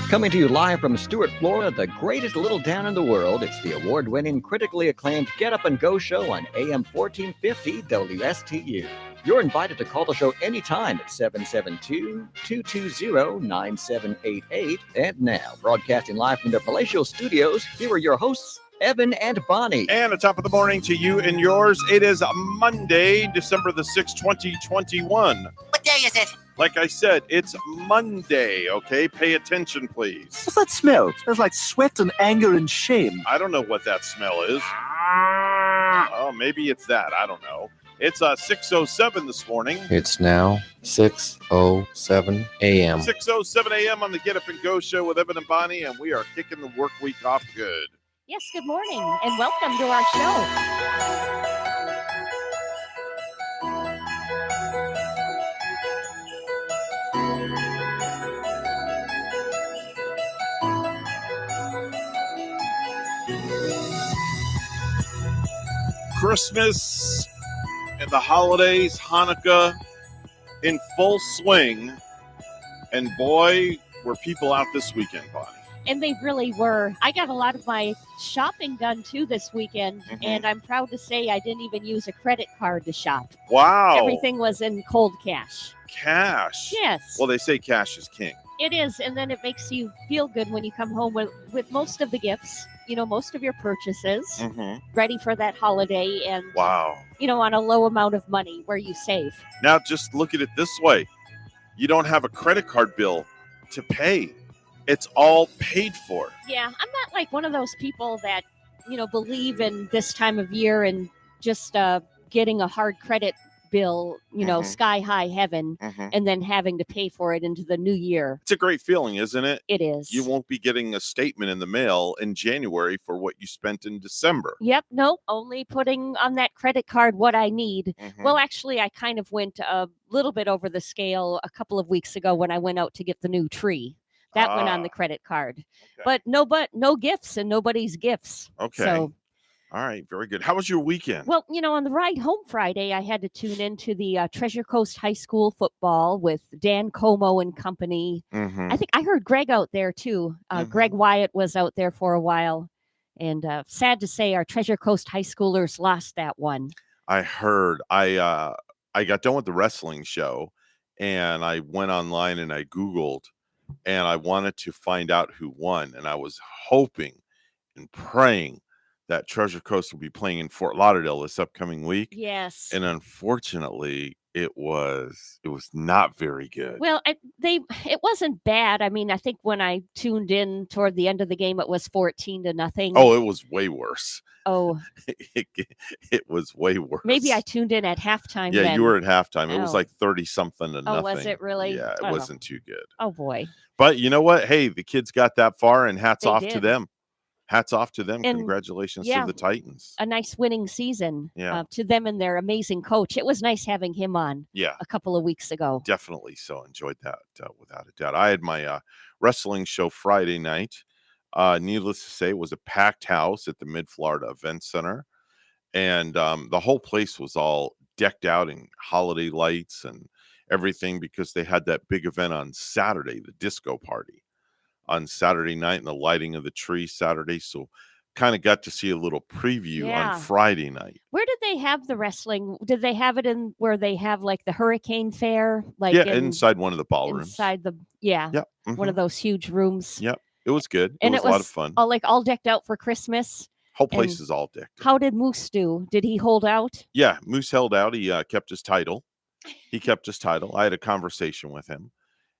Coming to you live from Stuart, Florida, the greatest little town in the world, it's the award-winning, critically acclaimed Get Up and Go show on AM 1450 WSTU. You're invited to call the show anytime at 772-220-9788. And now, broadcasting live from their palatial studios, here are your hosts, Evan and Bonnie. And a top of the morning to you and yours. It is Monday, December the 6th, 2021. What day is it? Like I said, it's Monday, okay? Pay attention, please. What's that smell? It smells like sweat and anger and shame. I don't know what that smell is. Oh, maybe it's that. I don't know. It's 6:07 this morning. It's now 6:07 a.m. 6:07 a.m. on the Get Up and Go show with Evan and Bonnie, and we are kicking the work week off good. Yes, good morning, and welcome to our show. Christmas and the holidays, Hanukkah, in full swing. And boy, were people out this weekend, Bonnie. And they really were. I got a lot of my shopping done, too, this weekend. Mm-hmm. And I'm proud to say I didn't even use a credit card to shop. Wow. Everything was in cold cash. Cash. Yes. Well, they say cash is king. It is. And then it makes you feel good when you come home with most of the gifts, most of your purchases, ready for that holiday. And, wow. On a low amount of money where you save. Now, just look at it this way. You don't have a credit card bill to pay. It's all paid for. Yeah, I'm not like one of those people that, believe in this time of year and just getting a hard credit bill, sky high heaven, and then having to pay for it into the new year. It's a great feeling, isn't it? It is. You won't be getting a statement in the mail in January for what you spent in December. Yep. Nope. Only putting on that credit card what I need. Well, actually, I kind of went a little bit over the scale a couple of weeks ago when I went out to get the new tree. That went on the credit card. Okay. But no gifts and nobody's gifts. Okay. So, all right. Very good. How was your weekend? well, on the ride home Friday, I had to tune into the Treasure Coast High School football with Dan Como and company. I think I heard Greg out there, too. Greg Wyatt was out there for a while. And sad to say, our Treasure Coast High Schoolers lost that one. I heard. I got done with the wrestling show, and I went online and I Googled, and I wanted to find out who won. And I was hoping and praying that Treasure Coast will be playing in Fort Lauderdale this upcoming week. Yes. And unfortunately, it was not very good. Well, it wasn't bad. I mean, I think when I tuned in toward the end of the game, it was 14-0. Oh, it was way worse. Oh, it was way worse. maybe I tuned in at halftime. Yeah, then. you were at halftime. It was Oh. like 30-something to nothing. Oh, was it really? Yeah, it Oh. wasn't too good. Oh boy. But you know what? Hey, the kids got that far, and hats They off to did. them. Hats off to them. And, Congratulations yeah, to the Titans. A nice winning season. Yeah. To them and their amazing coach. It was nice having him on Yeah, a couple of weeks ago. definitely. So enjoyed that without a doubt. I had my wrestling show Friday night. Needless to say, it was a packed house at the Mid-Florida Event Center. And the whole place was all decked out in holiday lights and everything because they had that big event on Saturday, the disco party on Saturday night, and the lighting of the tree Saturday. So kind of got to see a little preview Yeah. on Friday night. Where did they have the wrestling? Did they have it in where they have like the Hurricane Fair? Like Yeah, inside one of the ballrooms. inside the Yep. one of those huge rooms. Yep. It was good. And it was a lot of fun. all decked out for Christmas. Whole place and is all decked. How did Moose do? Did he hold out? Yeah, Moose held out. He kept his title. I had a conversation with him,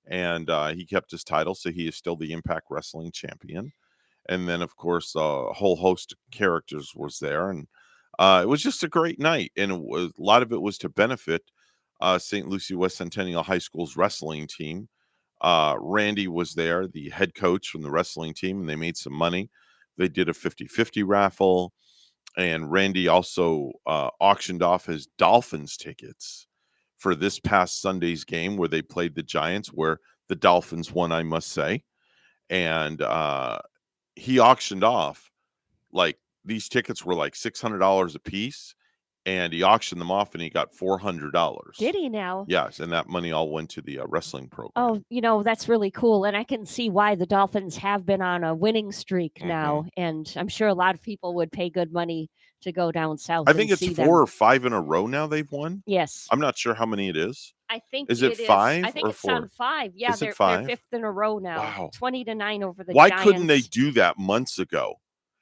and he kept his title, so he is still the Impact Wrestling champion. And then, of course, a whole host of characters was there, and it was just a great night. And a lot of it was to benefit St. Lucie West Centennial High School's wrestling team. Randy was there, the head coach from the wrestling team, and they made some money. They did a 50-50 raffle, and Randy also auctioned off his Dolphins tickets for this past Sunday's game where they played the Giants, where the Dolphins won, I must say. And he auctioned off, like, these tickets were like $600 a piece, and he auctioned them off, and he got $400. Did he now? Yes, and that money all went to the wrestling program. Oh, that's really cool. And I can see why the Dolphins have been on a winning streak now. And I'm sure a lot of people would pay good money to go down south. I think and it's see 4 them. or 5 in a row now they've won. Yes. I'm not sure how many it is. I think Is it 5 I think or it's 4? on 5. Yeah, Is it they're 5? 5th in a row now. Wow. 20-9 over the Why Giants. couldn't they do that months ago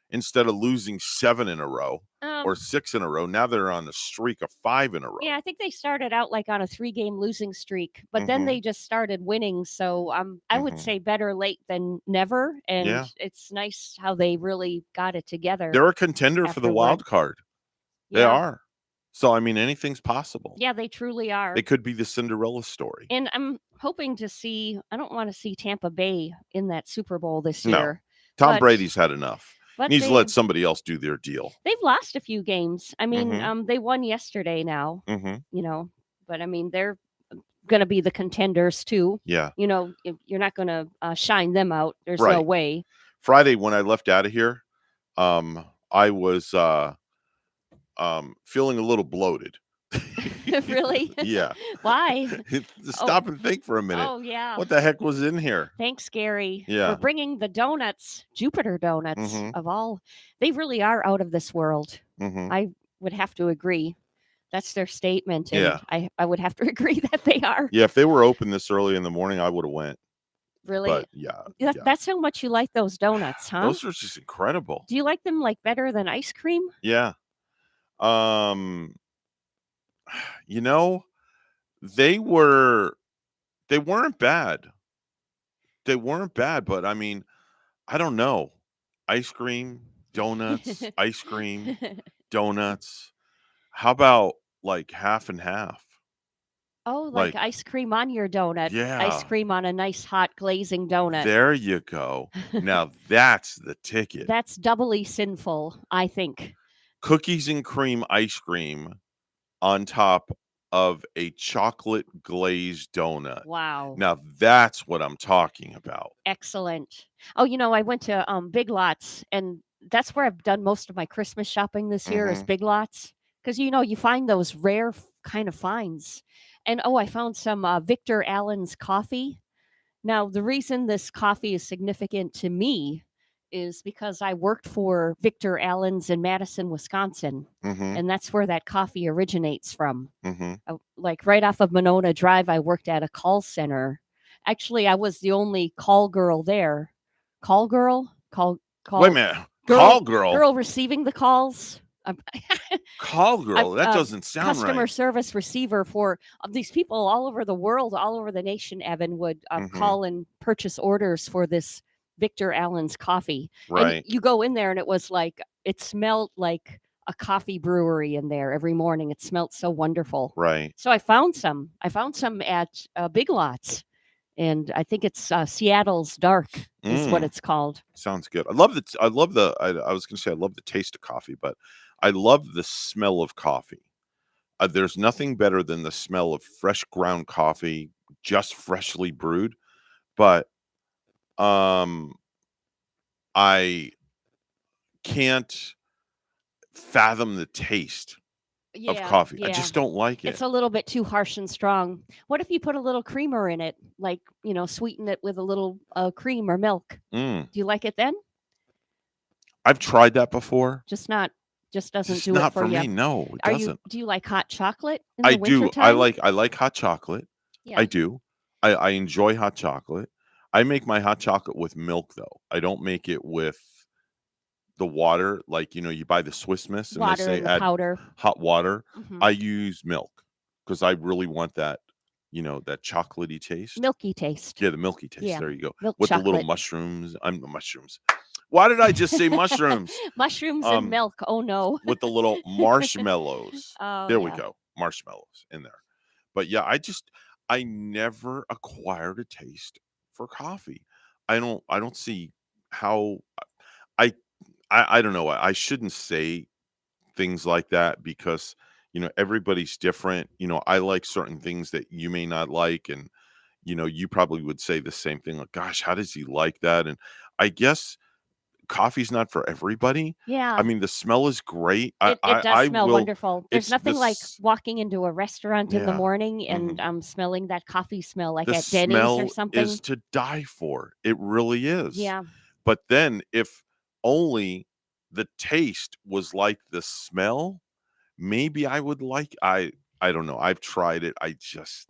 instead of losing 7 in a row or 6 in a row? Now they're on a streak of 5 in a row. Yeah, I think they started out like on a 3-game losing streak, but then they just started winning. So I would say better late than never. And it's nice how they really got it together. They're a contender for the wild card. They are. So, I mean, anything's possible. Yeah, they truly are. They could be the Cinderella story. And I'm hoping to see, I don't want to see Tampa Bay in that Super Bowl this year. Tom Brady's had enough. But Needs to let somebody else do their deal. They've lost a few games. I mean, they won yesterday now, but I mean, they're going to be the contenders too. Yeah. You're not going to shine them out. There's no way. Friday, when I left out of here, I was feeling a little bloated. Really? Yeah. Why? Stop and think for a minute. Oh, yeah. What the heck was in here? Thanks, Gary, Yeah. for bringing the donuts, Jupiter donuts of all. They really are out of this world. I would have to agree. That's their statement. And I would have to agree that they are. Yeah, if they were open this early in the morning, I would have went. Really? But That's how much you like those donuts, huh? Those are just incredible. Do you like them like better than ice cream? Yeah. They weren't bad. They weren't bad, but I mean, I don't know. Ice cream, donuts, ice cream, donuts. How about like half and half? Oh, like ice cream on your donut. Yeah. Ice cream on a nice hot glazing donut. There you go. Now that's the ticket. That's doubly sinful, I think. Cookies and cream ice cream on top of a chocolate glazed donut. Wow. Now that's what I'm talking about. Excellent. Oh, I went to Big Lots, and that's where I've done most of my Christmas shopping this year is Big Lots. Because, you find those rare kind of finds. And, I found some Victor Allen's coffee. Now, the reason this coffee is significant to me is because I worked for Victor Allen's in Madison, Wisconsin. And that's where that coffee originates from. Like right off of Monona Drive, I worked at a call center. Actually, I was the only call girl there. Call girl? Call. Wait a minute. Call girl? Girl receiving the calls. Call girl? That doesn't sound right. Customer service receiver for these people all over the world, all over the nation, Evan, would call and purchase orders for this Victor Allen's coffee. Right. And you go in there and it smelled like a coffee brewery in there every morning. It smelled so wonderful. Right. So I found some at Big Lots. And I think it's Seattle's Dark is what it's called. Sounds good. I was going to say I love the taste of coffee, but I love the smell of coffee. There's nothing better than the smell of fresh ground coffee, just freshly brewed. But I can't fathom the taste of coffee. I just don't like it. It's a little bit too harsh and strong. What if you put a little creamer in it? Like, sweeten it with a little cream or milk. Do you like it then? I've tried that before. Just doesn't It's do not it for you. me. No, it doesn't. Do you like hot chocolate in the I do. wintertime? I like hot chocolate. Yeah. I do. I enjoy hot chocolate. I make my hot chocolate with milk though. I don't make it with the water, like you buy the Swiss Miss and water they say and the add powder. hot water. I use milk because I really want that, that chocolatey taste. Milky taste. Yeah, the milky taste. Yeah. There you go. Milk With the little chocolate. mushrooms. Mushrooms. Why did I just say mushrooms? Mushrooms and milk. Oh no. With the little marshmallows. Oh, There we yeah. go. Marshmallows in there. But yeah, I never acquired a taste for coffee. I don't see how I don't know. I shouldn't say things like that because, everybody's different. I like certain things that you may not like. And, you probably would say the same thing. Like, gosh, how does he like that? And I guess coffee's not for everybody. Yeah. I mean, the smell is great. It does smell will. wonderful. There's It's nothing like walking into a restaurant in the Yeah. morning and smelling that coffee smell like The at Denny's or smell something. is to die for. It really is. Yeah. But then if only the taste was like the smell, maybe I would like. I don't know. I've tried it.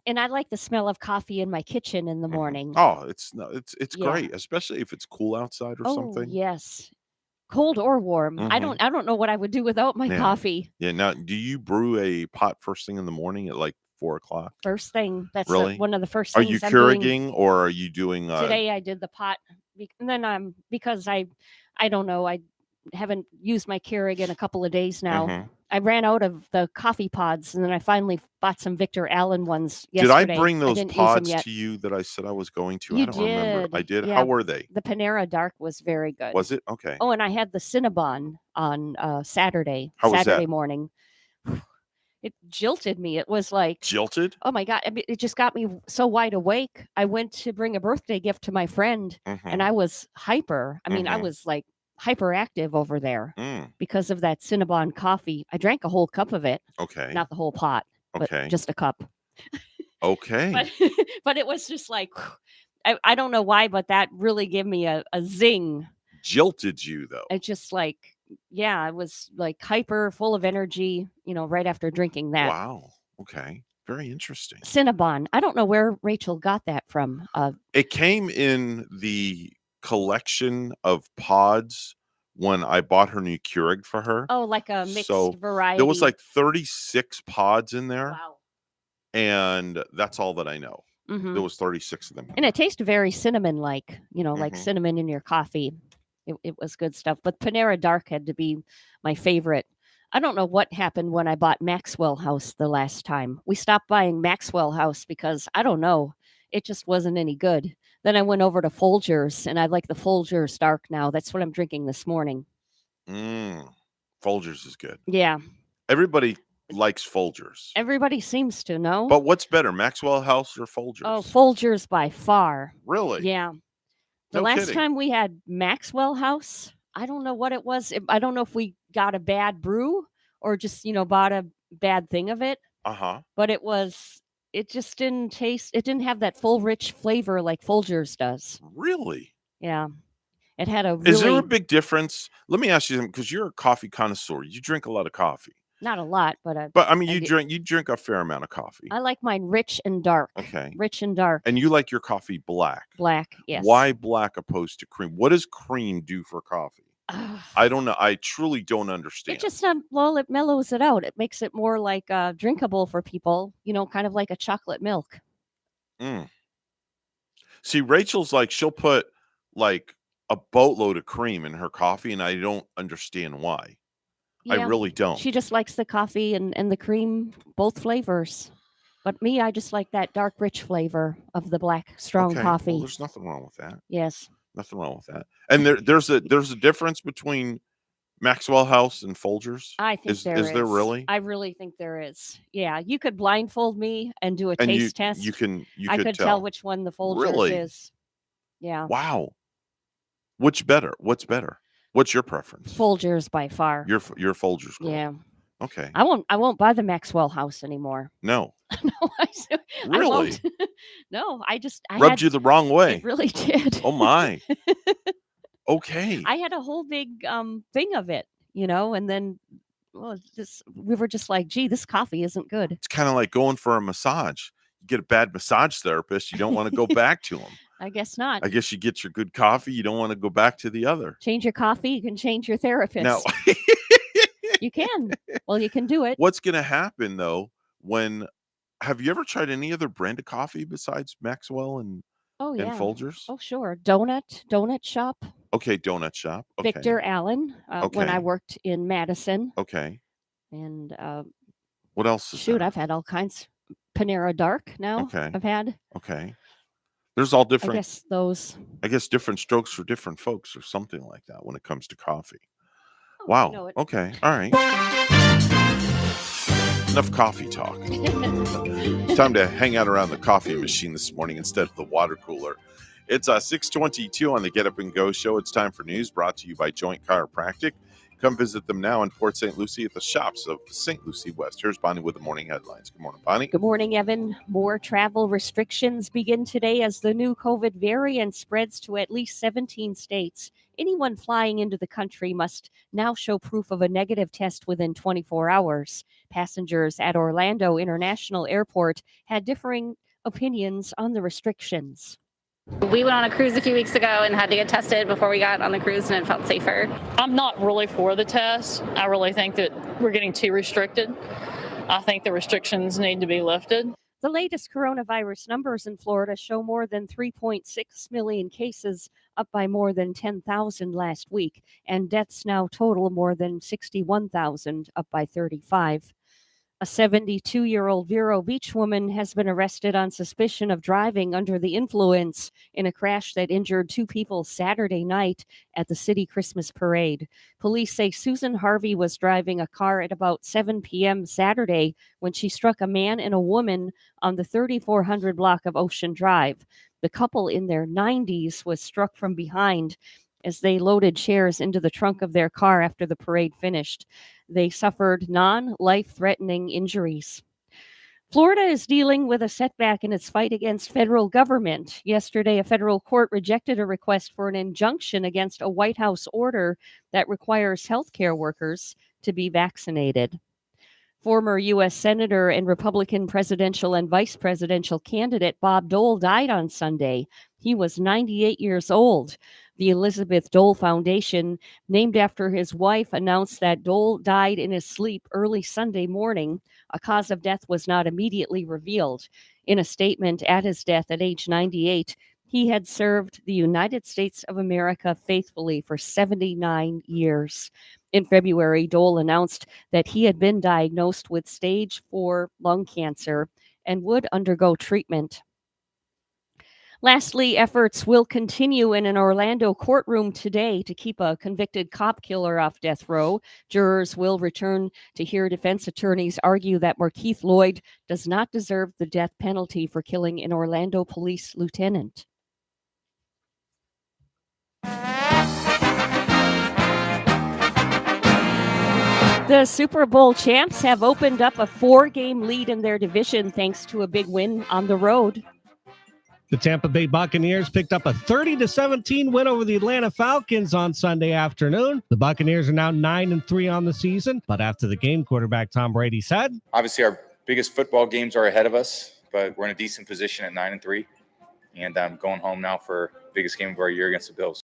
And I like the smell of coffee in my kitchen in the morning. Oh, it's Yeah. great, especially if it's cool outside or Oh, something. yes. Cold or warm. I don't know what I would do without my Yeah. coffee. Yeah. Now, do you brew a pot first thing in the morning at like 4:00? First thing. That's Really? one of the first Are things you I'm doing. Keurigging or are you doing Today I did the pot, and then because I don't know, I haven't used my Keurig in a couple of days now. I ran out of the coffee pods, and then I finally bought some Victor Allen ones yesterday. Did I bring those didn't use 'em pods yet. to you that I said I was going to? You I don't remember. I did. did. Yeah. How were they? The Panera Dark was very good. Was it? Okay. Oh, and I had the Cinnabon on Saturday How was Saturday that? morning. It jilted me. It was like, Jilted? oh my God, I mean, it just got me so wide awake. I went to bring a birthday gift to my friend, and I was hyper. I mean, I was like hyperactive over there because of that Cinnabon coffee. I drank a whole cup of it. Okay. Not the whole pot, but just a cup. Okay. But it was just like, I don't know why, but that really gave me a zing. Jilted you, though. It just like, yeah, I was like hyper, full of energy, right after drinking that. Wow. Okay. Very interesting. Cinnabon. I don't know where Rachel got that from. It came in the collection of pods when I bought her new Keurig for her. Oh, like a mixed variety. There was like 36 pods in there. Wow. And that's all that I know. There was 36 of them. And it tasted very cinnamon-like, like cinnamon in your coffee. It was good stuff. But Panera Dark had to be my favorite. I don't know what happened when I bought Maxwell House the last time. We stopped buying Maxwell House because, I don't know, it just wasn't any good. Then I went over to Folgers, and I like the Folgers Dark now. That's what I'm drinking this morning. Folgers is good. Yeah. Everybody likes Folgers. Everybody seems to know. But what's better, Maxwell House or Folgers? Oh, Folgers by far. Really? Yeah. The No last kidding. time we had Maxwell House, I don't know what it was. I don't know if we got a bad brew or just, bought a bad thing of it. But it just didn't taste, it didn't have that full, rich flavor like Folgers does. Really? Yeah. It had a really... Is there a big difference? Let me ask you something, because you're a coffee connoisseur. You drink a lot of coffee. Not a lot, but I mean, you drink a fair amount of coffee. I like mine rich and dark. Okay. Rich and dark. And you like your coffee black. Black, yes. Why black opposed to cream? What does cream do for coffee? I don't know. I truly don't understand. It just it mellows it out. It makes it more like drinkable for people, kind of like a chocolate milk. See, Rachel's like, she'll put like a boatload of cream in her coffee, and I don't understand why. Yeah, I really don't. She just likes the coffee and the cream, both flavors. But me, I just like that dark, rich flavor of the black, strong coffee. Well, there's nothing wrong with that. Yes. Nothing wrong with that. And there's a difference between Maxwell House and Folgers? I think there is. Is there really? I really think there is. Yeah, you could blindfold me and do a taste test. I could tell which one the Folgers is. Yeah. Wow. What's better? What's your preference? Folgers by far. Your Folgers girl. Yeah. Okay. I won't buy the Maxwell House anymore. No. No, really? I won't. No, I rubbed you the wrong way. It really did. Oh my. Okay. I had a whole big thing of it, and then we were just like, gee, this coffee isn't good. It's kind of like going for a massage. You get a bad massage therapist, you don't want to go back to him. I guess not. I guess you get your good coffee, you don't want to go back to the other. Change your coffee, you can change your therapist. No. You can. Well, you can do it. What's going to happen though have you ever tried any other brand of coffee besides Maxwell and Folgers? Oh, sure. Donut Shop. Okay, Donut Shop. Okay. Victor Allen, when I worked in Madison. Okay. And what else is there? I've had all kinds. Panera Dark now. Okay. I've had. Okay. There's all different. I guess different strokes for different folks or something like that when it comes to coffee. Oh, wow. Okay. All right. Enough coffee talk. It's time to hang out around the coffee machine this morning instead of the water cooler. It's 6:22 on the Get Up and Go show. It's time for news brought to you by Joint Chiropractic. Come visit them now in Port St. Lucie at the shops of St. Lucie West. Here's Bonnie with the morning headlines. Good morning, Bonnie. Good morning, Evan. More travel restrictions begin today as the new COVID variant spreads to at least 17 states. Anyone flying into the country must now show proof of a negative test within 24 hours. Passengers at Orlando International Airport had differing opinions on the restrictions. We went on a cruise a few weeks ago and had to get tested before we got on the cruise, and it felt safer. I'm not really for the test. I really think that we're getting too restricted. I think the restrictions need to be lifted. The latest coronavirus numbers in Florida show more than 3.6 million cases, up by more than 10,000 last week, and deaths now total more than 61,000, up by 35. A 72-year-old Vero Beach woman has been arrested on suspicion of driving under the influence in a crash that injured two people Saturday night at the city Christmas parade. Police say Susan Harvey was driving a car at about 7 p.m. Saturday when she struck a man and a woman on the 3400 block of Ocean Drive. The couple in their 90s was struck from behind as they loaded chairs into the trunk of their car after the parade finished. They suffered non-life-threatening injuries. Florida is dealing with a setback in its fight against federal government. Yesterday, a federal court rejected a request for an injunction against a White House order that requires healthcare workers to be vaccinated. Former U.S. Senator and Republican presidential and vice presidential candidate Bob Dole died on Sunday. He was 98 years old. The Elizabeth Dole Foundation, named after his wife, announced that Dole died in his sleep early Sunday morning. A cause of death was not immediately revealed. In a statement at his death at age 98, he had served the United States of America faithfully for 79 years. In February, Dole announced that he had been diagnosed with stage 4 lung cancer and would undergo treatment. Lastly, efforts will continue in an Orlando courtroom today to keep a convicted cop killer off death row. Jurors will return to hear defense attorneys argue that Markeith Lloyd does not deserve the death penalty for killing an Orlando police lieutenant. The Super Bowl champs have opened up a 4-game lead in their division thanks to a big win on the road. The Tampa Bay Buccaneers picked up a 30-17 win over the Atlanta Falcons on Sunday afternoon. The Buccaneers are now 9-3 on the season, but after the game, quarterback Tom Brady said, "Obviously, our biggest football games are ahead of us, but we're in a decent position at 9-3, and I'm going home now for the biggest game of our year against the Bills."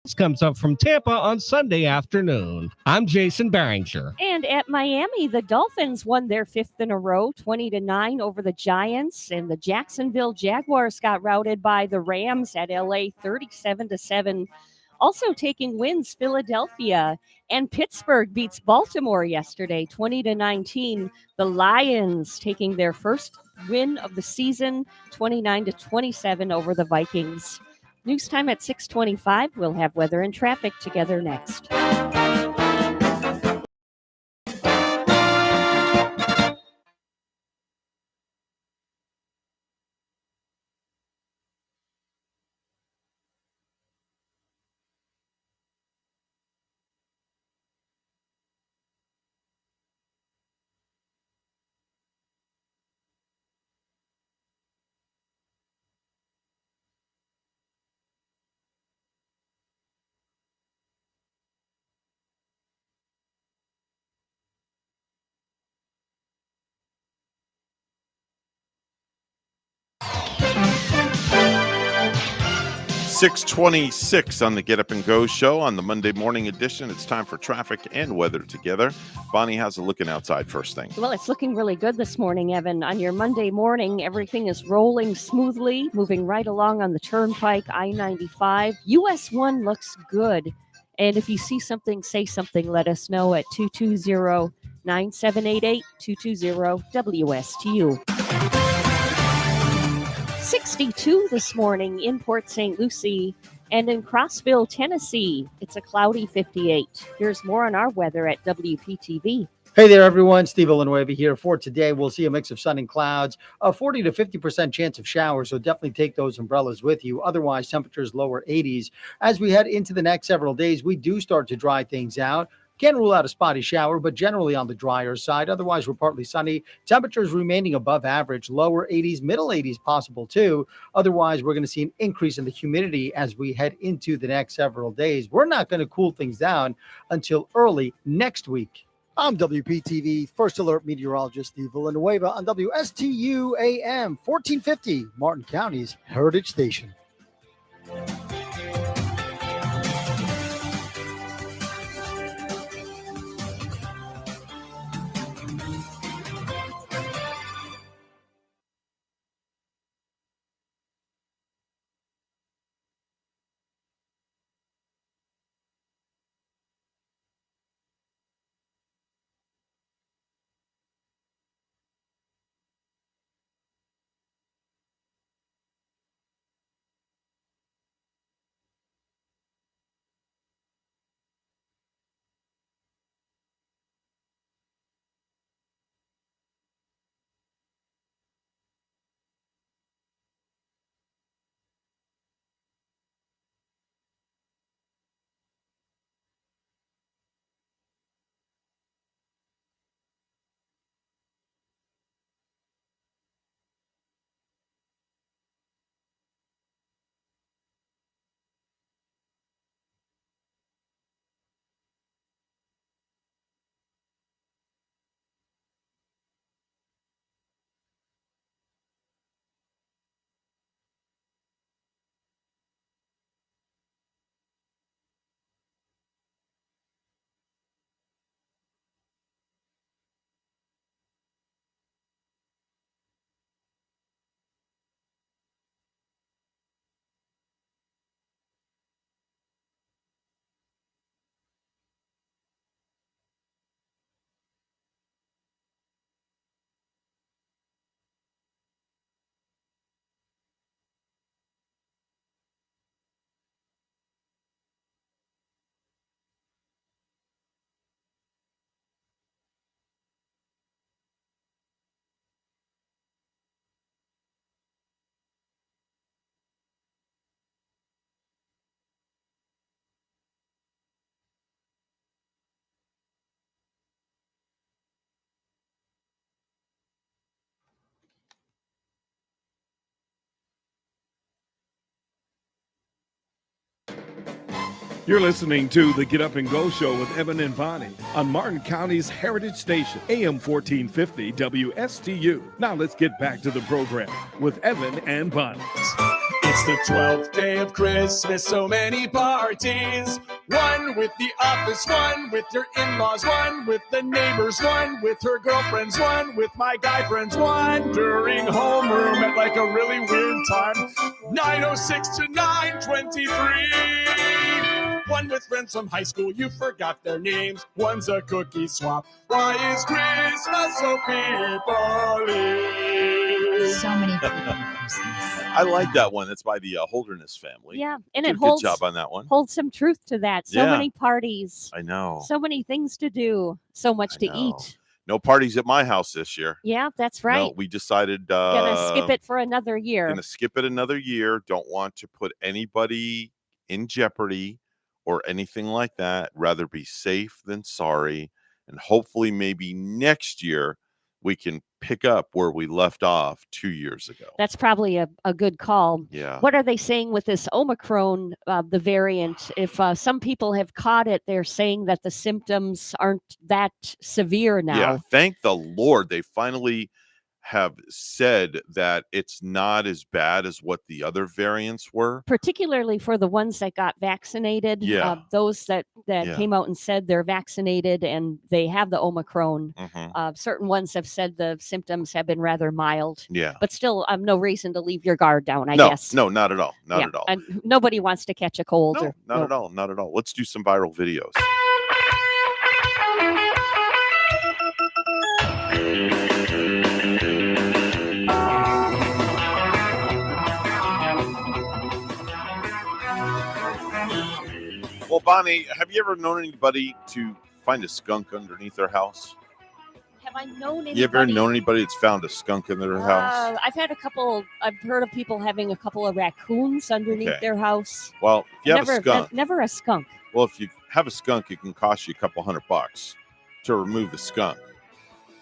This comes up from Tampa on Sunday afternoon. I'm Jason Barringer. And at Miami, the Dolphins won their 5th in a row, 20-9 over the Giants, and the Jacksonville Jaguars got routed by the Rams at LA 37-7. Also taking wins, Philadelphia and Pittsburgh beats Baltimore yesterday, 20-19. The Lions taking their first win of the season, 29-27 over the Vikings. News time at 6:25. We'll have weather and traffic together next. $6:26 on the Get Up and Go show on the Monday morning edition. It's time for traffic and weather together. Bonnie, how's it looking outside first thing? Well, it's looking really good this morning, Evan. On your Monday morning, everything is rolling smoothly, moving right along on the Turnpike, I-95. US 1 looks good. And if you see something, say something, let us know at 220-9788, 220-WSTU. 62 this morning in Port St. Lucie, and in Crossville, Tennessee, it's a cloudy 58. Here's more on our weather at WPTV. Hey there, everyone. Steve Villanueva here for today. We'll see a mix of sun and clouds, a 40 to 50% chance of showers, so definitely take those umbrellas with you. Otherwise, temperatures lower 80s. As we head into the next several days, we do start to dry things out. Can't rule out a spotty shower, but generally on the drier side. Otherwise, we're partly sunny. Temperatures remaining above average, lower 80s, middle 80s possible too. Otherwise, we're going to see an increase in the humidity as we head into the next several days. We're not going to cool things down until early next week. I'm WPTV First Alert Meteorologist Steve Villanueva on WSTU AM 1450, Martin County's Heritage Station. You're listening to the Get Up and Go Show with Evan and Bonnie on Martin County's Heritage Station, AM 1450 WSTU. Now let's get back to the program with Evan and Bonnie. It's the 12th day of Christmas, so many parties. One with the office, one with your in-laws, one with the neighbors, one with her girlfriends, one with my guy friends, one during homeroom at like a really weird time, 9:06 to 9:23. One with friends from high school, you forgot their names. One's a cookie swap. Why is Christmas so people-y? So many people. I like that one. It's by the Holderness family. Yeah, and Did it a holds good job on that one. Holds some truth to that. So Yeah. many parties. I know. So many things to do. So much to eat. No parties at my house this year. Yeah, that's right. No, we decided Gonna skip it for another year. Gonna skip it another year. Don't want to put anybody in jeopardy or anything like that. Rather be safe than sorry. And hopefully maybe next year we can pick up where we left off 2 years ago. That's probably a good call. Yeah. What are they saying with this Omicron, the variant? If some people have caught it, they're saying that the symptoms aren't that severe now. Yeah, thank the Lord. They finally have said that it's not as bad as what the other variants were. Particularly for the ones that got vaccinated. Yeah. Those that came out and said they're vaccinated and they have the Omicron. Certain ones have said the symptoms have been rather mild. Yeah. But still, no reason to leave your guard down, I No, guess. no, not at all. Not Yeah, at all. and nobody wants to catch a cold. No, not at all. Not at all. Let's do some viral videos. Well, Bonnie, have you ever known anybody to find a skunk underneath their house? Have I known anybody? You ever known anybody that's found a skunk in their house? I've had a couple. I've heard of people having a couple of raccoons underneath their house. Well, if you have a skunk, never a skunk. well, if you have a skunk, it can cost you a couple $100 to remove the skunk.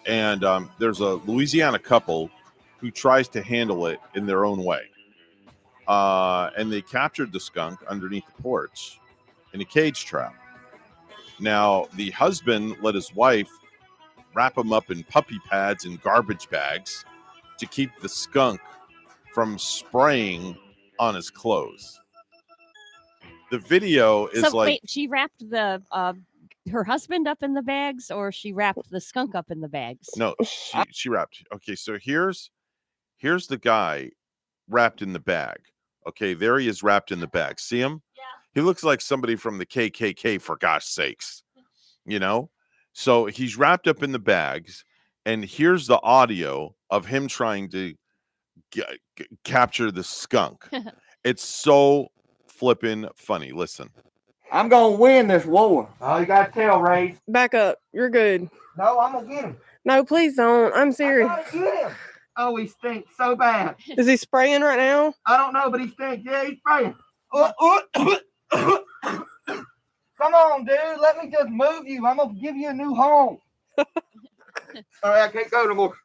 And there's a Louisiana couple who tries to handle it in their own way. And they captured the skunk underneath the porch in a cage trap. Now, the husband let his wife wrap him up in puppy pads and garbage bags to keep the skunk from spraying on his clothes. The video is So wait, she wrapped the her husband up in the bags, or she wrapped the skunk up in the bags? No, she wrapped. Okay, so here's the guy wrapped in the bag. Okay, there he is wrapped in the bag. See him? Yeah. He looks like somebody from the KKK, for gosh sakes. You know? So he's wrapped up in the bags, and here's the audio of him trying to capture the skunk. It's so flippin' funny. Listen. I'm gonna win this war. Oh, you gotta tell, Ray. Back up. You're good. No, I'm gonna get him. No, please don't. I'm serious. I gotta get him. Oh, he stinks so bad. Is he spraying right now? I don't know, but he stinks. Yeah, he's spraying. Come on, dude. Let me just move you. I'm gonna give you a new home. All right, I can't go no more.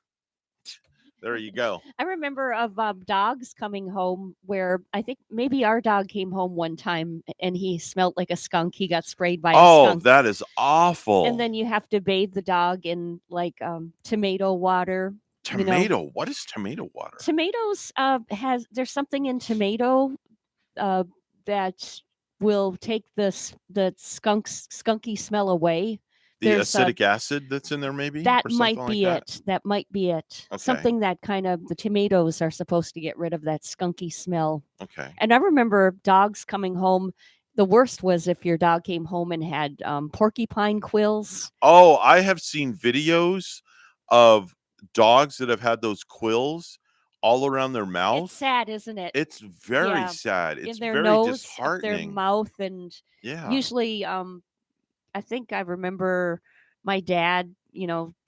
There you go. I remember of dogs coming home where I think maybe our dog came home one time and he smelled like a skunk. He got sprayed by a skunk. Oh, that is awful. And then you have to bathe the dog in like tomato water. Tomato? What is tomato water? Tomatoes there's something in tomato that will take the skunky smell away. The acidic acid that's in there, maybe? That or might something be like it. That might be it. Okay. Something that kind of the tomatoes are supposed to get rid of that skunky smell. Okay. And I remember dogs coming home. The worst was if your dog came home and had porcupine quills. Oh, I have seen videos of dogs that have had those quills all around their mouth. It's sad, isn't it? It's very sad. It's in their very nose, disheartening. their mouth, and usually, I think I remember my dad,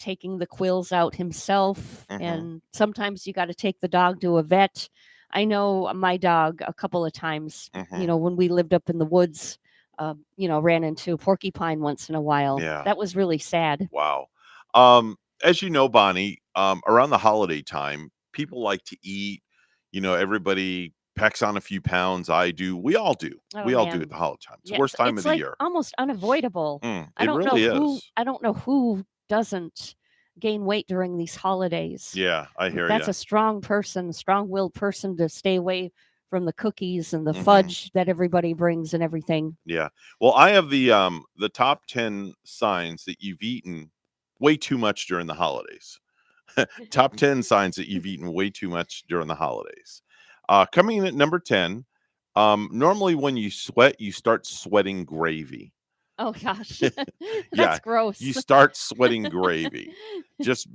taking the quills out himself, and sometimes you got to take the dog to a vet. I know my dog a couple of times, when we lived up in the woods, ran into a porcupine once in a while. Yeah. That was really sad. Wow. As you know, Bonnie, around the holiday time, people like to eat. Everybody packs on a few pounds. I do. We all do. We all do at the holiday time. It's the worst time of the year. Almost unavoidable. It really is. I don't know who doesn't gain weight during these holidays. Yeah, I hear you. That's a strong-willed person to stay away from the cookies and the fudge that everybody brings and everything. Yeah. Well, I have the top 10 signs that you've eaten way too much during the holidays. Top 10 signs that you've eaten way too much during the holidays. Coming in at number 10, normally when you sweat, you start sweating gravy. Oh, gosh. Yeah, That's gross. You start sweating gravy just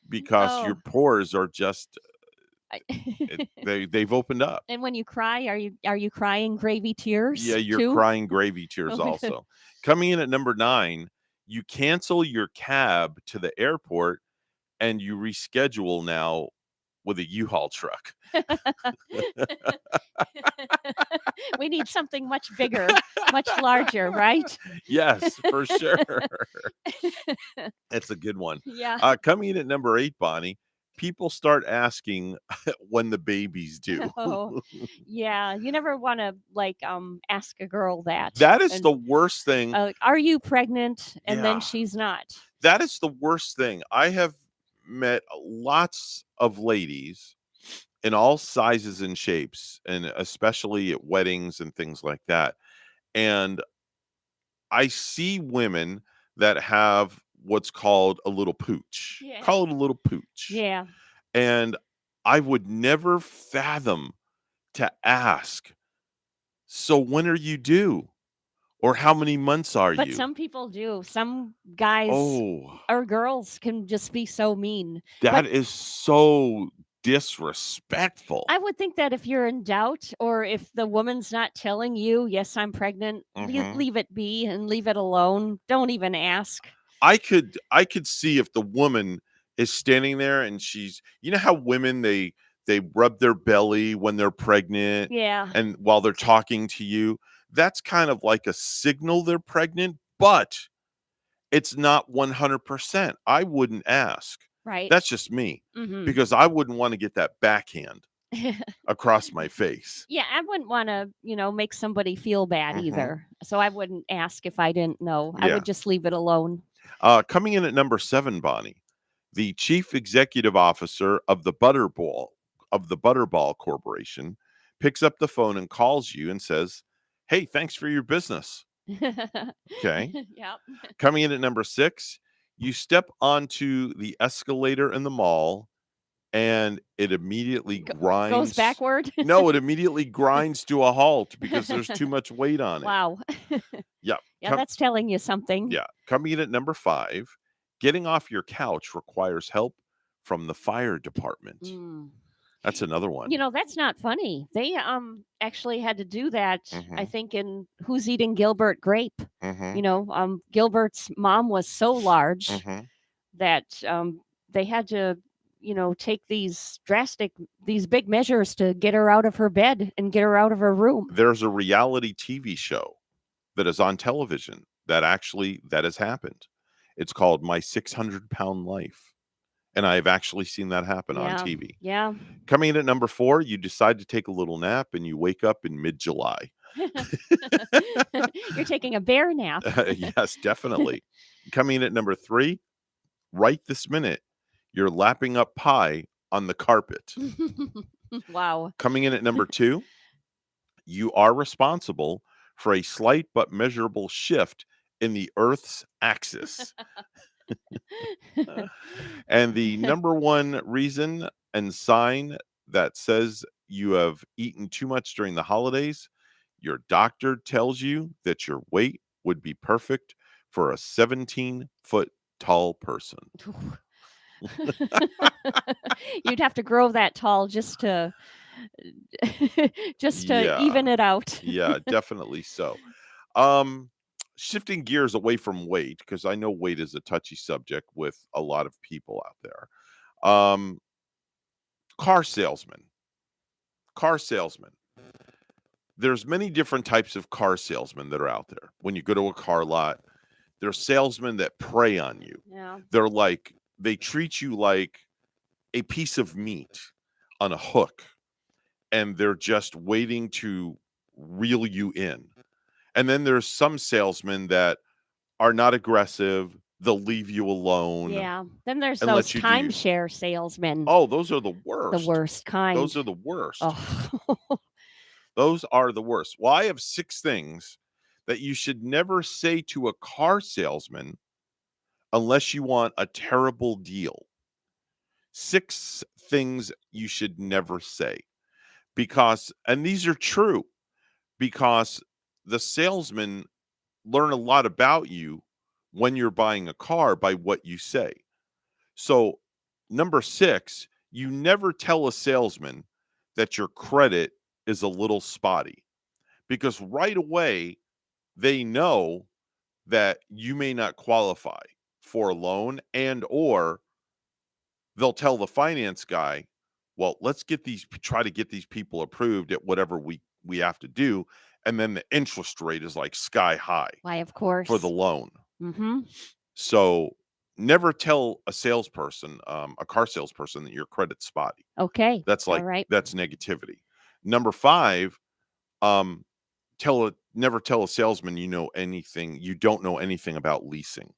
because your pores are just they've opened up. And when you cry, are you crying gravy tears? Yeah, you're too? crying gravy tears also. Coming in at number 9, you cancel your cab to the airport and you reschedule now with a U-Haul truck. We need something much bigger, much larger, right? Yes, for sure. That's a good one. Yeah. Coming in at number 8, Bonnie, people start asking when the baby's due. Oh, yeah. You never want to ask a girl that. That is the worst thing. Are you pregnant? And then she's not. That is the worst thing. I have met lots of ladies in all sizes and shapes, and especially at weddings and things like that. And I see women that have what's called a little pooch. Yeah. Call it a little pooch. Yeah. And I would never fathom to ask, so when are you due? Or how many months are But you? some people do. Some guys or girls can just be so mean. That is so disrespectful. I would think that if you're in doubt, or if the woman's not telling you, yes, I'm pregnant, leave it be and leave it alone. Don't even ask. I could see if the woman is standing there and she's, you know how women, they rub their belly when they're pregnant Yeah. and while they're talking to you, that's kind of like a signal they're pregnant, but it's not 100%. I wouldn't ask. Right. That's just me, Mhm. because I wouldn't want to get that backhand across my face. Yeah, I wouldn't want to, make somebody feel bad Mhm. either. So I wouldn't ask if I didn't know. I Yeah. would just leave it alone. Coming in at number 7, Bonnie, the chief executive officer of the Butterball Corporation picks up the phone and calls you and says, "Hey, thanks for your business." Okay. Yep. Coming in at number 6, you step onto the escalator in the mall and it immediately Goes grinds. backward. No, it immediately grinds to a halt because there's too much weight on it. Wow. Yeah. Yeah, that's telling you something. Yeah. Coming in at number 5, getting off your couch requires help from the fire department. Mm. That's another one. That's not funny. They actually had to do that, I Mhm. think, in Who's Eating Gilbert Grape. Mhm. Gilbert's mom was so large Mhm. that they had to, take these big measures to get her out of her bed and get her out of her room. There's a reality TV show that is on television that has happened. It's called My 600-Pound Life. And I've actually seen that happen on Yeah. TV. Yeah. Coming in at number 4, you decide to take a little nap and you wake up in mid-July. You're taking a bear nap. Yes, definitely. Coming in at number 3, right this minute, you're lapping up pie on the carpet. Wow. Coming in at number 2, you are responsible for a slight but measurable shift in the Earth's axis. And the number 1 reason and sign that says you have eaten too much during the holidays, your doctor tells you that your weight would be perfect for a 17-foot tall person. You'd have to grow that tall just to Yeah. even it out. Yeah, definitely so. Shifting gears away from weight, because I know weight is a touchy subject with a lot of people out there. Car salesman. There's many different types of car salesmen that are out there. When you go to a car lot, there's salesmen that prey on you. Yeah. They treat you like a piece of meat on a hook, and they're just waiting to reel you in. And then there's some salesmen that are not aggressive. They'll leave you alone. Yeah. Then there's and those let you do your- timeshare salesmen. Oh, those are the worst. The worst kind. Those are the worst. Oh. Those are the worst. Well, I have 6 things that you should never say to a car salesman unless you want a terrible deal. 6 things you should never say. And these are true, because the salesmen learn a lot about you when you're buying a car by what you say. So, number 6, you never tell a salesman that your credit is a little spotty, because right away they know that you may not qualify for a loan, and or they'll tell the finance guy, well, let's try to get these people approved at whatever we have to do, and then the interest rate is like sky high. Why, of course. For the loan. Mm-hmm. So never tell a salesperson, a car salesperson, that your credit's spotty. Okay. That's All right. that's negativity. Number 5, never tell a salesman you don't know anything about leasing,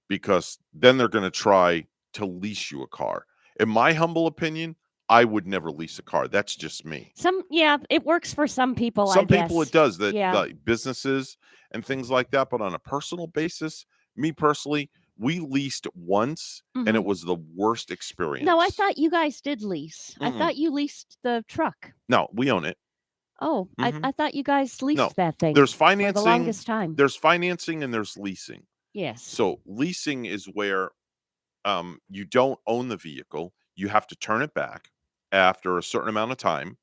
because then they're going to try to lease you a car. In my humble opinion, I would never lease a car. That's just me. It works for some people. Some I guess. people it does, Yeah. like businesses and things like that. But on a personal basis, me personally, we leased once, and it was the worst experience. No, I thought you guys did lease. I Mm-mm. thought you leased the truck. No, we own it. Oh, Mhm. I thought you guys leased No, that thing. there's for financing. the longest time. There's financing and there's leasing. Yes. So leasing is where you don't own the vehicle. You have to turn it back after a certain amount of time,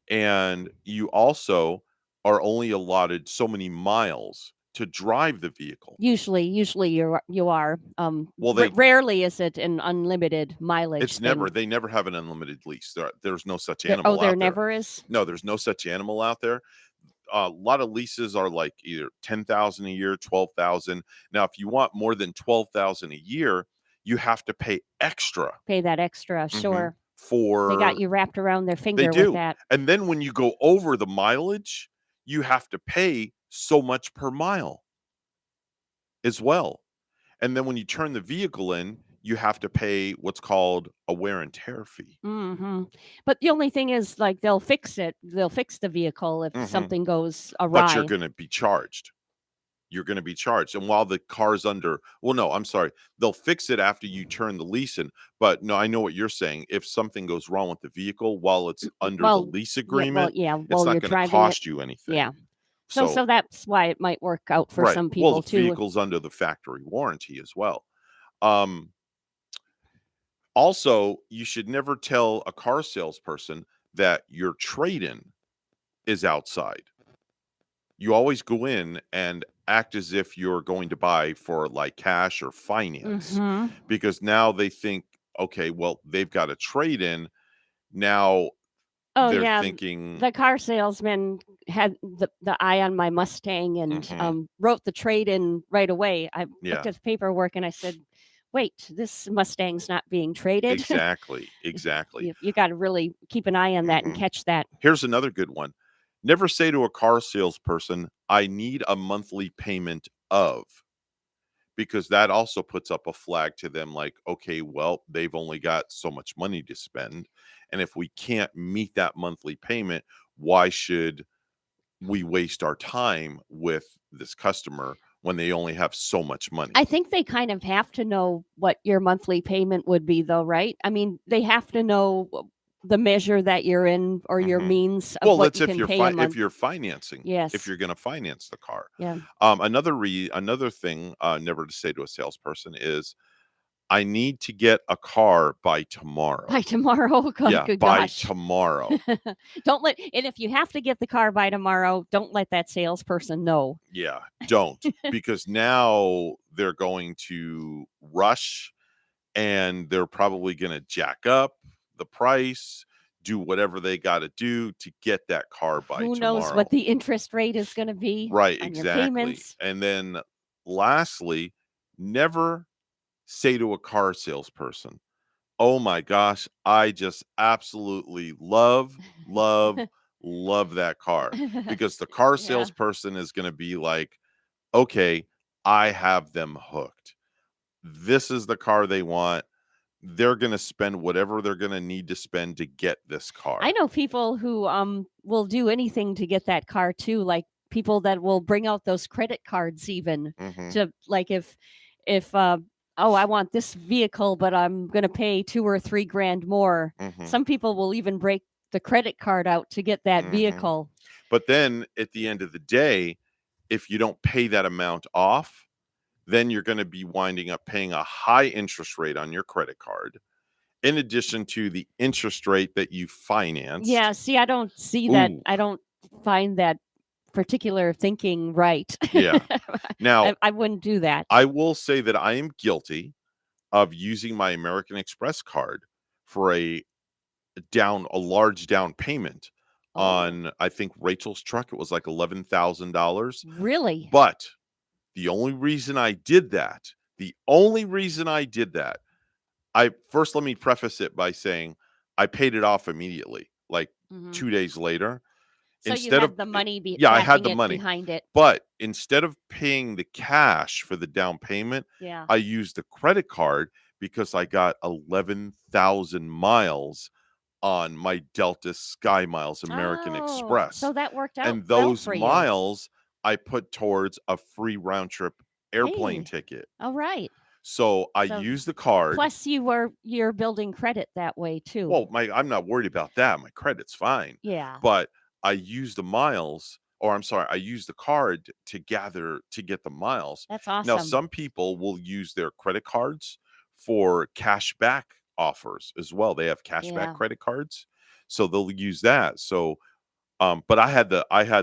and you also are only allotted so many miles to drive the vehicle. Usually you are. Well, Rarely is it an unlimited mileage. It's never. They never have an unlimited lease. There's no such There, animal. oh, there out there. never is. No, there's no such animal out there. A lot of leases are like either 10,000 a year, 12,000. Now, if you want more than 12,000 a year, you have to pay extra. Pay that extra, sure. For they got you wrapped around their finger they do. with that. And then when you go over the mileage, you have to pay so much per mile as well. And then when you turn the vehicle in, you have to pay what's called a wear and tear fee. Mm-hmm. But the only thing is, like, they'll fix it. They'll fix the vehicle if something goes awry. But you're going to be charged. You're going to be charged. And while the car's they'll fix it after you turn the lease in. But no, I know what you're saying. If something goes wrong with the vehicle while it's under the lease agreement, it's not going to cost you anything. Yeah. So that's why it might work out for some people well, too. The vehicle's under the factory warranty as well. Also, you should never tell a car salesperson that your trade-in is outside. You always go in and act as if you're going to buy for like cash or finance, because now they think, okay, well, they've got a trade-in. Now they're thinking the car salesman had the eye on my Mustang and wrote the trade-in right away. I looked at the paperwork and I said, wait, this Mustang's not being traded. Exactly. You got to really keep an eye on that and catch that. Here's another good one. Never say to a car salesperson, I need a monthly payment of, because that also puts up a flag to them like, okay, well, they've only got so much money to spend. And if we can't meet that monthly payment, why should we waste our time with this customer when they only have so much money? I think they kind of have to know what your monthly payment would be, though, right? I mean, they have to know the measure that you're in or your means of what you can pay a month. If you're financing, yes, if you're going to finance the car. Yeah. Another thing never to say to a salesperson is, I need to get a car by tomorrow. By tomorrow? Good by gosh. tomorrow. And if you have to get the car by tomorrow, don't let that salesperson know. Yeah, don't. Because now they're going to rush and they're probably going to jack up the price, do whatever they got to do to get that car by tomorrow. Who knows what the interest rate is going to be? Right, on exactly. Your payments. And then lastly, never say to a car salesperson, oh my gosh, I just absolutely love that car. Because the car salesperson is going to be like, okay, I have them hooked. This is the car they want. They're going to spend whatever they're going to need to spend to get this car. I know people who will do anything to get that car too, like people that will bring out those credit cards even to, like, if I want this vehicle, but I'm going to pay $2,000 or $3,000 more. Some people will even break the credit card out to get that vehicle. But then at the end of the day, if you don't pay that amount off, then you're going to be winding up paying a high interest rate on your credit card, in addition to the interest rate that you financed. Yeah, see, I don't see that. I don't find that particular thinking right. Yeah. Now, I wouldn't do that. I will say that I am guilty of using my American Express card for a large down payment on, I think, Rachel's truck. It was like $11,000. Really? But the only reason I did that, let me preface it by saying I paid it off immediately, like 2 days later. So you had the money I had the money behind it. But instead of paying the cash for the down payment, I used the credit card because I got 11,000 miles on my Delta Sky Miles American Express. So that worked out. And those well for miles I put towards a free round trip airplane ticket. All right. So I used the card. Plus you're building credit that way too. Well, I'm not worried about that. My credit's fine. Yeah. But I used the miles, I used the card to get the miles. That's awesome. Now, some people will use their credit cards for cash back offers as well. They have cashback credit cards, so they'll use that. So But I had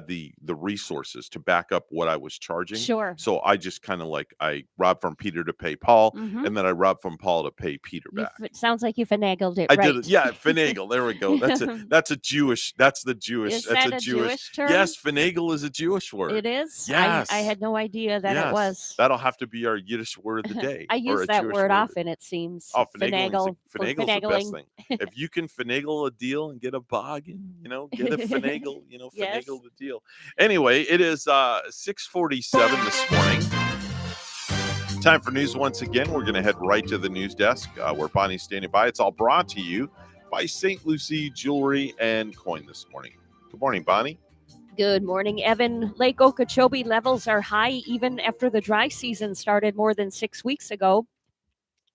the resources to back up what I was charging. Sure. So I just kind of like I robbed from Peter to pay Paul, Mhm. and then I robbed from Paul to pay Peter You back. it sounds like you finagled it I right. did it. Yeah, finagle. There we go. That's the Jewish. Is that a Jewish term? Yes, finagle is a Jewish word. It is? Yes. I had no idea that it Yes. was. That'll have to be our Yiddish word of the day. I or use a that Jewish word often, it seems. Oh, finagling for finagle's the best finagling. thing. If you can finagle a deal and get a bargain, get a finagle, Yes. finagle the deal. Anyway, it is 6:47 this morning. Time for news once again. We're going to head right to the news desk where Bonnie's standing by. It's all brought to you by St. Lucie Jewelry and Coin this morning. Good morning, Bonnie. Good morning, Evan. Lake Okeechobee levels are high even after the dry season started more than 6 weeks ago.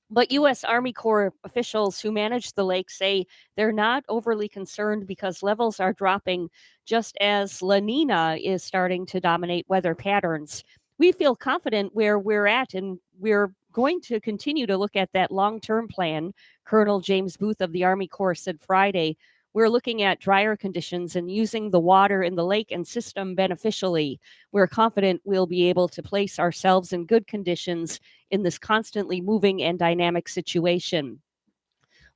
But U.S. Army Corps officials who manage the lake say they're not overly concerned because levels are dropping just as La Nina is starting to dominate weather patterns. We feel confident where we're at, and we're going to continue to look at that long-term plan, Colonel James Booth of the Army Corps said Friday. We're looking at drier conditions and using the water in the lake and system beneficially. We're confident we'll be able to place ourselves in good conditions in this constantly moving and dynamic situation.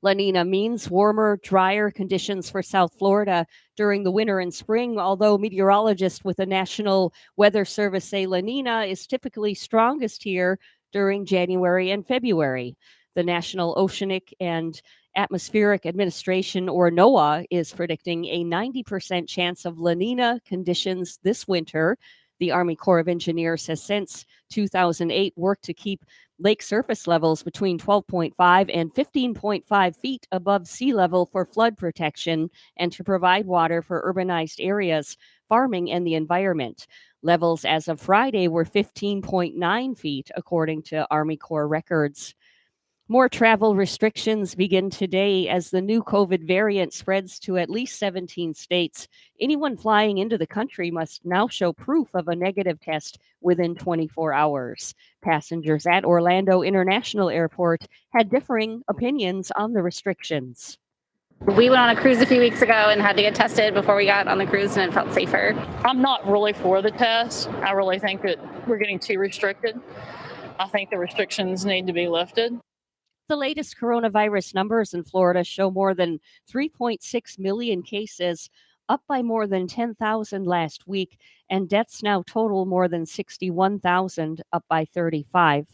La Nina means warmer, drier conditions for South Florida during the winter and spring, although meteorologists with the National Weather Service say La Nina is typically strongest here during January and February. The National Oceanic and Atmospheric Administration, or NOAA, is predicting a 90% chance of La Nina conditions this winter. The Army Corps of Engineers has since 2008 worked to keep lake surface levels between 12.5 and 15.5 feet above sea level for flood protection and to provide water for urbanized areas, farming, and the environment. Levels as of Friday were 15.9 feet, according to Army Corps records. More travel restrictions begin today as the new COVID variant spreads to at least 17 states. Anyone flying into the country must now show proof of a negative test within 24 hours. Passengers at Orlando International Airport had differing opinions on the restrictions. We went on a cruise a few weeks ago and had to get tested before we got on the cruise, and it felt safer. I'm not really for the test. I really think that we're getting too restricted. I think the restrictions need to be lifted. The latest coronavirus numbers in Florida show more than 3.6 million cases, up by more than 10,000 last week, and deaths now total more than 61,000, up by 35.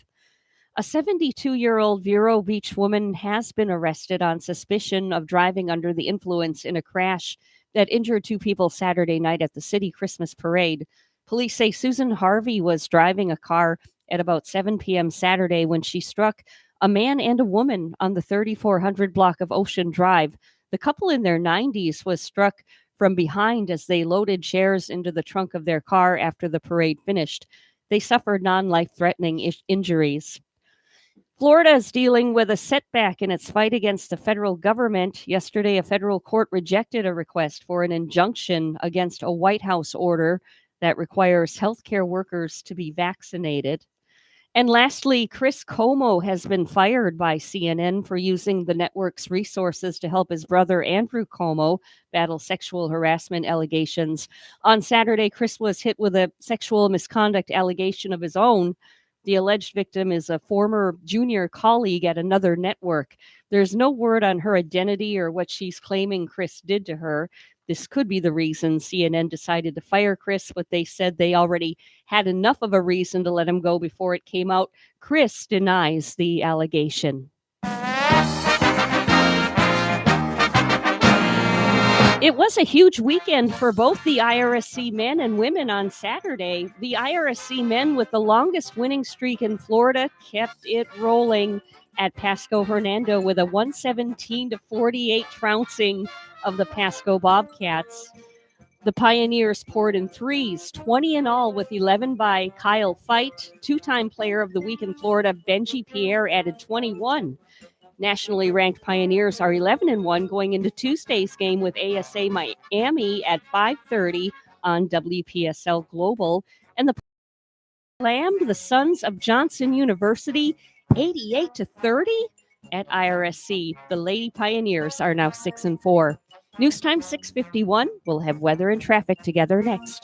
A 72-year-old Vero Beach woman has been arrested on suspicion of driving under the influence in a crash that injured 2 people Saturday night at the city Christmas parade. Police say Susan Harvey was driving a car at about 7 p.m. Saturday when she struck a man and a woman on the 3400 block of Ocean Drive. The couple in their 90s was struck from behind as they loaded chairs into the trunk of their car after the parade finished. They suffered non-life-threatening injuries. Florida is dealing with a setback in its fight against the federal government. Yesterday, a federal court rejected a request for an injunction against a White House order that requires healthcare workers to be vaccinated. And lastly, Chris Como has been fired by CNN for using the network's resources to help his brother, Andrew Como, battle sexual harassment allegations. On Saturday, Chris was hit with a sexual misconduct allegation of his own. The alleged victim is a former junior colleague at another network. There's no word on her identity or what she's claiming Chris did to her. This could be the reason CNN decided to fire Chris, but they said they already had enough of a reason to let him go before it came out. Chris denies the allegation. It was a huge weekend for both the IRSC men and women on Saturday. The IRSC men, with the longest winning streak in Florida, kept it rolling at Pasco Hernando with a 117-48 trouncing of the Pasco Bobcats. The Pioneers poured in threes, 20 in all, with 11 by Kyle Feit. Two-time Player of the Week in Florida, Benji Pierre, added 21. Nationally ranked Pioneers are 11-1 going into Tuesday's game with ASA Miami at 5:30 on WPSL Global. And the slammed the Sons of Johnson University 88-30 at IRSC. The Lady Pioneers are now 6-4. News time 6:51. We'll have weather and traffic together next.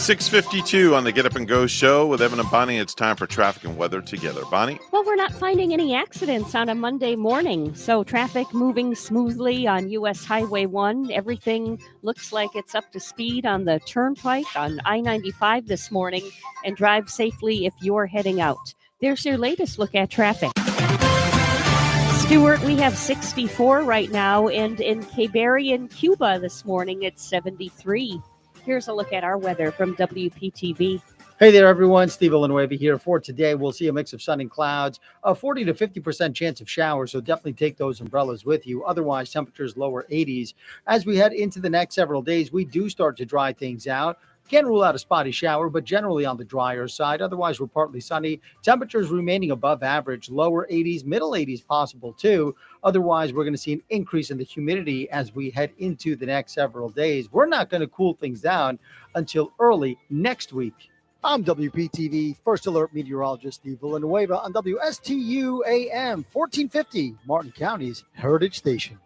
6:52 on the Get Up and Go show with Evan and Bonnie. It's time for traffic and weather together. Bonnie? Well, we're not finding any accidents on a Monday morning, so traffic moving smoothly on US Highway 1. Everything looks like it's up to speed on the turnpike on I-95 this morning, and drive safely if you're heading out. There's your latest look at traffic. Stuart, we have 64 right now, and in Caberian, Cuba this morning, it's 73. Here's a look at our weather from WPTV. Hey there, everyone. Steve Villanueva here. For today, we'll see a mix of sun and clouds, a 40 to 50% chance of showers, so definitely take those umbrellas with you. Otherwise, temperatures lower 80s. As we head into the next several days, we do start to dry things out. Can't rule out a spotty shower, but generally on the drier side. Otherwise, we're partly sunny. Temperatures remaining above average, lower 80s, middle 80s possible too. Otherwise, we're going to see an increase in the humidity as we head into the next several days. We're not going to cool things down until early next week. I'm WPTV First Alert Meteorologist Steve Villanueva on WSTU AM 1450, Martin County's Heritage Station.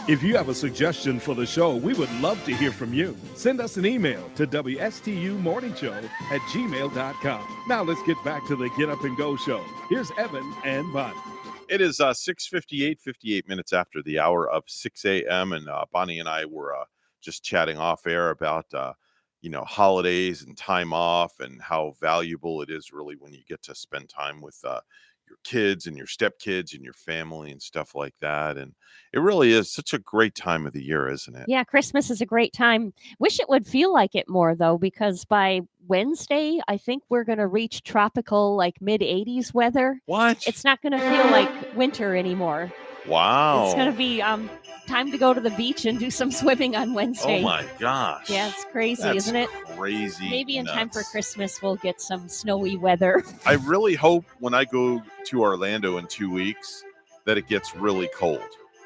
If you have a suggestion for the show, we would love to hear from you. Send us an email to WSTUmorningshow@gmail.com. Now let's get back to the Get Up and Go show. Here's Evan and Bonnie. It is 6:58 minutes after the hour of 6 a.m. And Bonnie and I were just chatting off air about, holidays and time off and how valuable it is really when you get to spend time with your kids and your stepkids and your family and stuff like that. And it really is such a great time of the year, isn't it? Yeah, Christmas is a great time. Wish it would feel like it more, though, because by Wednesday, I think we're going to reach tropical, like mid-80s weather. What? It's not going to feel like winter anymore. Wow. It's going to be time to go to the beach and do some swimming on Wednesday. Oh, my gosh. Yeah, it's crazy, That's isn't it? Crazy. Maybe in nuts. time for Christmas, we'll get some snowy weather. I really hope when I go to Orlando in 2 weeks that it gets really cold.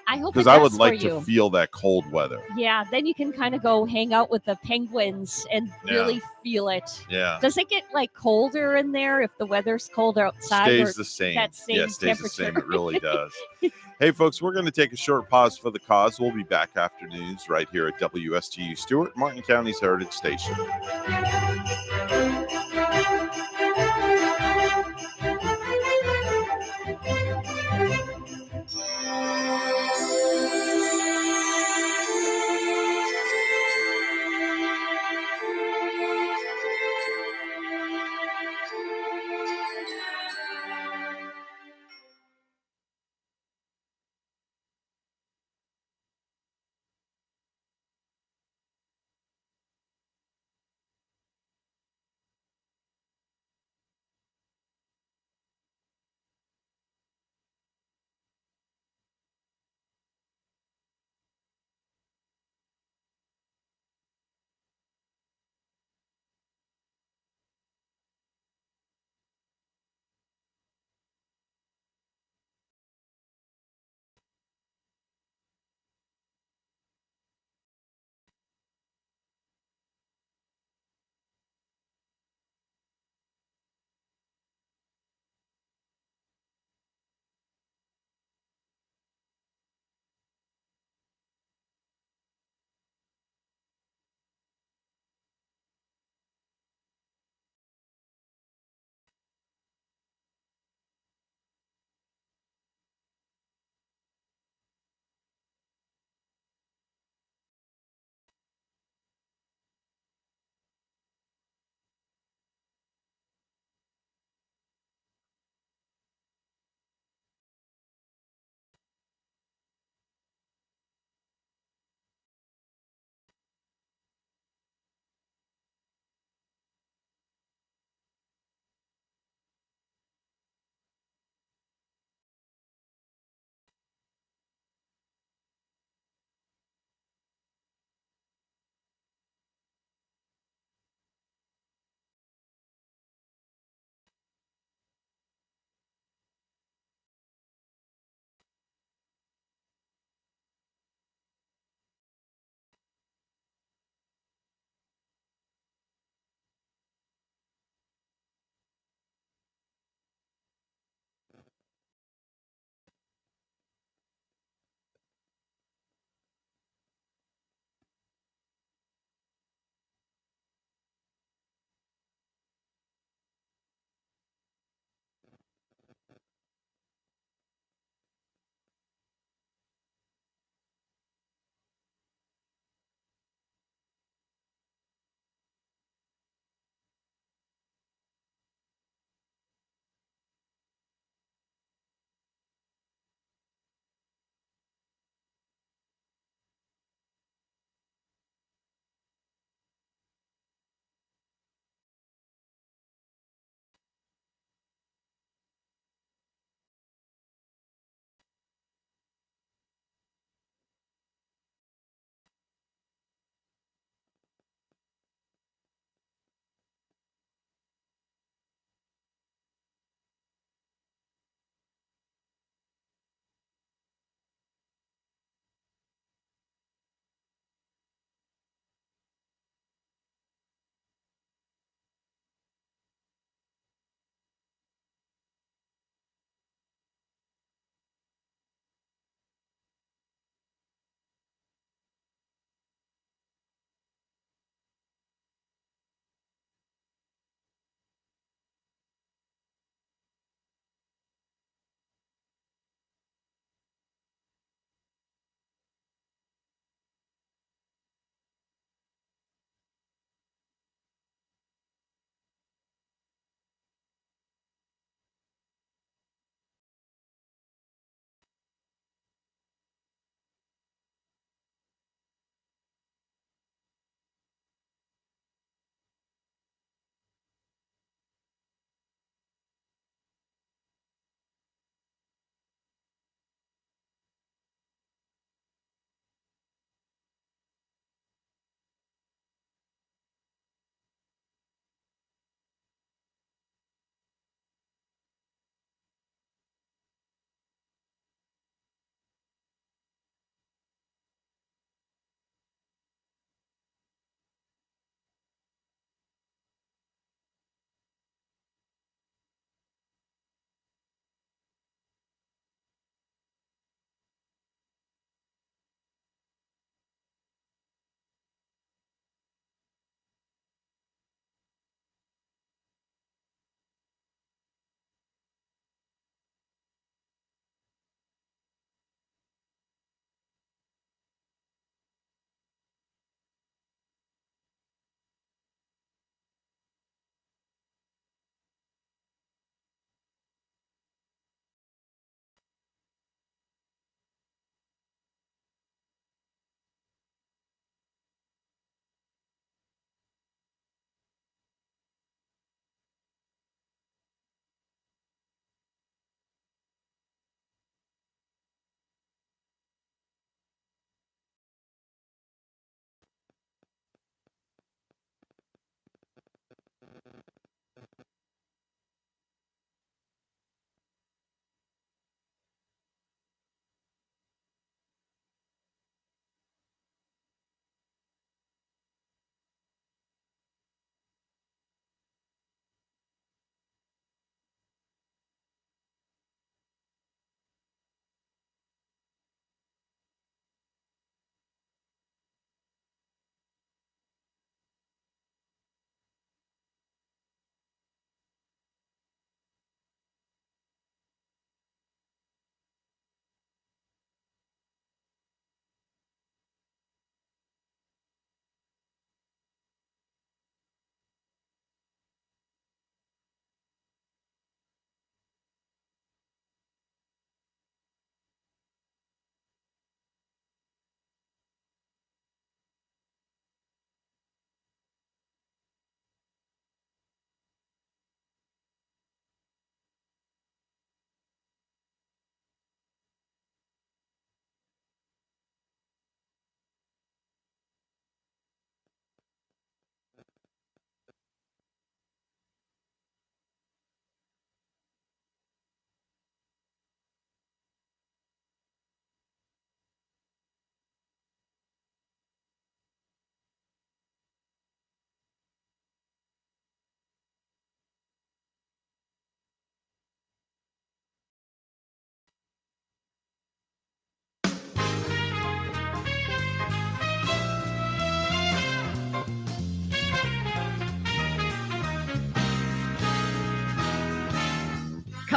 I hope because it I does would like for to you. feel that cold weather. Yeah, then you can kind of go hang out with the penguins and really feel it. Yeah. Does it get like colder in there if the weather's colder outside? Stays or the same. That same Yeah, stays the same. temperature? It really does. Hey, folks, we're going to take a short pause for the cause. We'll be back after news right here at WSTU Stewart, Martin County's Heritage Station.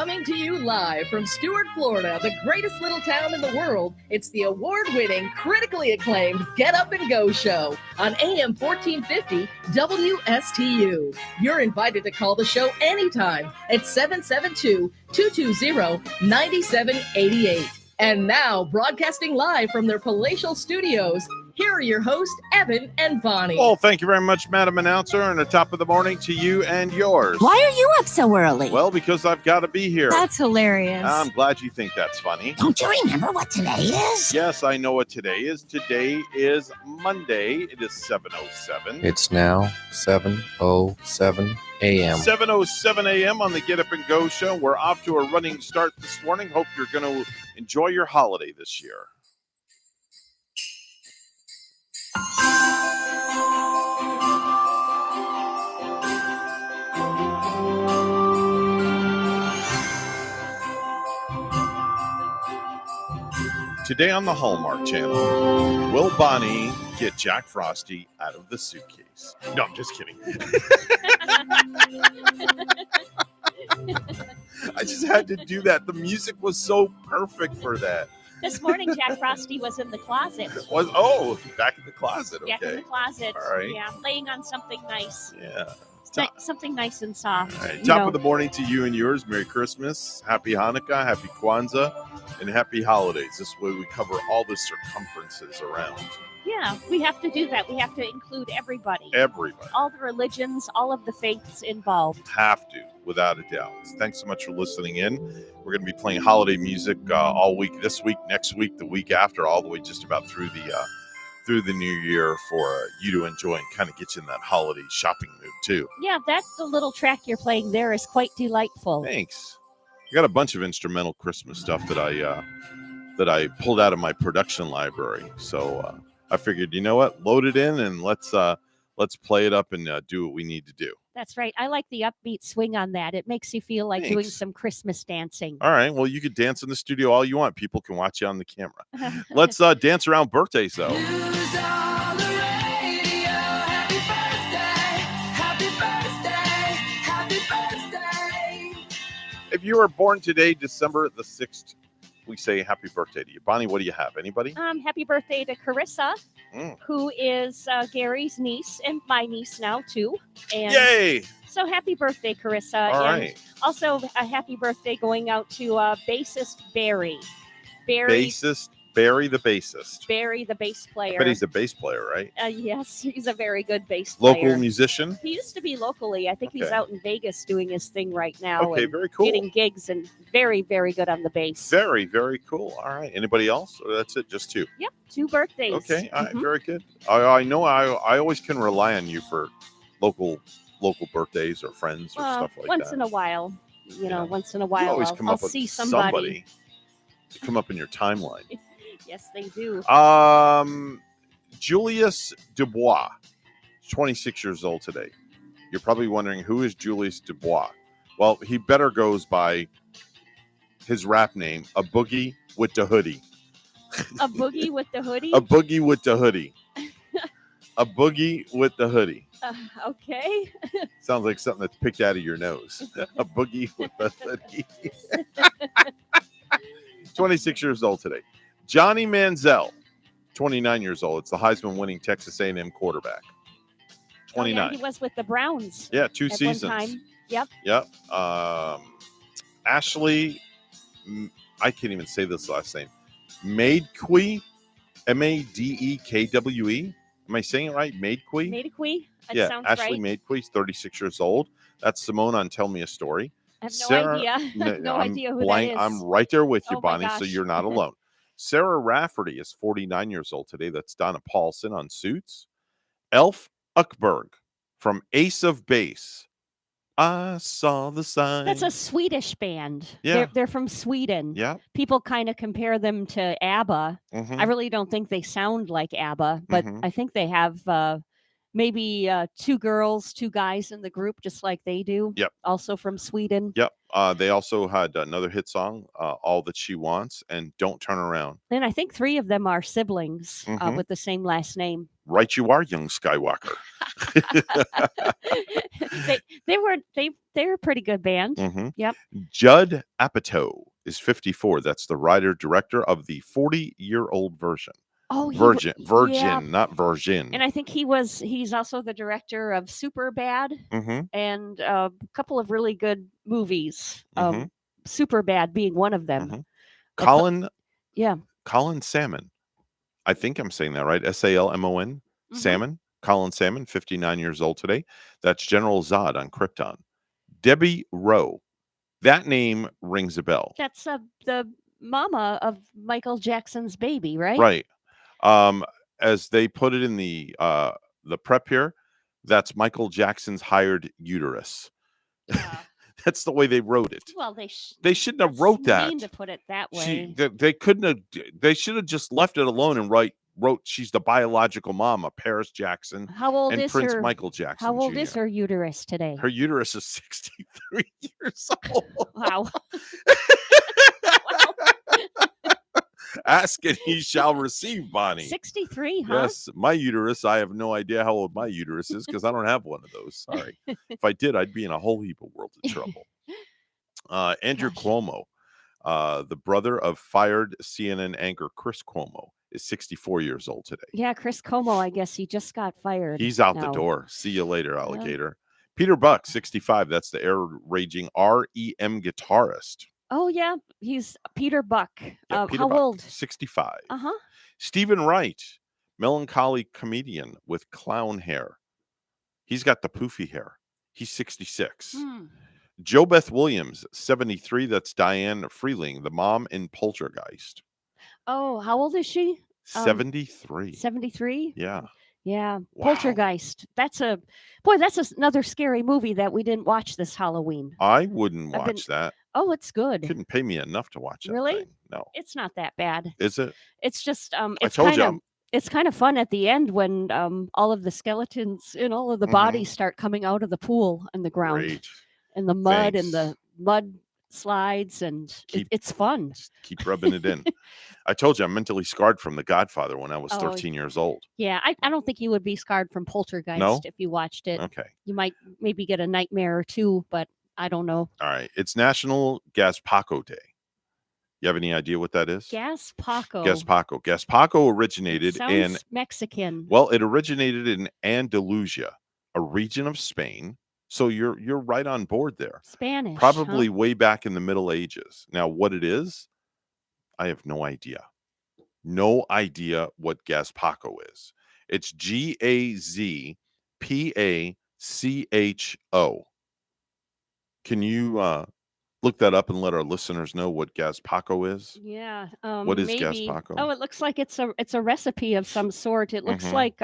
Coming to you live from Stuart, Florida, the greatest little town in the world, it's the award-winning, critically acclaimed Get Up and Go show on AM 1450 WSTU. You're invited to call the show anytime at 772-220-9788. And now, broadcasting live from their palatial studios, here are your hosts, Evan and Bonnie. Well, thank you very much, Madam Announcer, and the top of the morning to you and yours. Why are you up so early? Well, because I've got to be here. That's hilarious. I'm glad you think that's funny. Don't you remember what today is? Yes, I know what today is. Today is Monday. It is 7:07. It's now 7:07 a.m. 7:07 a.m. on the Get Up and Go show. We're off to a running start this morning. Hope you're going to enjoy your holiday this year. Today on the Hallmark Channel, will Bonnie get Jack Frosty out of the suitcase? No, I'm just kidding. I just had to do that. The music was so perfect for that. This morning, Jack Frosty was in the closet. Back in the closet. Okay. Back in the closet. All right. Yeah, laying on something nice. Yeah. Something nice and soft. All right. Top of the morning to you and yours. Merry Christmas, Happy Hanukkah, Happy Kwanzaa, and Happy Holidays. This way we cover all the circumferences around. Yeah, we have to do that. We have to include everybody. Everybody. All the religions, all of the faiths involved. Have to, without a doubt. Thanks so much for listening in. We're going to be playing holiday music all week, this week, next week, the week after, all the way just about through the new year for you to enjoy and kind of get you in that holiday shopping mood too. Yeah, that's the little track you're playing there is quite delightful. Thanks. I got a bunch of instrumental Christmas stuff that I pulled out of my production library. So I figured, you know what, load it in and let's play it up and do what we need to do. That's right. I like the upbeat swing on that. It makes you feel like doing some Christmas dancing. All right. Well, you could dance in the studio all you want. People can watch you on the camera. Let's dance around birthdays, though. If you were born today, December the 6th, we say happy birthday to you. Bonnie, what do you have? Anybody? Happy birthday to Carissa, who is Gary's niece and my niece now, too. And yay! So happy birthday, Carissa. All and right. Also a happy birthday going out to bassist Barry. Bassist Barry, the bassist. Barry, the bass player. But he's a bass player, right? Yes, he's a very good bass player. Local musician? He used to be locally. I think he's Okay. out in Vegas doing his thing right now. Okay, and very cool. Getting gigs and very, very good on the bass. Very, very cool. All right. Anybody else? Or that's it? Just two? Yep, 2 birthdays. Okay. All right. Mhm. Very good. I know I always can rely on you for local birthdays or friends or stuff like once that. in a while. Once in a You while, always I'll, come I'll up with see somebody. to come up in your timeline. Yes, they do. Julius Dubois, 26 years old today. You're probably wondering, who is Julius Dubois? Well, he better goes by his rap name, A Boogie with the Hoodie. A boogie with the hoodie? A Boogie with the Hoodie. A Boogie with the Hoodie. Okay. Sounds like something that's picked out of your nose. A Boogie with the Hoodie. 26 years old today. Johnny Manziel, 29 years old. It's the Heisman-winning Texas A&M quarterback. 29. Oh, yeah, he was with the Browns. Yeah, 2 at seasons. One time. Yep. Yep. Ashley, I can't even say this last name. Madekwe, Madekwe. Am I saying it right? Madekwe? Madekwe? That Yeah, sounds Ashley right. Madekwe, 36 years old. That's Simone on Tell Me a Story. I have no idea. I have no idea who that is. I'm right there with you, Oh, my Bonnie, so gosh. you're not alone. Sarah Rafferty is 49 years old today. That's Donna Paulson on Suits. Elf Uckberg from Ace of Base. I saw the sign. That's a Swedish band. Yeah. They're from Sweden. Yeah. People kind of compare them to ABBA. Mhm. I really don't think they sound like ABBA, but Mhm. I think they have maybe 2 girls, 2 guys in the group, just like they do. Yep. Also from Sweden. Yep. They also had another hit song, All That She Wants, and Don't Turn Around. And I think 3 of them are siblings Mhm. with the same last name. Right you are, young Skywalker. They were a pretty good band. Mm-hmm. Yep. Judd Apatow is 54. That's the writer director of the 40-year-old version. Oh, Virgin, yeah. not Virgin. And I think he's also the director of Super Bad Mm-hmm. and a couple of really good movies. Mhm. Super Bad being one of them. Mm-hmm. Colin Salmon. I think I'm saying that right. Salmon. Mhm. Salmon. Colin Salmon, 59 years old today. That's General Zod on Krypton. Debbie Rowe. That name rings a bell. That's the mama of Michael Jackson's baby, right? Right. As they put it in the prep here, that's Michael Jackson's hired uterus. That's the way they wrote it. Well, They shouldn't have wrote that. Mean to put it that way. They couldn't have. They should have just left it alone and wrote she's the biological mom of Paris Jackson How old and is Prince her? Michael Jackson. How old Jr. is her uterus today? Her uterus is 63 years old. Wow. Ask and he shall receive, Bonnie. 63, huh? Yes, my uterus. I have no idea how old my uterus is because I don't have one of those. Sorry. If I did, I'd be in a whole heap of world of trouble. Andrew Cuomo, the brother of fired CNN anchor Chris Cuomo, is 64 years old today. Yeah, Chris Como, I guess he just got fired. He's out the now. door. See you later, alligator. Peter Buck, 65. That's the air-raging REM guitarist. Oh, yeah. He's Peter Buck. Yeah, Peter how Buck, old? 65. Uh-huh. Stephen Wright, melancholy comedian with clown hair. He's got the poofy hair. He's 66. Joe Beth Williams, 73. That's Diane Freeling, the mom in Poltergeist. Oh, how old is she? 73. 73? Yeah. Yeah. Wow. Poltergeist. That's another scary movie that we didn't watch this Halloween. I wouldn't watch that. Oh, it's good. Couldn't pay me enough to watch that. Really? Thing. No. It's not that bad. Is it? It's just I it's told kind you. of it's kind of fun at the end when all of the skeletons and all of the bodies start coming out of the pool and the ground. Great. And the mud Thanks. and the mud slides and it's fun. Keep rubbing it in. I told you I'm mentally scarred from The Godfather when I was 13 years old. Yeah, I don't think you would be scarred from Poltergeist No? if you watched it. Okay. You might maybe get a nightmare or two, but I don't know. All right. It's National Gaspaco Day. You have any idea what that is? Gaspaco. Gaspaco. Gaspaco originated in Mexican. Well, it originated in Andalusia, a region of Spain. So you're right on board there. Spanish. Probably way back in the Middle Ages. Now, what it is, I have no idea. No idea what Gaspaco is. It's Gazpacho. Can you look that up and let our listeners know what Gaspaco is? Yeah. What is maybe. Gaspaco? Oh, it looks like it's a recipe of some sort. It looks Mhm. like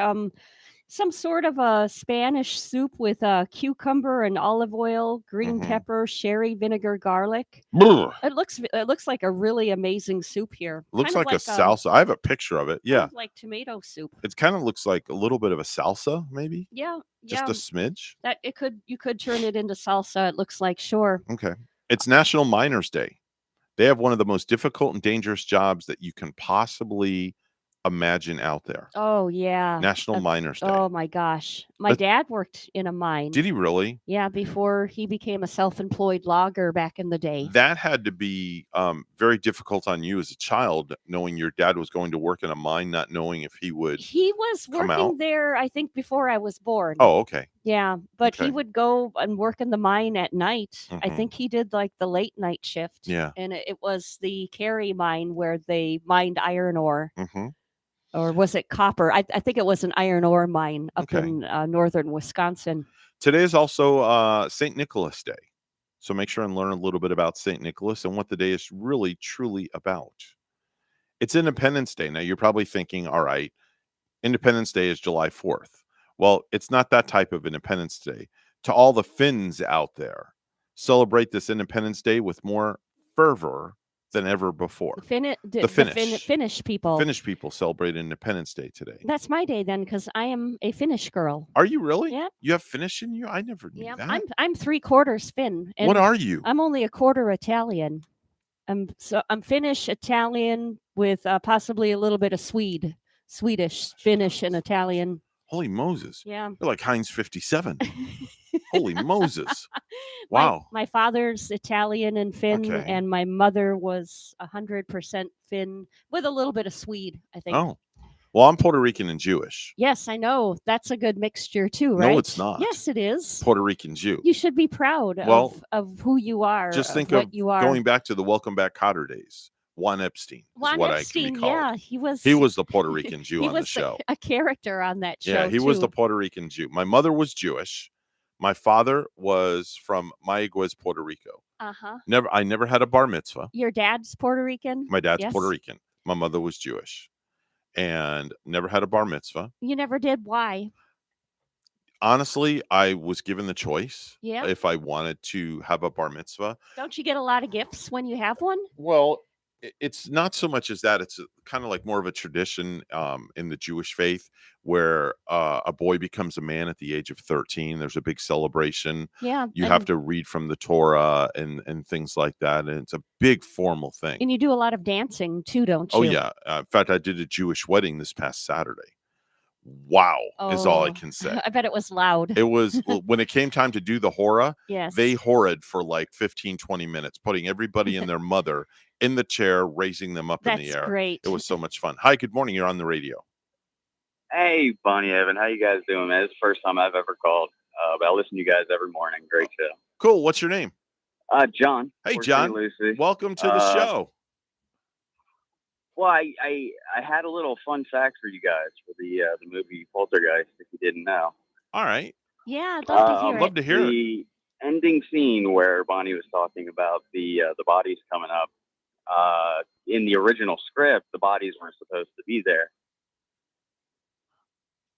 some sort of a Spanish soup with cucumber and olive oil, green pepper, sherry vinegar, garlic. Brr. It looks like a really amazing soup here. Looks Kind of like a salsa. I have a picture of it. kind Yeah. of like tomato soup. It kind of looks like a little bit of a salsa, maybe. Yeah, Just yeah. a smidge. That you could turn it into salsa. It looks like sure. Okay. It's National Miners Day. They have one of the most difficult and dangerous jobs that you can possibly imagine out there. Oh yeah. National Miners Day. Oh my gosh. My dad worked in a mine. Did he really? Yeah, before he became a self-employed logger back in the day. That had to be very difficult on you as a child, knowing your dad was going to work in a mine, not knowing if he would. He was come working out? there, I think, before I was born. Oh, okay. Yeah, but Okay. he would go and work in the mine at night. I Mhm. think he did like the late night shift. Yeah. And it was the Cary mine where they mined iron ore. Mm-hmm. Or was it copper? I think it was an iron ore mine up Okay. in northern Wisconsin. Today is also St. Nicholas Day. So make sure and learn a little bit about St. Nicholas and what the day is really, truly about. It's Independence Day. Now, you're probably thinking, all right, Independence Day is July 4th. Well, it's not that type of Independence Day. To all the Finns out there, celebrate this Independence Day with more fervor than ever before. Finnish people. Finnish people celebrate Independence Day today. That's my day then, because I am a Finnish girl. Are you really? Yeah. You have Finnish in you? I never knew Yeah, that. I'm 3/4 Finn. What are you? I'm only a quarter Italian. I'm Finnish, Italian with possibly a little bit of Swedish, Finnish, and Italian. Holy Moses. Yeah. You're like Heinz 57. Holy Moses. My, Wow. my father's Italian and Finn, Okay. and my mother was 100% Finn with a little bit of Swede, I think. Oh. Well, I'm Puerto Rican and Jewish. Yes, I know. That's a good mixture too, right? No, it's not. Yes, it is. Puerto Rican Jew. You should be proud Well, of who you are, Just of think what of you are. going back to the Welcome Back Cotter days. Juan Epstein is Juan what Epstein, I can be called. yeah, he was the Puerto Rican Jew he on the was show. a character on that show. Yeah, he was too. the Puerto Rican Jew. My mother was Jewish. My father was from Mayagüez, Puerto Rico. Uh-huh. I never had a bar mitzvah. Your dad's Puerto Rican? My dad's Yes. Puerto Rican. My mother was Jewish. And never had a bar mitzvah. You never did. Why? Honestly, I was given the choice Yeah. if I wanted to have a bar mitzvah. Don't you get a lot of gifts when you have one? Well, it's not so much as that. It's kind of like more of a tradition in the Jewish faith where a boy becomes a man at the age of 13. There's a big celebration. Yeah. You have to read from the Torah and things like that. And it's a big formal thing. And you do a lot of dancing too, don't you? Oh, yeah. In fact, I did a Jewish wedding this past Saturday. Wow, is all I can say. I bet it was loud. It was when it came time to do the hora, Yes. they horaed for like 15, 20 minutes, putting everybody and their mother in the chair, raising them up in the That's air. great. It was so much fun. Hi, good morning. You're on the radio. Hey, Bonnie, Evan. How you guys doing, man? It's the first time I've ever called. But I listen to you guys every morning. Great show. Cool. What's your name? John. Hey, Or John. St. Lucie. Welcome to the show. Well, I had a little fun fact for you guys for the movie Poltergeist, if you didn't know. All right. Yeah, I'd love to hear I'd love to hear it. The ending scene where Bonnie was talking about the bodies coming up. In the original script, the bodies weren't supposed to be there.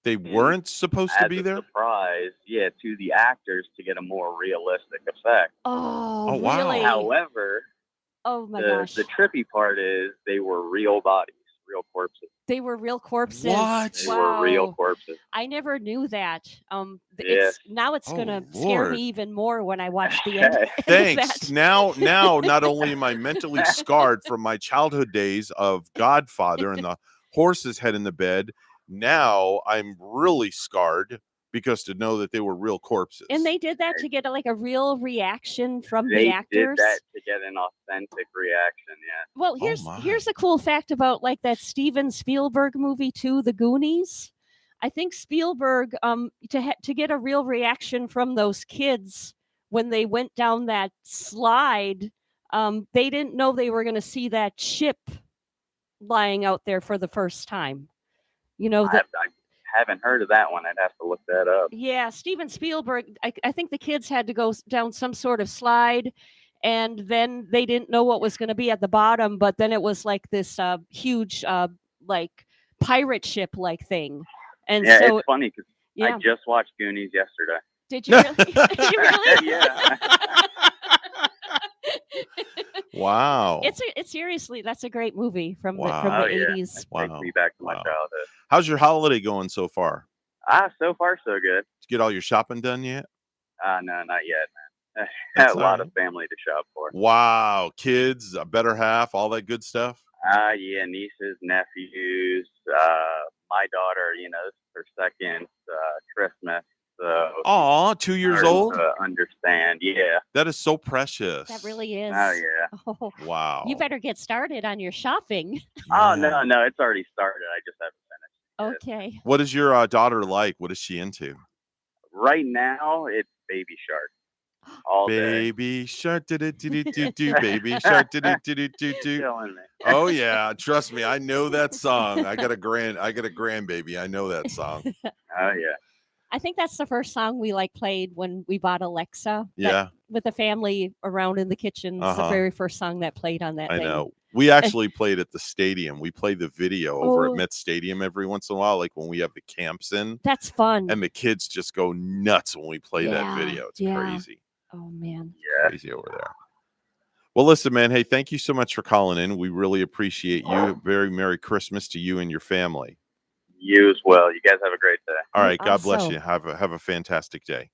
They weren't supposed to As be a there? surprise, yeah, to the actors to get a more realistic effect. Oh, wow. really? However, Oh my gosh. the trippy part is they were real bodies, real corpses. They were real corpses. What? They were real corpses. I never knew that. Yes. Now it's Oh, gonna scare Lord. me even more when I watch the end. Thanks. Now, not only am I mentally scarred from my childhood days of Godfather and the horse's head in the bed, now I'm really scarred because to know that they were real corpses. And they did that to get a real reaction from They the actors. did that to get an authentic reaction, yeah. Well, here's a cool fact about that Steven Spielberg movie too, The Goonies. I think Spielberg to get a real reaction from those kids when they went down that slide, they didn't know they were going to see that ship lying out there for the first time. You know, I haven't heard of that one. I'd have to look that up. yeah, Steven Spielberg, I think the kids had to go down some sort of slide, and then they didn't know what was going to be at the bottom, but then it was like this huge pirate ship like thing. And Yeah, so it's funny because yeah. I just watched Goonies yesterday. Did you really? Did you really? Yeah. Wow. It's seriously, that's a great movie from Wow. the Oh, yeah. 80s. It Wow. takes me back to my Wow. childhood. How's your holiday going so far? So far so good. Did you get all your shopping done yet? No, not yet, man. That's A lot all of family to shop for. Wow. Kids, a better half, all that good stuff. Yeah, nieces, nephews, my daughter, this is her second Christmas. So Aw, 2 years starting old? to understand, yeah. That is so precious. That really is. Oh, yeah. Oh, Wow. you better get started on your shopping. Oh, no, it's already started. I just haven't finished. Okay. What is your daughter like? What is she into? Right now, it's Baby Shark. All day. Baby shark, do baby shark, do. Killing me. Oh yeah, trust me, I know that song. I got a grandbaby. I know that song. Oh, yeah. I think that's the first song we played when we bought Alexa. Yeah. With the family around in the kitchen. It's the very first song that played on that I thing. know. We actually played at the stadium. We play the video over Oh. at Met Stadium every once in a while, like when we have the camps in. That's fun. And the kids just go nuts when we play that video. It's crazy. Oh man. Crazy over there. Well, listen, man. Hey, thank you so much for calling in. We really appreciate you. Very Merry Christmas to you and your family. You as well. You guys have a great day. All right. God bless Also. you. Have a fantastic day.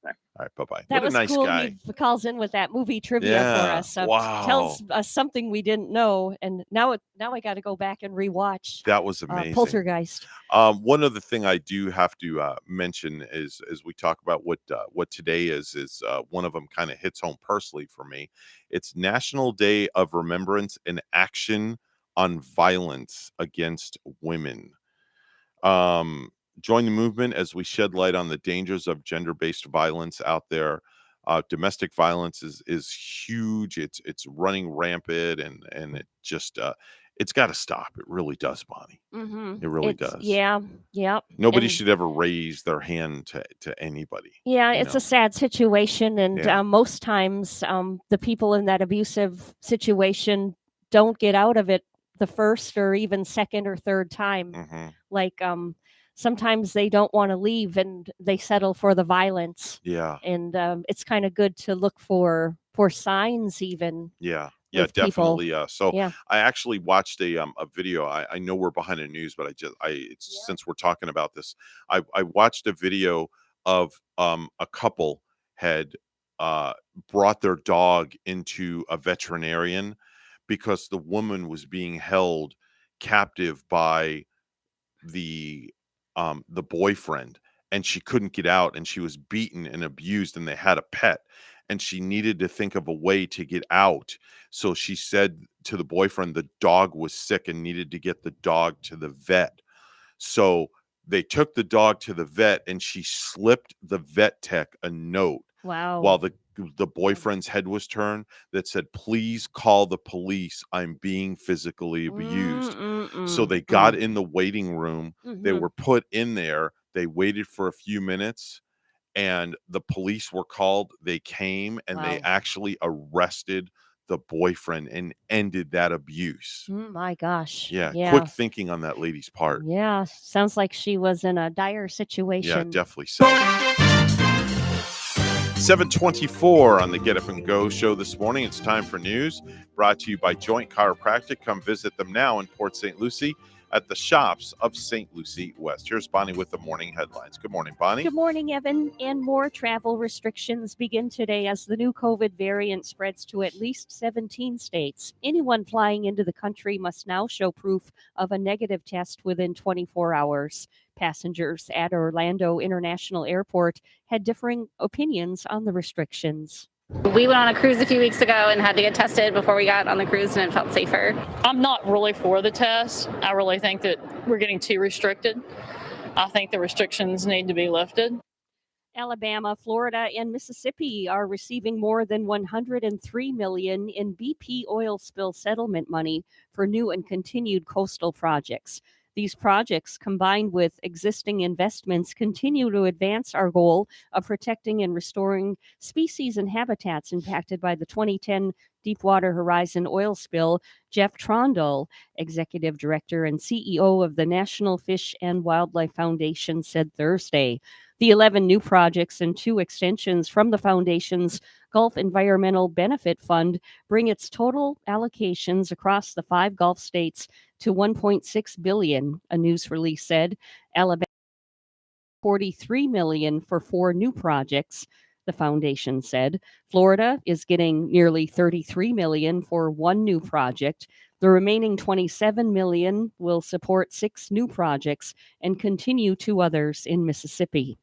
Thanks. All right, bye-bye. That What a was nice cool. guy. He calls in with that movie trivia for Yeah, us. wow. Tells us something we didn't know, and now I got to go back and rewatch That was amazing. Poltergeist. One other thing I do have to mention is, as we talk about what today is one of them kind of hits home personally for me. It's National Day of Remembrance and Action on Violence Against Women. Join the movement as we shed light on the dangers of gender-based violence out there. Domestic violence is huge. It's running rampant, and it just it's got to stop. It really does, Bonnie. Mm-hmm. It really does. Yeah. Nobody And- should ever raise their hand to anybody. Yeah, you it's know? a sad situation, and Yeah. most times the people in that abusive situation don't get out of it the first or even second or third time. Mhm. Like sometimes they don't want to leave and they settle for the violence. Yeah. And it's kind of good to look for signs even. Yeah, with people. definitely. So Yeah. I actually watched a video. I know we're behind the news, but since we're talking about this, I watched a video of a couple had brought their dog into a veterinarian because the woman was being held captive by the boyfriend, and she couldn't get out, and she was beaten and abused, and they had a pet, and she needed to think of a way to get out. So she said to the boyfriend the dog was sick and needed to get the dog to the vet. So they took the dog to the vet, and she slipped the vet tech a note Wow. while the boyfriend's head was turned that said, "Please call the police. I'm being physically abused." So they got in the waiting room. They Mhm. were put in there. They waited for a few minutes, and the police were called. They came, and they Wow. actually arrested the boyfriend and ended that abuse. My gosh. Yeah, Yeah. quick thinking on that lady's part. Yeah. Sounds like she was in a dire Yeah, situation. definitely so. 7:24 on the Get Up and Go show this morning. It's time for news brought to you by Joint Chiropractic. Come visit them now in Port St. Lucie at the shops of St. Lucie West. Here's Bonnie with the morning headlines. Good morning, Bonnie. Good morning, Evan. And more travel restrictions begin today as the new COVID variant spreads to at least 17 states. Anyone flying into the country must now show proof of a negative test within 24 hours. Passengers at Orlando International Airport had differing opinions on the restrictions. We went on a cruise a few weeks ago and had to get tested before we got on the cruise, and it felt safer. I'm not really for the test. I really think that we're getting too restricted. I think the restrictions need to be lifted. Alabama, Florida, and Mississippi are receiving more than $103 million in BP oil spill settlement money for new and continued coastal projects. These projects, combined with existing investments, continue to advance our goal of protecting and restoring species and habitats impacted by the 2010 Deepwater Horizon oil spill. Jeff Trondle, Executive Director and CEO of the National Fish and Wildlife Foundation, said Thursday. The 11 new projects and 2 extensions from the foundation's Gulf Environmental Benefit Fund bring its total allocations across the 5 Gulf states to $1.6 billion, a news release said. Alabama $43 million for 4 new projects, the foundation said. Florida is getting nearly $33 million for 1 new project. The remaining $27 million will support 6 new projects and continue 2 others in Mississippi.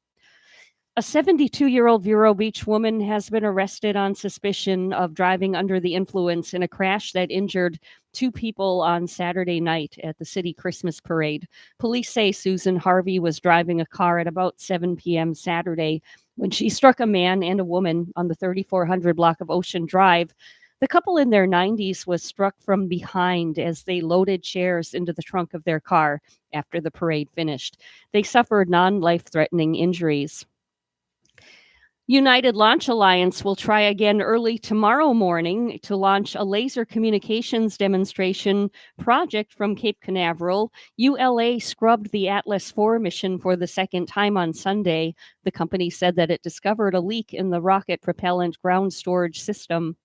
A 72-year-old Vero Beach woman has been arrested on suspicion of driving under the influence in a crash that injured 2 people on Saturday night at the city Christmas parade. Police say Susan Harvey was driving a car at about 7 p.m. Saturday when she struck a man and a woman on the 3400 block of Ocean Drive. The couple in their 90s was struck from behind as they loaded chairs into the trunk of their car after the parade finished. They suffered non-life-threatening injuries. United Launch Alliance will try again early tomorrow morning to launch a laser communications demonstration project from Cape Canaveral. ULA scrubbed the Atlas IV mission for the second time on Sunday. The company said that it discovered a leak in the rocket propellant ground storage system.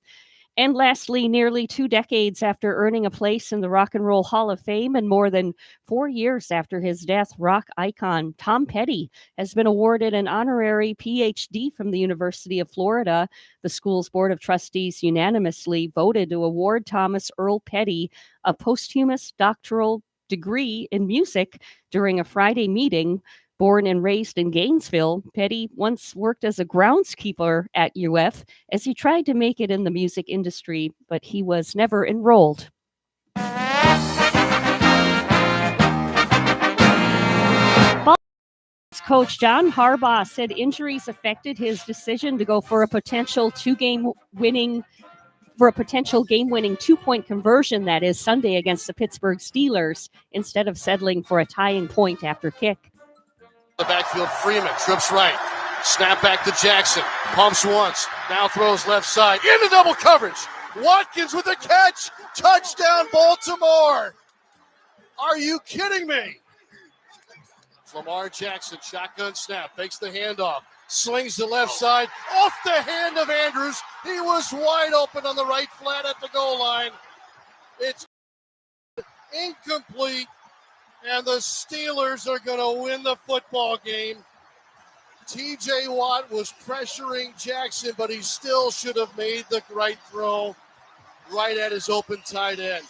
And lastly, nearly 2 decades after earning a place in the Rock and Roll Hall of Fame and more than 4 years after his death, rock icon Tom Petty has been awarded an honorary PhD from the University of Florida. The school's Board of Trustees unanimously voted to award Thomas Earl Petty a posthumous doctoral degree in music during a Friday meeting. Born and raised in Gainesville, Petty once worked as a groundskeeper at UF as he tried to make it in the music industry, but he was never enrolled. Coach John Harbaugh said injuries affected his decision to go for a potential game-winning 2-point conversion, that is, Sunday against the Pittsburgh Steelers, instead of settling for a tying point after kick. The backfield, Freeman trips right. Snap back to Jackson. Pumps once. Now throws left side. Into double coverage. Watkins with a catch. Touchdown, Baltimore. Are you kidding me? Lamar Jackson, shotgun snap. Fakes the handoff. Slings the left side. Off the hand of Andrews. He was wide open on the right flat at the goal line. It's incomplete. And the Steelers are going to win the football game. TJ Watt was pressuring Jackson, but he still should have made the right throw right at his open tight end.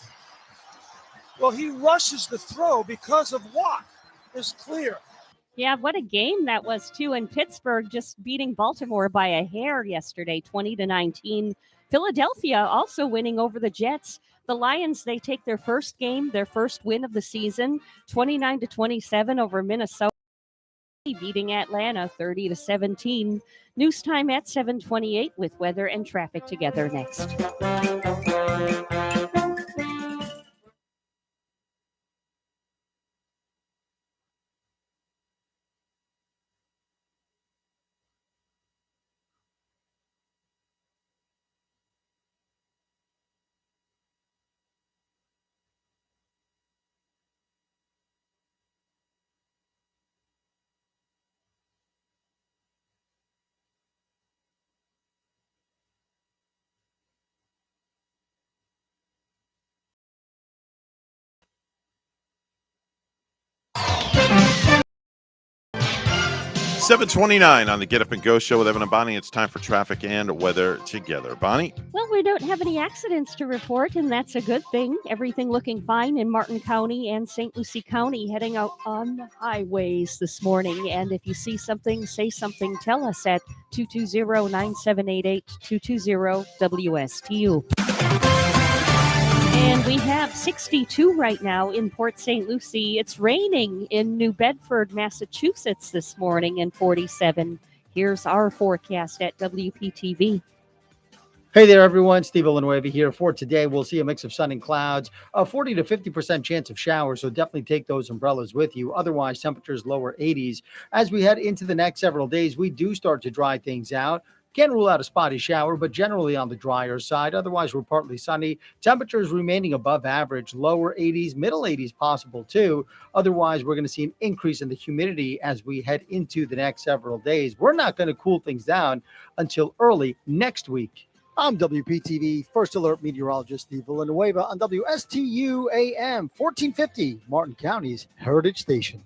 Well, he rushes the throw because of Watt. It's clear. Yeah, what a game that was, too. And Pittsburgh just beating Baltimore by a hair yesterday, 20-19. Philadelphia also winning over the Jets. The Lions, they take their first win of the season, 29-27 over Minnesota, beating Atlanta 30-17. News time at 7:28 with weather and traffic together next. $7:29 on the Get Up and Go show with Evan and Bonnie. It's time for traffic and weather together. Bonnie? Well, we don't have any accidents to report, and that's a good thing. Everything looking fine in Martin County and St. Lucie County, heading out on the highways this morning. And if you see something, say something, tell us at 220-9788, 220-WSTU. And we have 62 right now in Port St. Lucie. It's raining in New Bedford, Massachusetts this morning, and 47. Here's our forecast at WPTV. Hey there, everyone. Steve Villanueva here. For today, we'll see a mix of sun and clouds, a 40 to 50% chance of showers, so definitely take those umbrellas with you. Otherwise, temperatures lower 80s. As we head into the next several days, we do start to dry things out. Can't rule out a spotty shower, but generally on the drier side. Otherwise, we're partly sunny. Temperatures remaining above average, lower 80s, middle 80s possible too. Otherwise, we're going to see an increase in the humidity as we head into the next several days. We're not going to cool things down until early next week. I'm WPTV First Alert Meteorologist Steve Villanueva on WSTU AM 1450, Martin County's Heritage Station.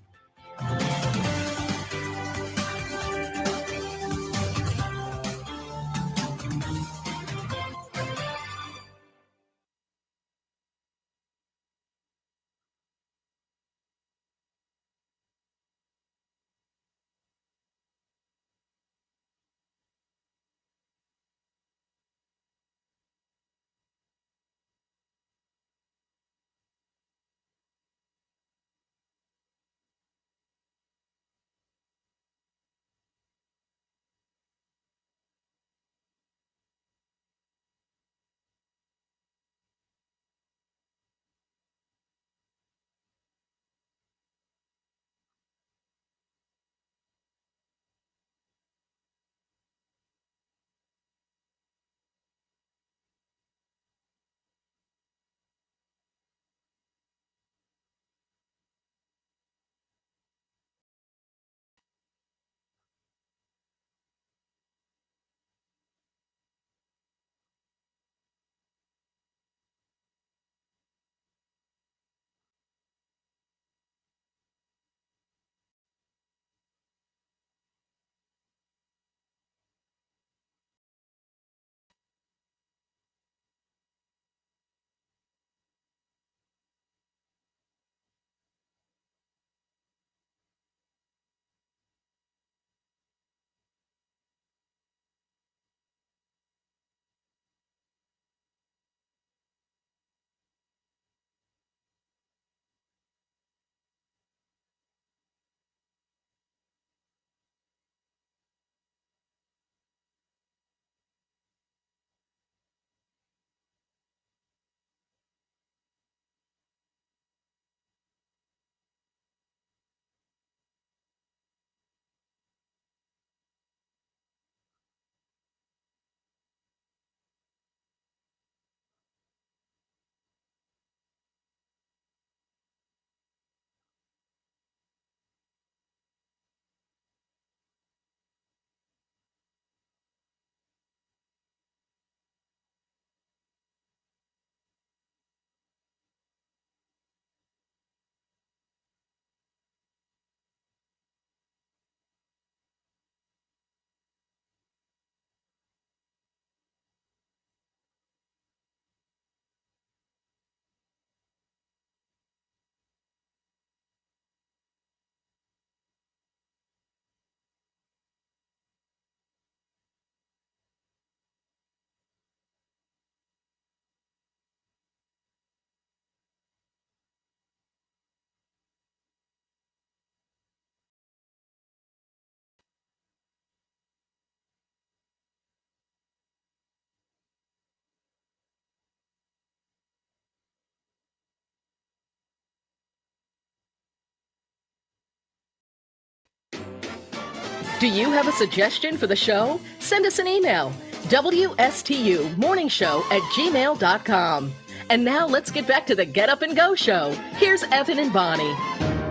Do you have a suggestion for the show? Send us an email, WSTUmorningshow@gmail.com. And now let's get back to the Get Up and Go show. Here's Evan and Bonnie.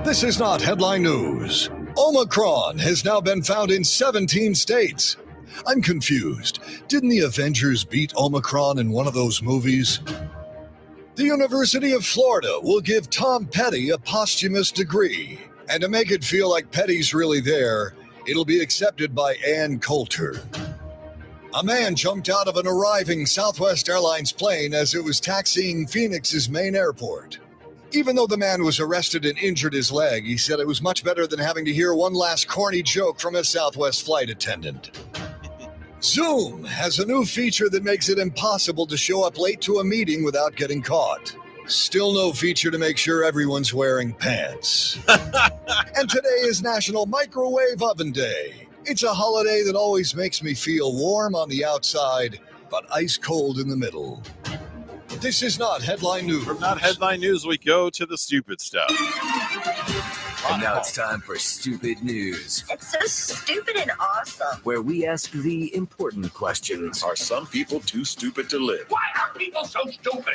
This is not headline news. Omicron has now been found in 17 states. I'm confused. Didn't the Avengers beat Omicron in one of those movies? The University of Florida will give Tom Petty a posthumous degree. And to make it feel like Petty's really there, it'll be accepted by Ann Coulter. A man jumped out of an arriving Southwest Airlines plane as it was taxiing Phoenix's main airport. Even though the man was arrested and injured his leg, he said it was much better than having to hear one last corny joke from a Southwest flight attendant. Zoom has a new feature that makes it impossible to show up late to a meeting without getting caught. Still no feature to make sure everyone's wearing pants. And today is National Microwave Oven Day. It's a holiday that always makes me feel warm on the outside, but ice cold in the middle. This is not headline news. From not headline news, we go to the stupid stuff. And now it's time for Stupid News, It's so stupid and awesome. where we ask the important questions. Are some people too stupid to live? Why are people so stupid?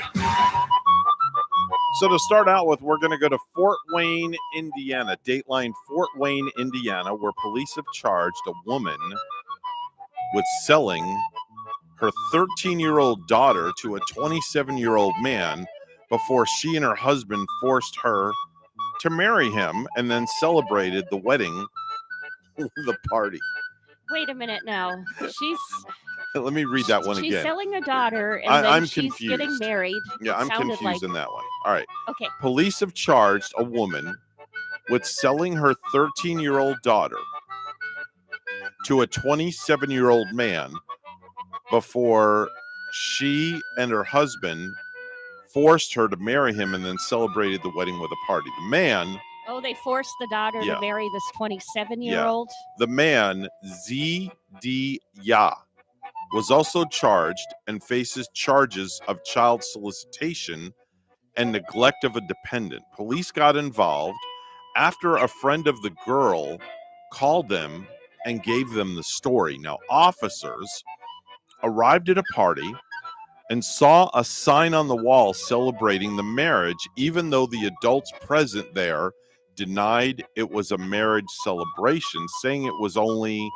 So to start out with, we're going to go to Fort Wayne, Indiana, Dateline Fort Wayne, Indiana, where police have charged a woman with selling her 13-year-old daughter to a 27-year-old man before she and her husband forced her to marry him and then celebrated the wedding with a party. Wait a minute now. Let me read that one She's again. selling a daughter, and then I'm she's confused. getting married. Yeah, I'm Sounded confused in that one. All right. Okay. Police have charged a woman with selling her 13-year-old daughter to a 27-year-old man before she and her husband forced her to marry him and then celebrated the wedding with a party. The man, Oh, they forced the daughter Yeah. to marry this 27-year-old? the man, Z.D. Ya, was also charged and faces charges of child solicitation and neglect of a dependent. Police got involved after a friend of the girl called them and gave them the story. Now, officers arrived at a party and saw a sign on the wall celebrating the marriage, even though the adults present there denied it was a marriage celebration, saying it was only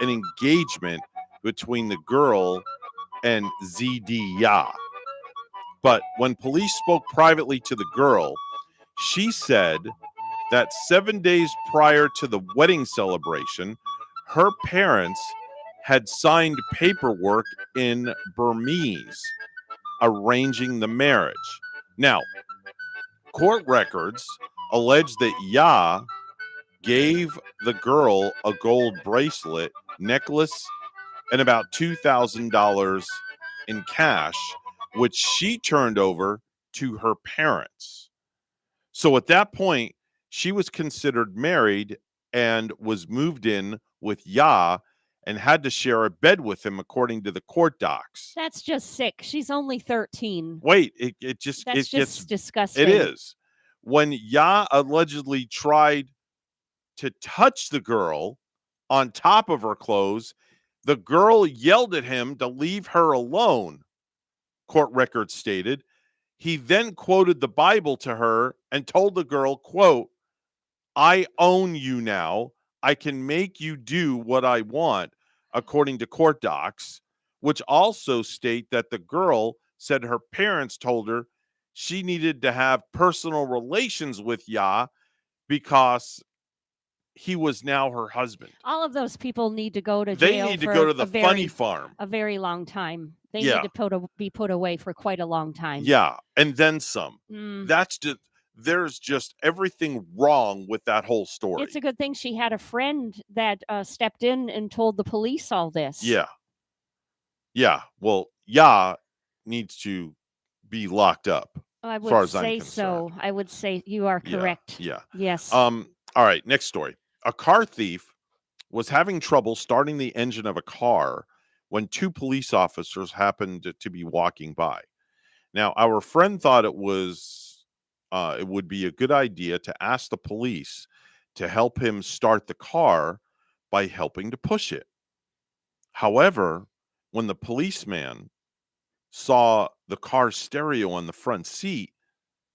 an engagement between the girl and ZD Ya. But when police spoke privately to the girl, she said that 7 days prior to the wedding celebration, her parents had signed paperwork in Burmese arranging the marriage. Now, court records allege that Ya gave the girl a gold bracelet, necklace, and about $2,000 in cash, which she turned over to her parents. So at that point, she was considered married and was moved in with Ya and had to share a bed with him, according to the court docs. That's just sick. She's only 13. Wait, it That's gets just disgusting. It is. When Ya allegedly tried to touch the girl on top of her clothes, the girl yelled at him to leave her alone, court records stated. He then quoted the Bible to her and told the girl, quote, "I own you now. I can make you do what I want," according to court docs, which also state that the girl said her parents told her she needed to have personal relations with Ya because he was now her husband. All of those people need to go to They jail. need to for go to the a very, funny farm. A very long time. They Yeah. need to be put away for quite a long time. Yeah, and then some. Mm. That's just, there's just everything wrong with that whole story. It's a good thing she had a friend that stepped in and told the police all this. Yeah. Yeah. Well, Ya needs to be locked up. I as far would as I'm say concerned. so. I would say you are Yeah, correct. Yeah. Yes. All right, next story. A car thief was having trouble starting the engine of a car when two police officers happened to be walking by. Now, our friend thought it would be a good idea to ask the police to help him start the car, by helping to push it. However, when the policeman saw the car's stereo on the front seat,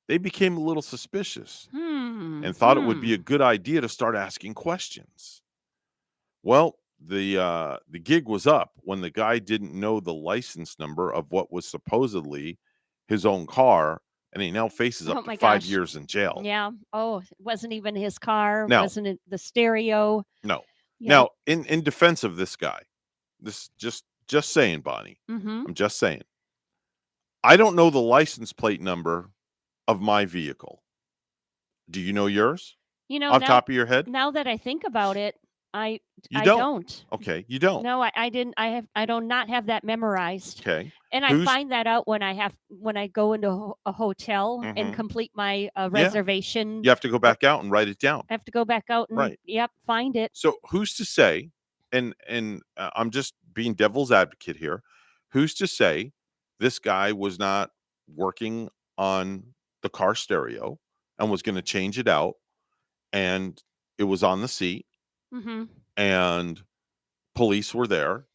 they became a little suspicious and thought it would be a good idea to start asking questions. Well, the gig was up when the guy didn't know the license number of what was supposedly his own car, and he now faces Oh up my to 5 gosh. years in jail. Yeah. Oh, it wasn't even his car. No. Wasn't it the stereo? No. Yeah. Now, in defense of this guy, this just saying, Bonnie. Mhm. I'm just saying. I don't know the license plate number of my vehicle. Do you know yours? You know, Off top of your head? now that I think about it, I You I don't? don't. Okay, you don't. No, I didn't. I do not have that memorized. Okay. And I find that out when I go into a hotel and Mhm. complete my Yeah. reservation. You have to go back out and write it down. I have to go back out and Right. find it. So who's to say, and I'm just being devil's advocate here, who's to say this guy was not working on the car stereo and was going to change it out, and it was on the seat, Mhm. and police were there,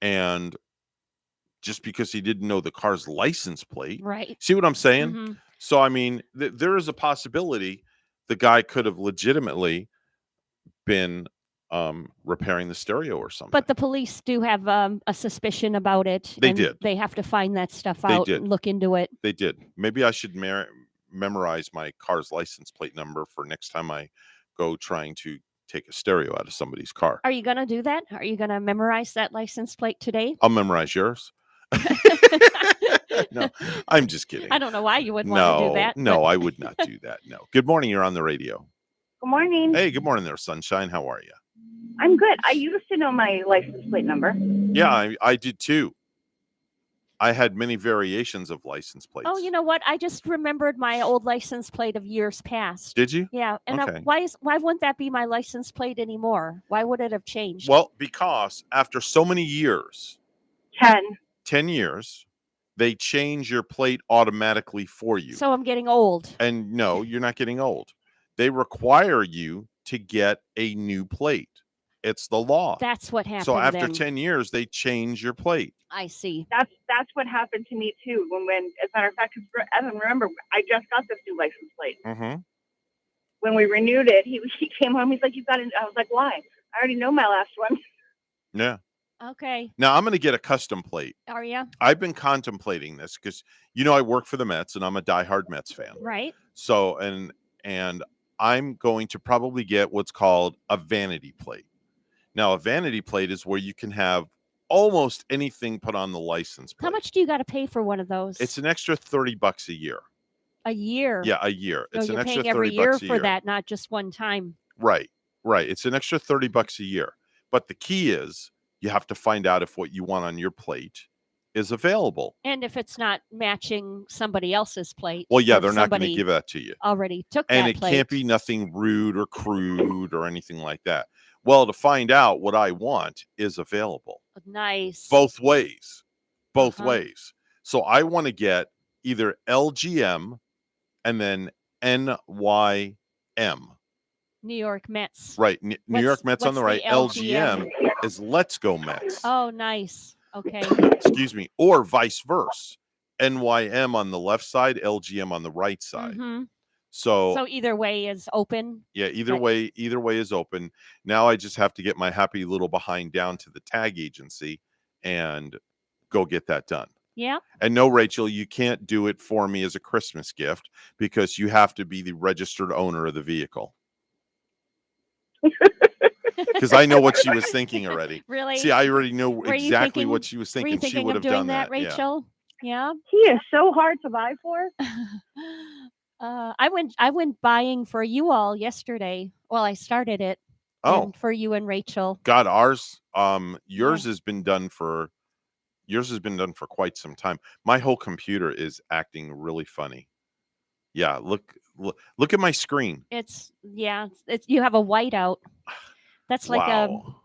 and just because he didn't know the car's license plate. Right. See what I'm saying? Mhm. So I mean, there is a possibility the guy could have legitimately been repairing the stereo or something. But the police do have a suspicion about it. They and did. They have to find that stuff They out did. and look into it. They did. Maybe I should memorize my car's license plate number for next time I go trying to take a stereo out of somebody's car. Are you going to do that? Are you going to memorize that license plate today? I'll memorize yours. No, I'm just kidding. I don't know why you would want to do that. No, but- I would not do that. No. Good morning. You're on the radio. Good morning. Hey, good morning there, Sunshine. How are you? I'm good. I used to know my license plate number. Yeah, I did too. I had many variations of license plates. Oh, you know what? I just remembered my old license plate of years past. Did you? Yeah, and Okay. why wouldn't that be my license plate anymore? Why would it have changed? Well, because after so many years, 10 years, they change your plate automatically for you. So I'm getting old. And no, you're not getting old. They require you to get a new plate. It's the law. That's what happened. So after then. 10 years, they change your plate. I see. That's what happened to me too. When as a matter of fact, 'cause Evan, remember, I just got this new license plate. Mm-hmm. When we renewed it, he came home. He's like, "You got it." I was like, "Why? I already know my last one." Yeah. Okay. Now I'm going to get a custom plate. Are you? I've been contemplating this because I work for the Mets and I'm a diehard Mets fan. Right. So and I'm going to probably get what's called a vanity plate. Now, a vanity plate is where you can have almost anything put on the license plate. How much do you got to pay for one of those? It's an extra $30 a year. A year. Yeah, a year. So It's an you're extra paying every $30 year a for year. that, not just one time. Right. It's an extra $30 a year. But the key is you have to find out if what you want on your plate is available. And if it's not matching somebody else's plate. Well, yeah, if they're not going to somebody give that to you. Already took And that it plate. can't be nothing rude or crude or anything like that. Well, to find out what I want is available. Nice. Both ways. Both Uh-huh. ways. So I want to get either LGM and then NYM. New York Mets. Right. New York Mets on the right. what's the LGM is Let's Go Mets. Oh, nice. Okay. Excuse me. Or vice versa. NYM on the left side, LGM on the right side. Mhm. So either way is open. yeah, either But- way is open. Now I just have to get my happy little behind down to the tag agency and go get that done. Yeah. And no, Rachel, you can't do it for me as a Christmas gift because you have to be the registered owner of the vehicle. Because I know what she was thinking already. Really? See, I already know Were you exactly thinking- what she was Were you thinking. She thinking would of have doing done that. Yeah. Rachel? Yeah. He is so hard to buy for. I went buying for you all yesterday. Well, I started it. Oh. And for you and Rachel. God, yours has been done for quite some time. My whole computer is acting really funny. Yeah, look at my screen. It's you have a whiteout. That's like Wow.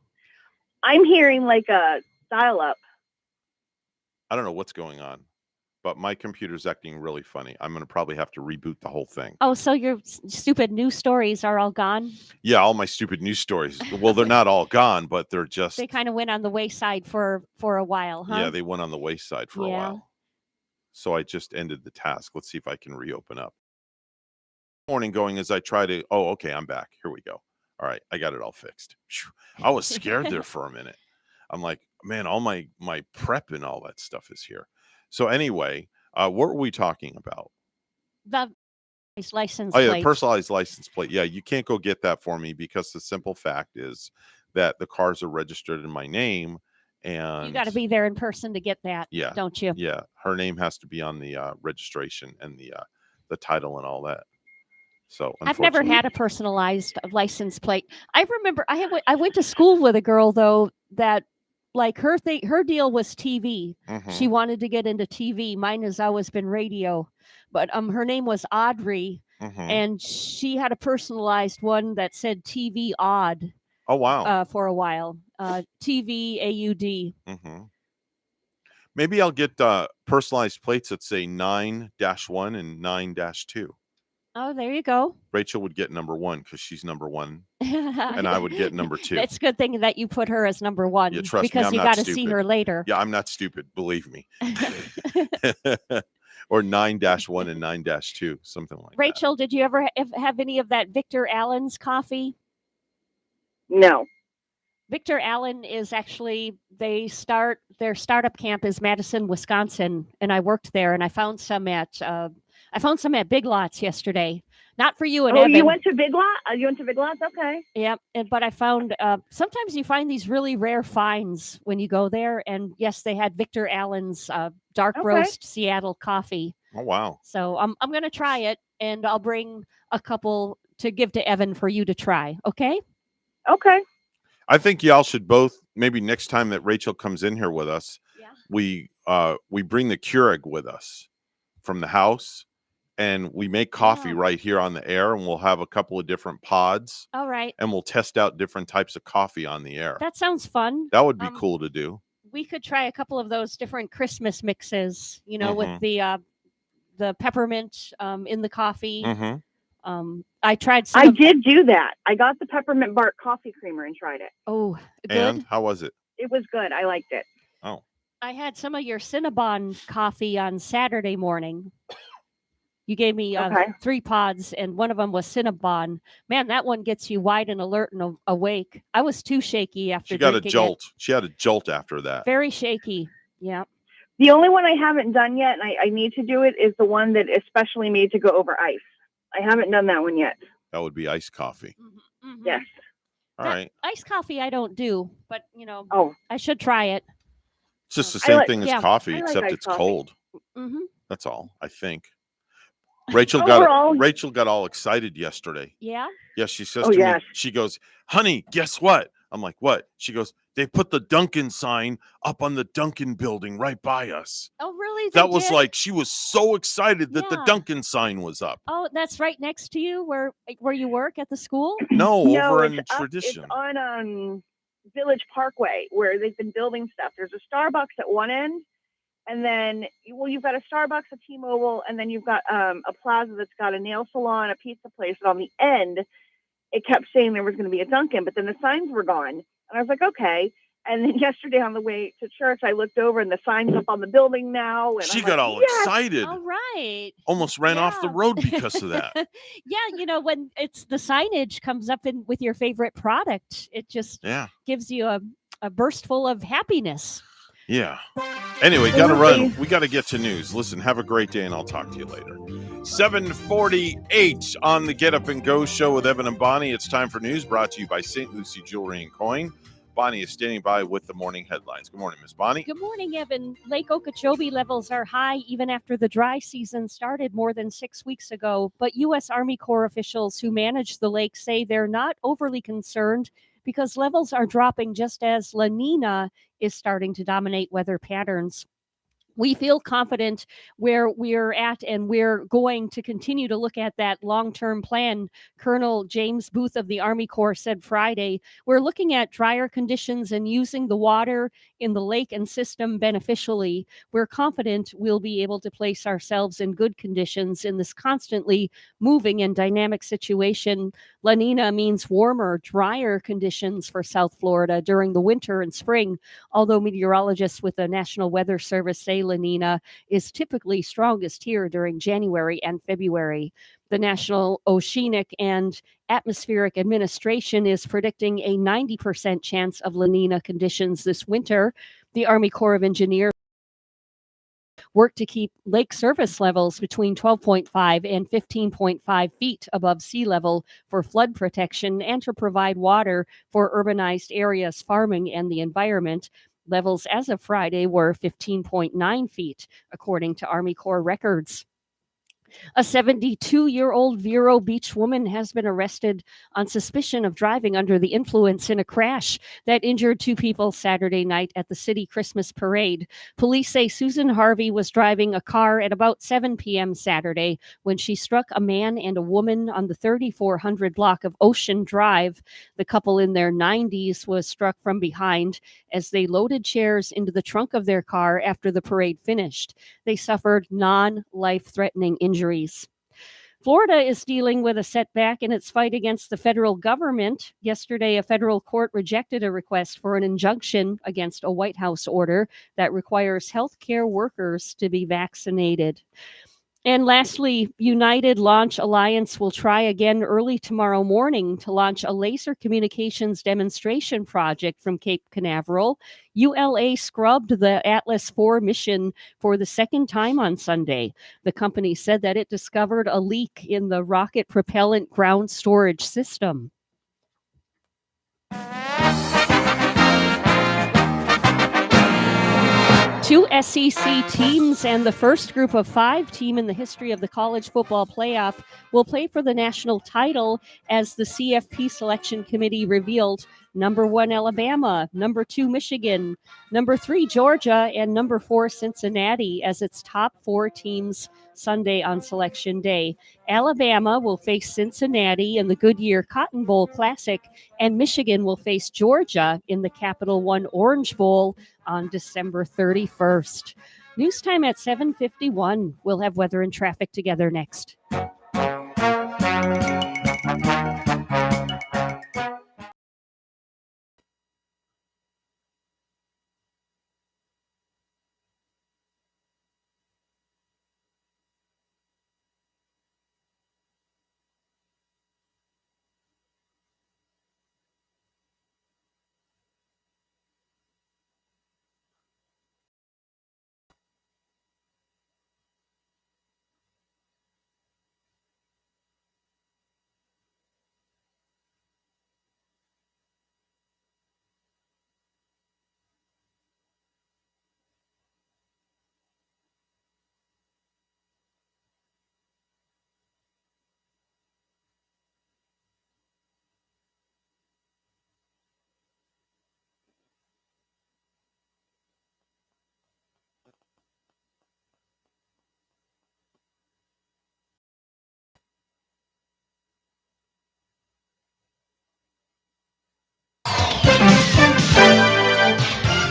I'm hearing like a dial-up. I don't know what's going on. but my computer's acting really funny. I'm going to probably have to reboot the whole thing. Oh, so your stupid news stories are all gone? Yeah, all my stupid news stories. Well, they're not all gone, but they're just... They kind of went on the wayside for a while, huh? Yeah, they went on the wayside for a while. So I just ended the task. Let's see if I can reopen up. Morning going as I try to... Oh, okay, I'm back. Here we go. All right, I got it all fixed. I was scared there for a minute. I'm like, man, all my prep and all that stuff is here. So anyway, what were we talking about? The license Oh, yeah, plate. personalized license plate. Yeah, you can't go get that for me because the simple fact is that the cars are registered in my name, and You got to be there in person to get that, yeah, don't you? Yeah, her name has to be on the registration and the title and all that. So I've never had a personalized license plate. I remember I went to school with a girl though that like her deal was TV. She wanted to get into TV. Mine has always been radio, but her name was Audrey, and she had a personalized one that said TV Odd. Oh wow! For a while, TV AUD. Maybe I'll get personalized plates that say 9-1 and 9-2. Oh, there you go. Rachel would get number 1 because she's number 1, and I would get number 2. It's a good thing that you put her as number 1 because you got to see her later. Yeah, I'm not stupid, believe me. Or 9-1 and 9-2, something like that. Rachel, did you ever have any of that Victor Allen's coffee? No. Victor Allen is actually their startup camp is Madison, Wisconsin, and I worked there, and I found some at Big Lots yesterday. Not for you and Evan. You went to Big Lots? You went to Big Lots? Okay. Yeah, but I found sometimes you find these really rare finds when you go there, and yes, they had Victor Allen's dark roast Seattle coffee. Oh wow! So I'm going to try it, and I'll bring a couple to give to Evan for you to try. Okay? Okay. I think y'all should both, maybe next time that Rachel comes in here with us, we bring the Keurig with us from the house, and we make coffee right here on the air, and we'll have a couple of different pods. All right. And we'll test out different types of coffee on the air. That sounds fun. That would be cool to do. We could try a couple of those different Christmas mixes, with the peppermint in the coffee. I tried some. I did do that. I got the peppermint bark coffee creamer and tried it. Oh, good. And how was it? It was good. I liked it. Oh. I had some of your Cinnabon coffee on Saturday morning. You gave me 3 pods, and one of them was Cinnabon. Man, that one gets you wide and alert and awake. I was too shaky after She got a drinking jolt. it. She had a jolt after that. Very shaky. Yeah. The only one I haven't done yet, and I need to do it, is the one that is specially made to go over ice. I haven't done that one yet. That would be iced coffee. Yes. All right. Iced coffee I don't do, but I should try it. It's just the same thing as coffee, I like except iced it's coffee. cold. Mm-hmm. That's all, I think. Rachel got all excited yesterday. Yeah? Yeah, she says to me, she goes, honey, guess what? I'm like, what? She goes, they put the Dunkin' sign up on the Dunkin' building right by us. Oh, really? That was like, she was so excited that the Dunkin' sign was up. Oh, that's right next to you where you work at the school? No, over in Tradition. It's on Village Parkway where they've been building stuff. There's a Starbucks at one end, and then you've got a Starbucks, a T-Mobile, and then you've got a plaza that's got a nail salon, a pizza place, and on the end it kept saying there was going to be a Dunkin', but then the signs were gone, and I was like, okay. And then yesterday on the way to church, I looked over and the sign's up on the building now. And she I'm got like, all yes! excited. All right. Almost ran off the road because of that. Yeah, when it's the signage comes up in with your favorite product, it just gives you a burst full of happiness. Yeah. Anyway, got to run. We got to get to news. Listen, have a great day, and I'll talk to you later. 7:48 on the Get Up and Go show with Evan and Bonnie. It's time for news brought to you by St. Lucie Jewelry and Coin. Bonnie is standing by with the morning headlines. Good morning, Miss Bonnie. Good morning, Evan. Lake Okeechobee levels are high even after the dry season started more than 6 weeks ago. But U.S. Army Corps officials who manage the lake say they're not overly concerned because levels are dropping just as La Nina is starting to dominate weather patterns. We feel confident where we're at, and we're going to continue to look at that long-term plan. Colonel James Booth of the Army Corps said Friday, we're looking at drier conditions and using the water in the lake and system beneficially, we're confident we'll be able to place ourselves in good conditions in this constantly moving and dynamic situation. La Nina means warmer, drier conditions for South Florida during the winter and spring, although meteorologists with the National Weather Service say La Nina is typically strongest here during January and February. The National Oceanic and Atmospheric Administration is predicting a 90% chance of La Nina conditions this winter. The Army Corps of Engineers work to keep lake surface levels between 12.5 and 15.5 feet above sea level for flood protection and to provide water for urbanized areas, farming, and the environment. Levels as of Friday were 15.9 feet, according to Army Corps records. A 72-year-old Vero Beach woman has been arrested on suspicion of driving under the influence in a crash that injured 2 people Saturday night at the city Christmas parade. Police say Susan Harvey was driving a car at about 7 p.m. Saturday when she struck a man and a woman on the 3400 block of Ocean Drive. The couple in their 90s was struck from behind as they loaded chairs into the trunk of their car after the parade finished. They suffered non-life-threatening injuries. Florida is dealing with a setback in its fight against the federal government. Yesterday, a federal court rejected a request for an injunction against a White House order that requires healthcare workers to be vaccinated. And lastly, United Launch Alliance will try again early tomorrow morning to launch a laser communications demonstration project from Cape Canaveral. ULA scrubbed the Atlas IV mission for the second time on Sunday. The company said that it discovered a leak in the rocket propellant ground storage system. Two SEC teams and the first group of 5 team in the history of the college football playoff will play for the national title as the CFP selection committee revealed number 1 Alabama, number 2 Michigan, number 3 Georgia, and number 4 Cincinnati as its top 4 teams Sunday on Selection Day. Alabama will face Cincinnati in the Goodyear Cotton Bowl Classic, and Michigan will face Georgia in the Capital One Orange Bowl on December 31st. News time at 7:51. We'll have weather and traffic together next.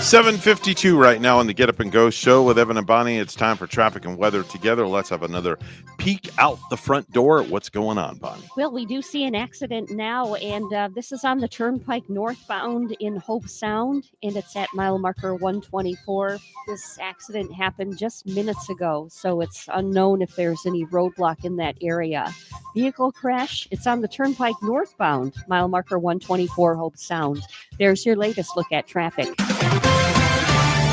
$7:52 right now on the Get Up and Go show with Evan and Bonnie. It's time for traffic and weather together. Let's have another peek out the front door at what's going on, Bonnie. Well, we do see an accident now, and this is on the Turnpike northbound in Hope Sound, and it's at mile marker 124. This accident happened just minutes ago, so it's unknown if there's any roadblock in that area. Vehicle crash, it's on the Turnpike northbound, mile marker 124, Hope Sound. There's your latest look at traffic.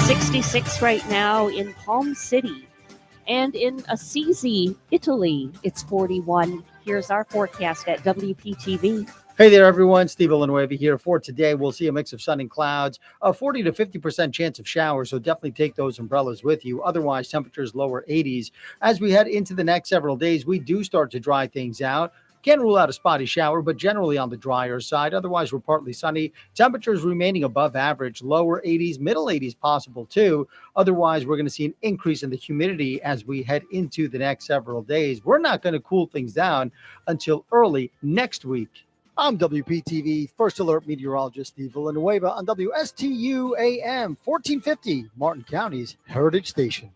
66 right now in Palm City, and in Assisi, Italy, it's 41. Here's our forecast at WPTV. Hey there, everyone. Steve Villanueva here for today. We'll see a mix of sun and clouds, a 40 to 50% chance of showers, so definitely take those umbrellas with you. Otherwise, temperatures lower 80s. As we head into the next several days, we do start to dry things out. Can't rule out a spotty shower, but generally on the drier side. Otherwise, we're partly sunny. Temperatures remaining above average, lower 80s, middle 80s possible too. Otherwise, we're going to see an increase in the humidity as we head into the next several days. We're not going to cool things down until early next week. I'm WPTV First Alert Meteorologist Steve Villanueva on WSTU AM 1450, Martin County's Heritage Station.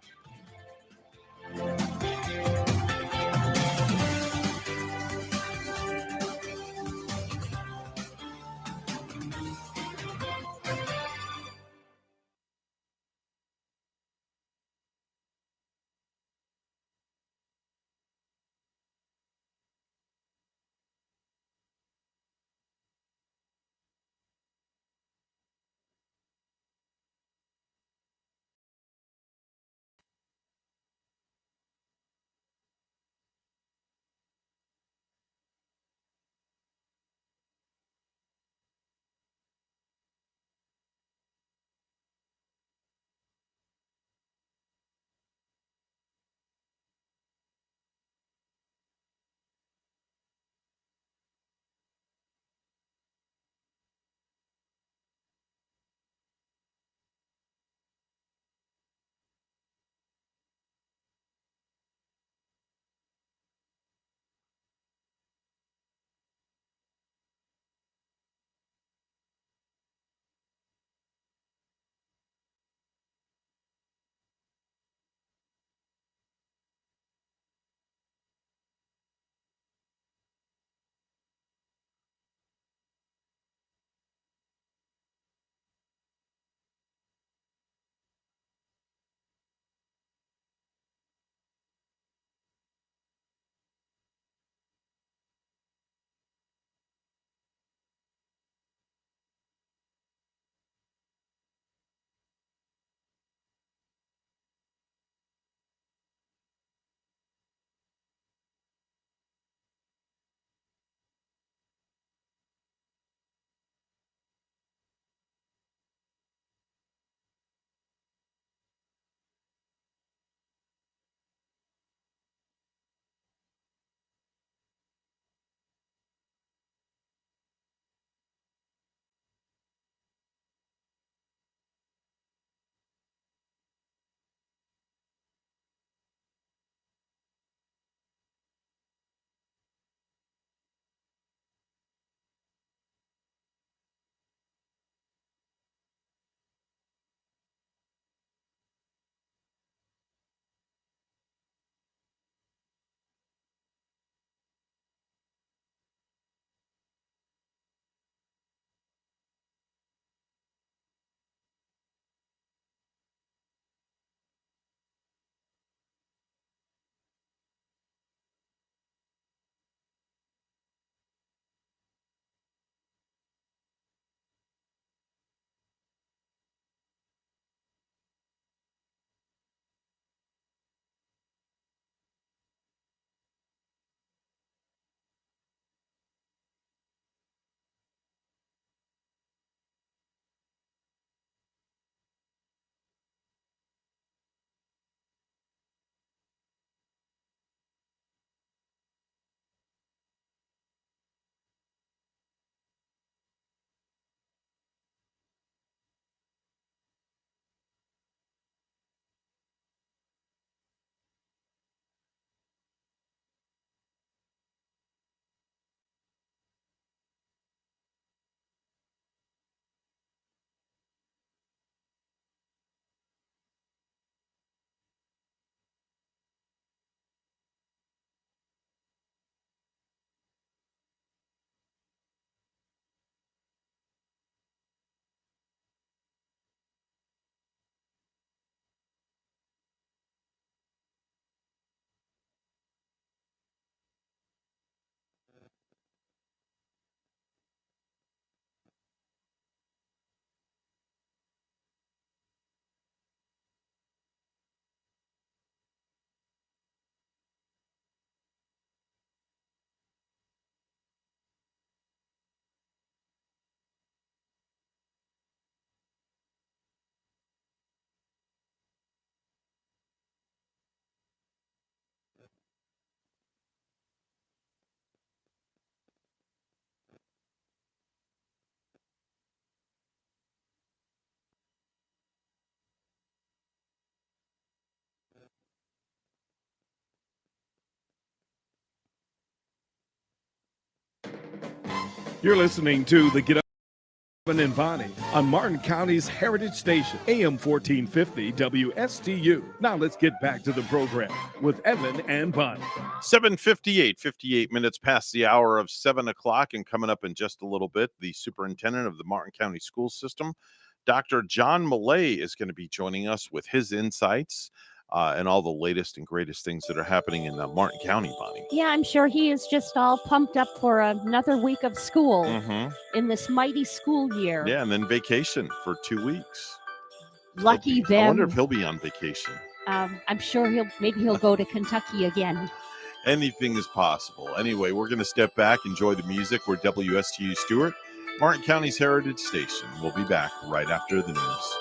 You're listening to the Get Up and Bonnie on Martin County's Heritage Station, AM 1450 WSTU. Now let's get back to the program with Evan and Bonnie. 7:58 minutes past the hour of 7 o'clock, and coming up in just a little bit, the superintendent of the Martin County School System, Dr. John Millay, is going to be joining us with his insights and all the latest and greatest things that are happening in Martin County, Bonnie. Yeah, I'm sure he is just all pumped up for another week of school in this mighty school year. Yeah, and then vacation for 2 weeks. Lucky them. I wonder if he'll be on vacation. I'm sure he'll go to Kentucky again. Anything is possible. Anyway, we're going to step back, enjoy the music. We're WSTU Stewart, Martin County's Heritage Station. We'll be back right after the news.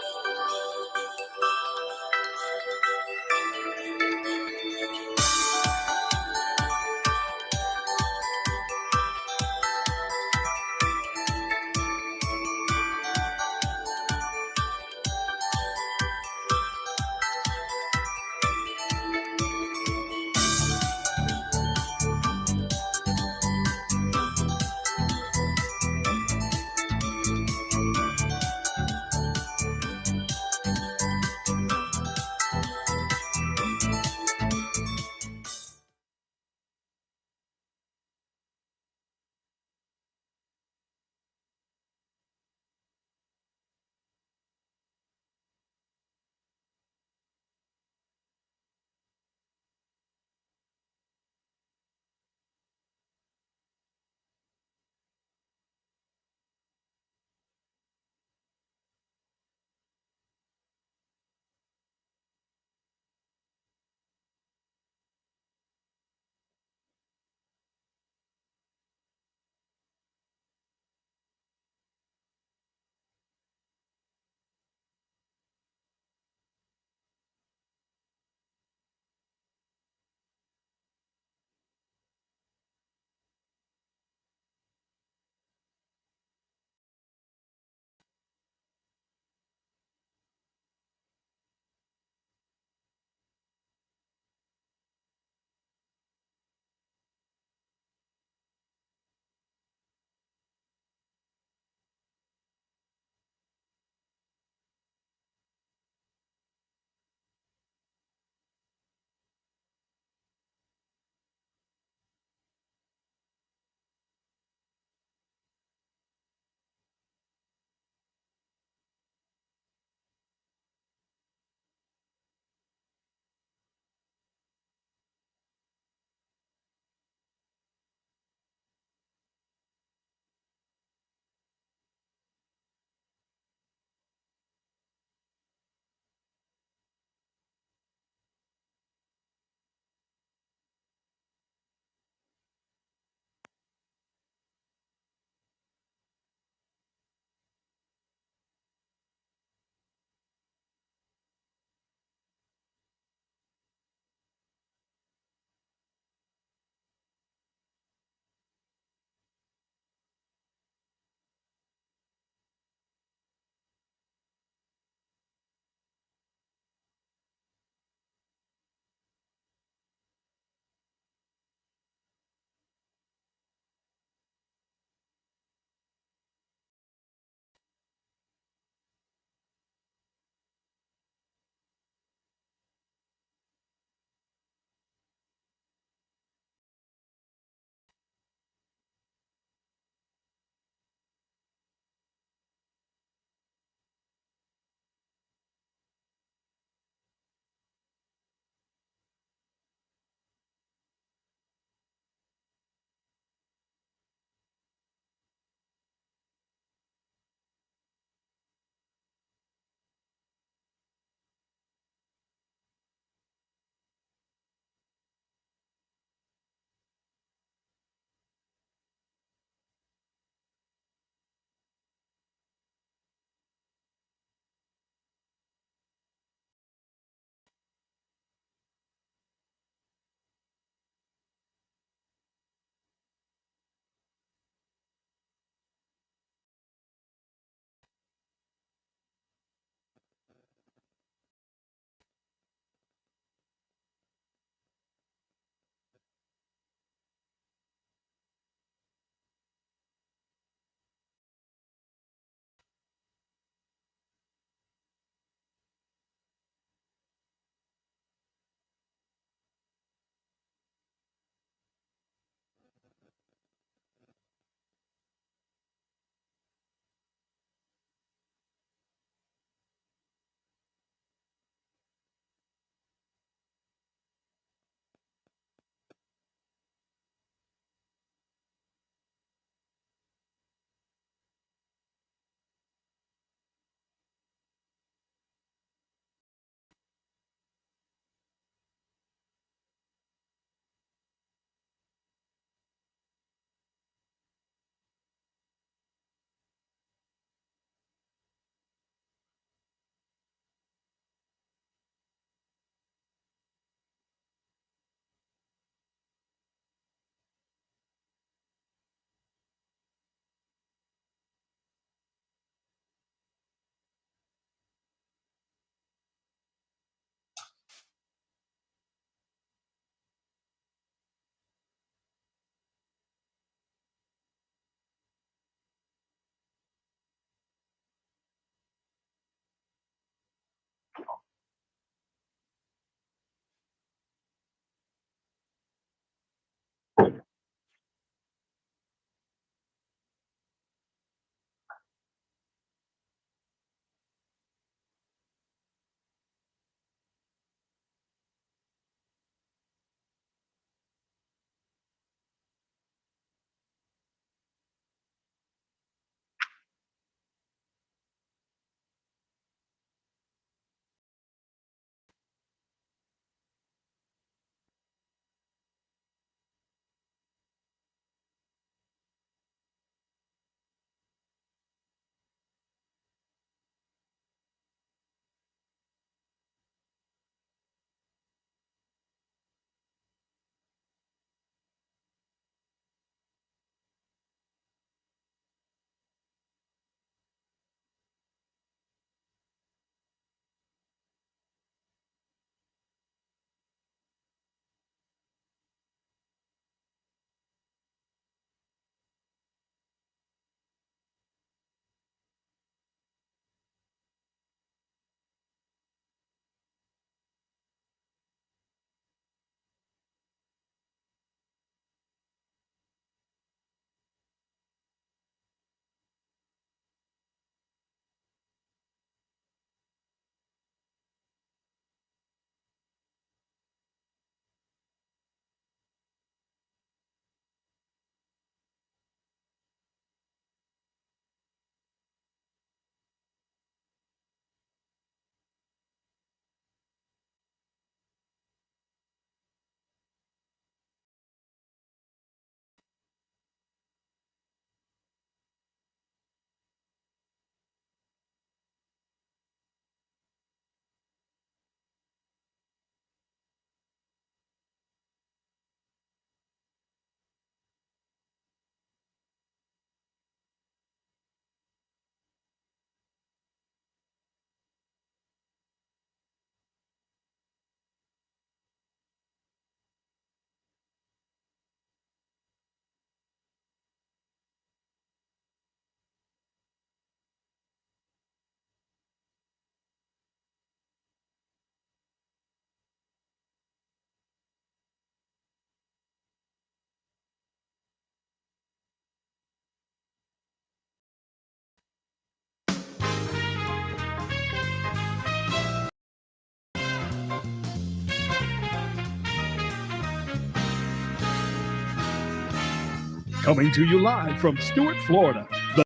Coming to you live from Stuart, Florida, the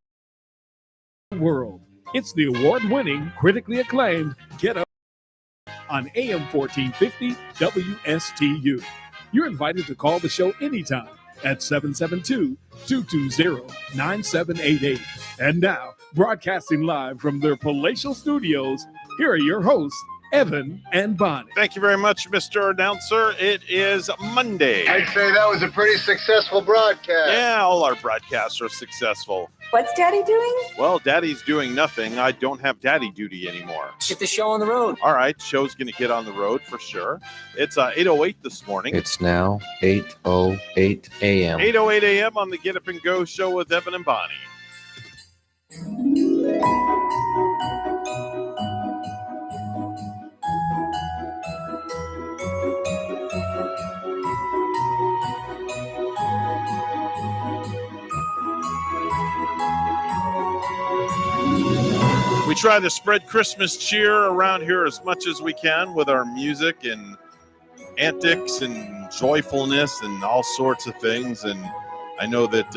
world. It's the award-winning, critically acclaimed Get Up on AM 1450 WSTU. You're invited to call the show anytime at 772-220-9788. And now, broadcasting live from their palatial studios, here are your hosts, Evan and Bonnie. Thank you very much, Mr. Announcer. It is Monday. I'd say that was a pretty successful broadcast. Yeah, all our broadcasts are successful. What's Daddy doing? Well, Daddy's doing nothing. I don't have Daddy duty anymore. Get the show on the road. All right, show's going to get on the road for sure. It's 8:08 this morning. It's now 8:08 a.m. 8:08 a.m. on the Get Up and Go show with Evan and Bonnie. We try to spread Christmas cheer around here as much as we can with our music and antics and joyfulness and all sorts of things. And I know that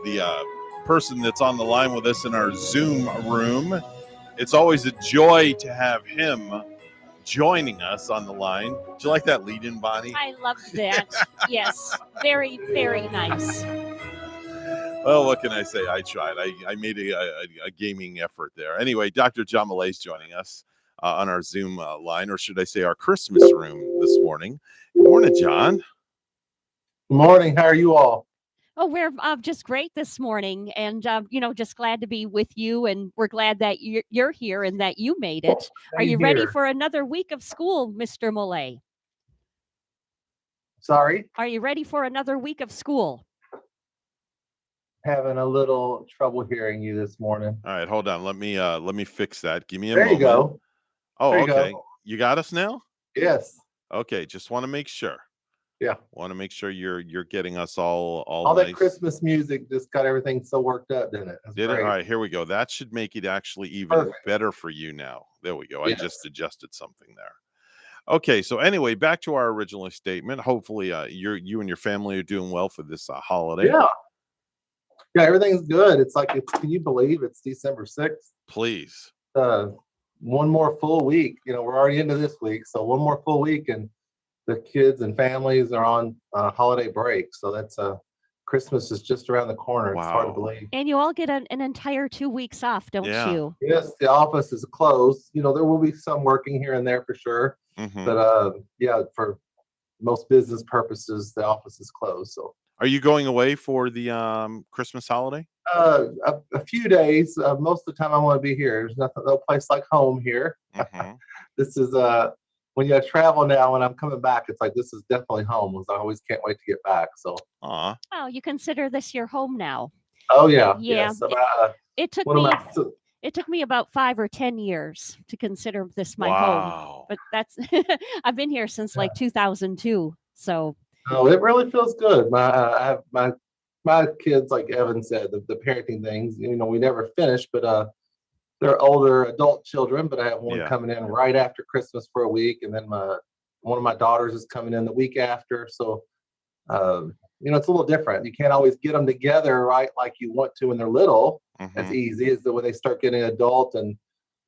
the person that's on the line with us in our Zoom room, it's always a joy to have him joining us on the line. Do you like that lead-in, Bonnie? I love that. Yes. Very, very nice. Well, what can I say? I tried. I made a gaming effort there. Anyway, Dr. John Millay is joining us on our Zoom line, or should I say our Christmas room this morning. Good morning, John. Good morning. How are you all? Oh, we're just great this morning, and just glad to be with you. And we're glad that you're here and that you made it. Are you ready for another week of school, Mr. Millay? Sorry? Are you ready for another week of school? Having a little trouble hearing you this morning. All right, hold on. Let me fix that. Give me a There moment. you go. Oh, There you okay. go. You got us now? Yes. Okay, just want to make sure. Yeah. Want to make sure you're getting us all That nice. Christmas music just got everything so worked up, didn't it? That's Did it? great. All right, here we go. That should make it actually even Perfect. better for you now. There we go. I Yes. just adjusted something there. Okay, so anyway, back to our original statement. Hopefully, you and your family are doing well for this holiday. Yeah. Yeah, everything's good. It's like, can you believe it's December 6th? Please. One more full week. We're already into this week. So one more full week and the kids and families are on holiday break. So that's Christmas is just around the corner. It's hard to believe. And you all get an entire 2 weeks off, don't you? Yes, the office is closed. There will be some working here and there for sure. Mhm. But for most business purposes, the office is closed. So Are you going away for the Christmas holiday? a few days. Most of the time I want to be here. There's no place like home here. Mhm. This is when you travel now, when I'm coming back, it's like this is definitely home. I always can't wait to get back. So Aw. Oh, you consider this your home now? oh yeah. Yeah. Yes. It took One of me. my- It took me about 5 or 10 years to consider this my Wow. home. But that's I've been here since like 2002. So Oh, it really feels good. I have my kids, like Evan said, the parenting things. We never finish, but they're older adult children. But I have one Yeah. coming in right after Christmas for a week, and then one of my daughters is coming in the week after. So it's a little different. You can't always get them together right like you want to when they're little. As Mhm. easy as when they start getting adult and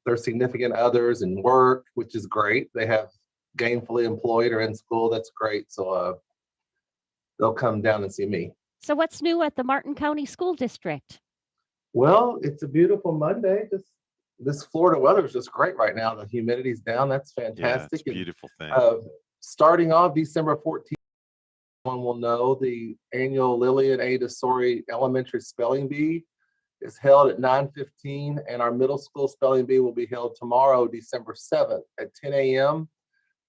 their significant others and work, which is great. They have gainfully employed or in school. That's great. So they'll come down and see me. so what's new at the Martin County School District? Well, it's a beautiful Monday. This Florida weather is just great right now. The humidity's down. That's Yeah, fantastic. it's a And, beautiful thing. starting off December 14th, one will know the annual Lillian A. DeSori Elementary Spelling Bee is held at 9:15, and our middle school spelling bee will be held tomorrow, December 7th at 10 a.m.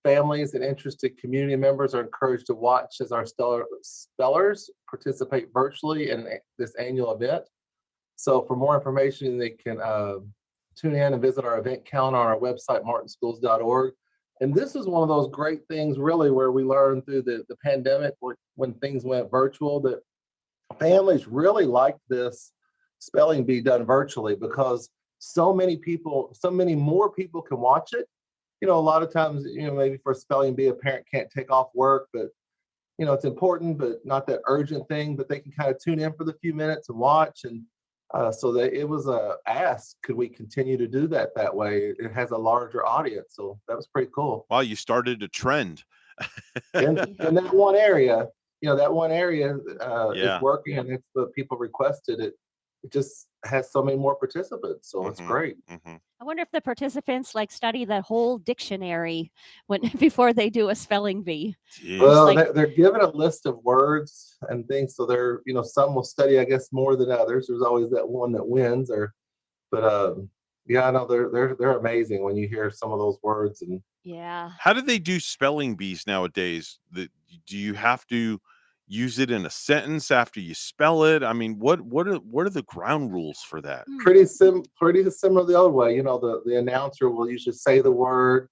Families and interested community members are encouraged to watch as our spellers participate virtually in this annual event. So for more information, they can tune in and visit our event calendar on our website, martinschools.org. And this is one of those great things, really, where we learned through the pandemic, when things went virtual, that families really liked this spelling bee done virtually because so many more people can watch it. A lot of times, maybe for a spelling bee, a parent can't take off work, but it's important, but not that urgent thing, but they can kind of tune in for the few minutes and watch. And so that it was a ask, could we continue to do that way? It has a larger audience. So that was pretty cool. Wow, you started a trend. in that one area, is working, and it's what people requested. It just has so many more participants, so it's great. I wonder if the participants study that whole dictionary before they do a spelling bee. Well, they're given a list of words and things, so they're some will study, I guess, more than others. There's always that one that wins, but yeah, I know they're amazing when you hear some of those words. And yeah, how do they do spelling bees nowadays? Do you have to use it in a sentence after you spell it? I mean, what are the ground rules for that? Pretty similar to the old way. The announcer will usually say the word,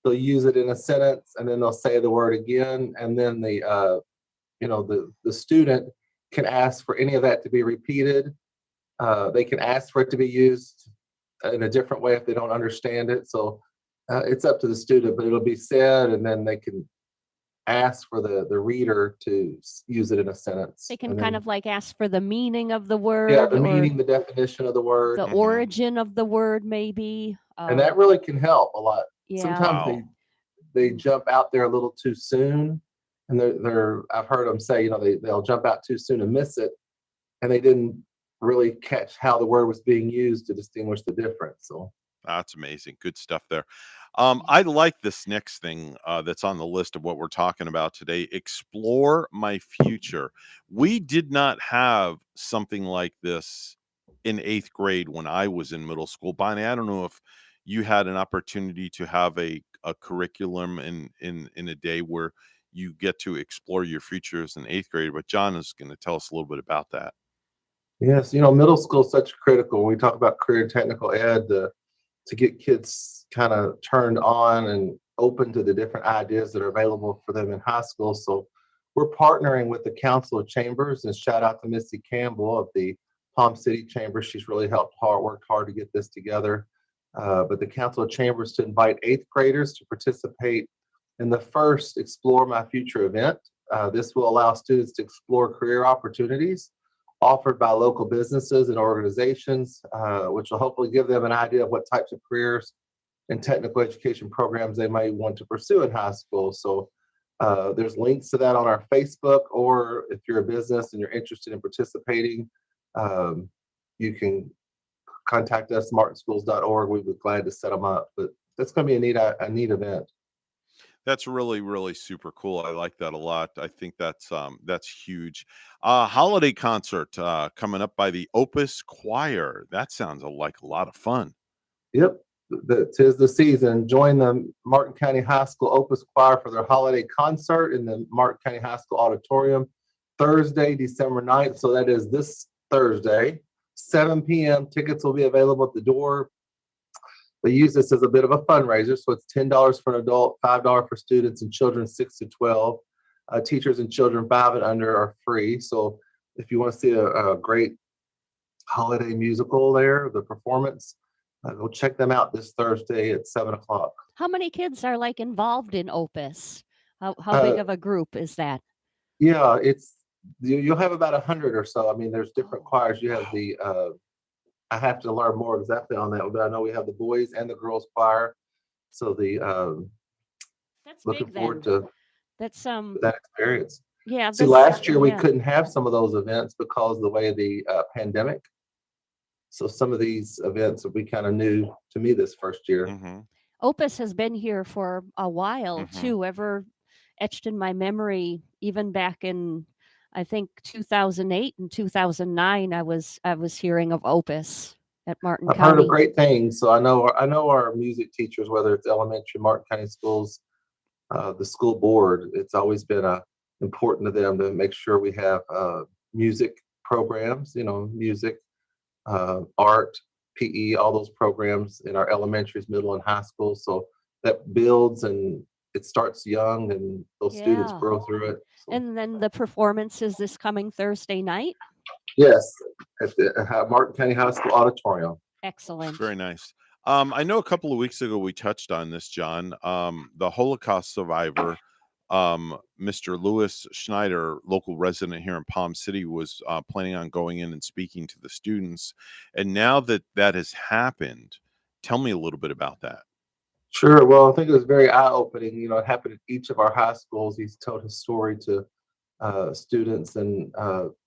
they'll use it in a sentence, and then they'll say the word again, and then the student can ask for any of that to be repeated. They can ask for it to be used in a different way if they don't understand it. So it's up to the student, but it'll be said, and then they can ask for the reader to use it in a sentence. They can kind of ask for the meaning of the word. Yeah, the meaning, the definition of the word. The origin of the word, maybe. And that really can help a lot. Yeah. Sometimes they jump out there a little too soon. And I've heard them say, they'll jump out too soon and miss it. And they didn't really catch how the word was being used to distinguish the difference. So that's amazing. Good stuff there. I like this next thing that's on the list of what we're talking about today. Explore my future. We did not have something like this in 8th grade when I was in middle school. Bonnie, I don't know if you had an opportunity to have a curriculum in a day where you get to explore your future as an 8th grader, but John is going to tell us a little bit about that. Yes, middle school is such critical. When we talk about career technical ed, to get kids kind of turned on and open to the different ideas that are available for them in high school. So we're partnering with the Council of Chambers, and shout out to Missy Campbell of the Palm City Chamber. She's really worked hard to get this together. But the Council of Chambers to invite 8th graders to participate in the first Explore My Future event. This will allow students to explore career opportunities offered by local businesses and organizations, which will hopefully give them an idea of what types of careers and technical education programs they might want to pursue in high school. So there's links to that on our Facebook, or if you're a business and you're interested in participating, you can contact us, martinschools.org. We'd be glad to set them up. But that's going to be a neat event. That's really, really super cool. I like that a lot. I think that's huge. Holiday concert coming up by the Opus Choir. That sounds like a lot of fun. Yep. Tis the season. Join the Martin County High School Opus Choir for their holiday concert in the Martin County High School Auditorium Thursday, December 9th. So that is this Thursday, 7 p.m. Tickets will be available at the door. They use this as a bit of a fundraiser, so it's $10 for an adult, $5 for students and children 6 to 12. Teachers and children 5 and under are free. So if you want to see a great holiday musical there, the performance, go check them out this Thursday at 7 o'clock. How many kids are involved in Opus? How big of a group is that? Yeah, you'll have about 100 or so. I mean, there's different choirs. You have the I have to learn more exactly on that, but I know we have the boys and the girls choir. So that's looking big, forward then. to that's that experience. Yeah. See, last year we couldn't have some of those events because of the way of the pandemic. So some of these events will be kind of new to me this first year. Mm-hmm. Opus has been here for a while too, ever etched in my memory, even back in I think 2008 and 2009, I was hearing of Opus at Martin County. I've heard of great things. So I know our music teachers, whether it's elementary, Martin County schools, the school board, it's always been important to them to make sure we have music programs, music, art, PE, all those programs in our elementaries, middle and high school. So that builds and it starts young and those students grow through it. So. And then the performance is this coming Thursday night? Yes, at the Martin County High School Auditorium. Excellent. Very nice. I know a couple of weeks ago we touched on this, John. The Holocaust survivor Mr. Lewis Schneider, local resident here in Palm City, was planning on going in and speaking to the students. And now that that has happened, tell me a little bit about that. Sure. Well, I think it was very eye-opening. You know, it happened at each of our high schools. He's told his story to students, and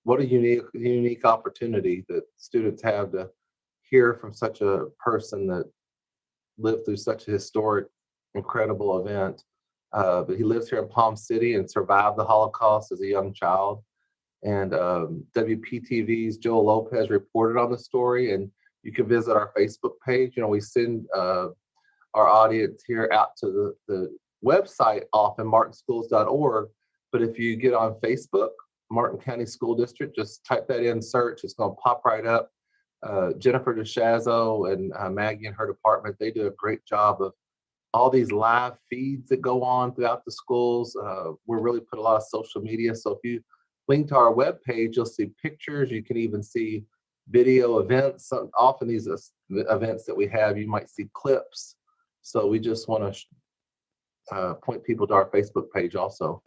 what a unique opportunity that students have to hear from such a person that lived through such a historic, incredible event. But he lives here in Palm City and survived the Holocaust as a young child. And WPTV's Joel Lopez reported on the story, and you can visit our Facebook page. You know, we send our audience here out to the website often, martinschools.org. But if you get on Facebook, Martin County School District, just type that in, search, it's going to pop right up. Jennifer DeShazo and Maggie and her department, they do a great job of all these live feeds that go on throughout the schools. We're really put a lot of social media. So if you link to our webpage, you'll see pictures. You can even see video events. Often these events that we have, you might see clips. So we just want to point people to our Facebook page also.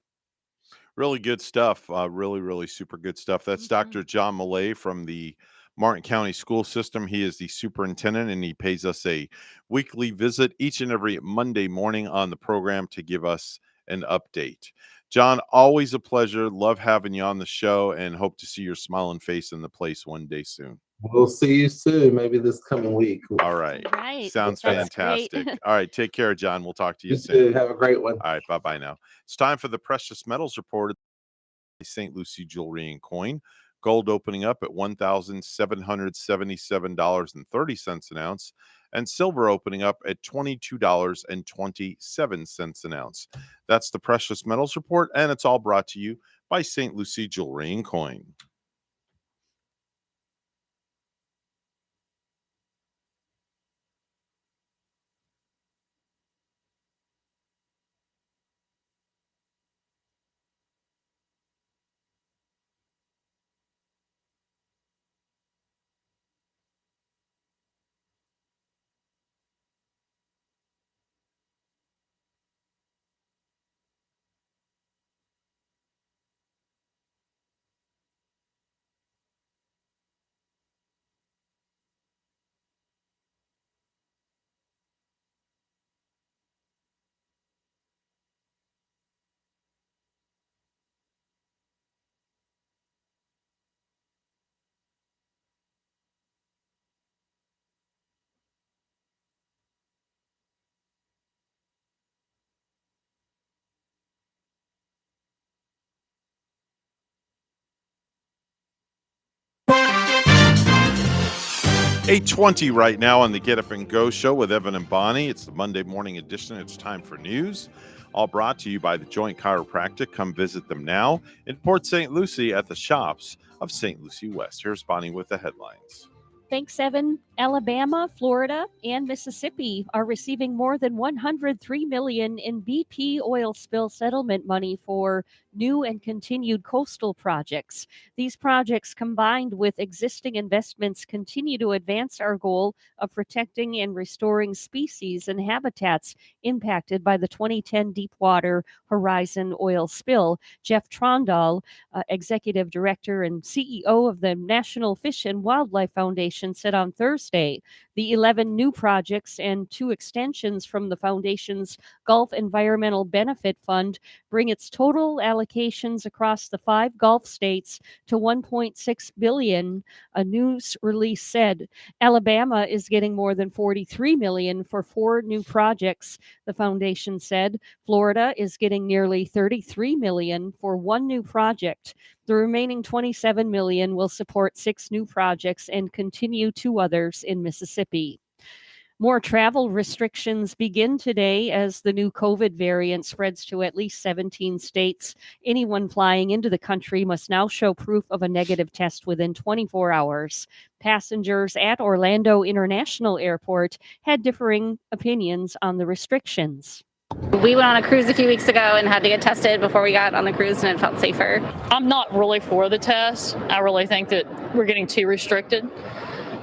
Really good stuff. Really super good stuff. That's Dr. John Millay from the Martin County School System. He is the superintendent, and he pays us a weekly visit each and every Monday morning on the program to give us an update. John, always a pleasure. Love having you on the show, and hope to see your smiling face in the place one day soon. We'll see you soon, maybe this coming week. All right. Right. Sounds That's fantastic. great. All right. Take care, John. We'll talk to you You soon. too. Have a great one. All right. Bye-bye now. It's time for the Precious Metals Report. St. Lucie Jewelry and Coin. Gold opening up at $1,777.30 an ounce, and silver opening up at $22.27 an ounce. That's the Precious Metals Report, and it's all brought to you by St. Lucie Jewelry and Coin. $8:20 right now on the Get Up and Go show with Evan and Bonnie. It's the Monday morning edition. It's time for news. All brought to you by the Joint Chiropractic. Come visit them now in Port St. Lucie at the shops of St. Lucie West. Here's Bonnie with the headlines. Thanks, Evan. Alabama, Florida, and Mississippi are receiving more than $103 million in BP oil spill settlement money for new and continued coastal projects. These projects, combined with existing investments, continue to advance our goal of protecting and restoring species and habitats impacted by the 2010 Deepwater Horizon oil spill. Jeff Trondal, Executive Director and CEO of the National Fish and Wildlife Foundation, said on Thursday the 11 new projects and 2 extensions from the foundation's Gulf Environmental Benefit Fund bring its total allocations across the 5 Gulf states to $1.6 billion. A news release said Alabama is getting more than $43 million for 4 new projects. The foundation said Florida is getting nearly $33 million for 1 new project. The remaining $27 million will support 6 new projects and continue 2 others in Mississippi. More travel restrictions begin today as the new COVID variant spreads to at least 17 states. Anyone flying into the country must now show proof of a negative test within 24 hours. Passengers at Orlando International Airport had differing opinions on the restrictions. We went on a cruise a few weeks ago and had to get tested before we got on the cruise, and it felt safer. I'm not really for the test. I really think that we're getting too restricted.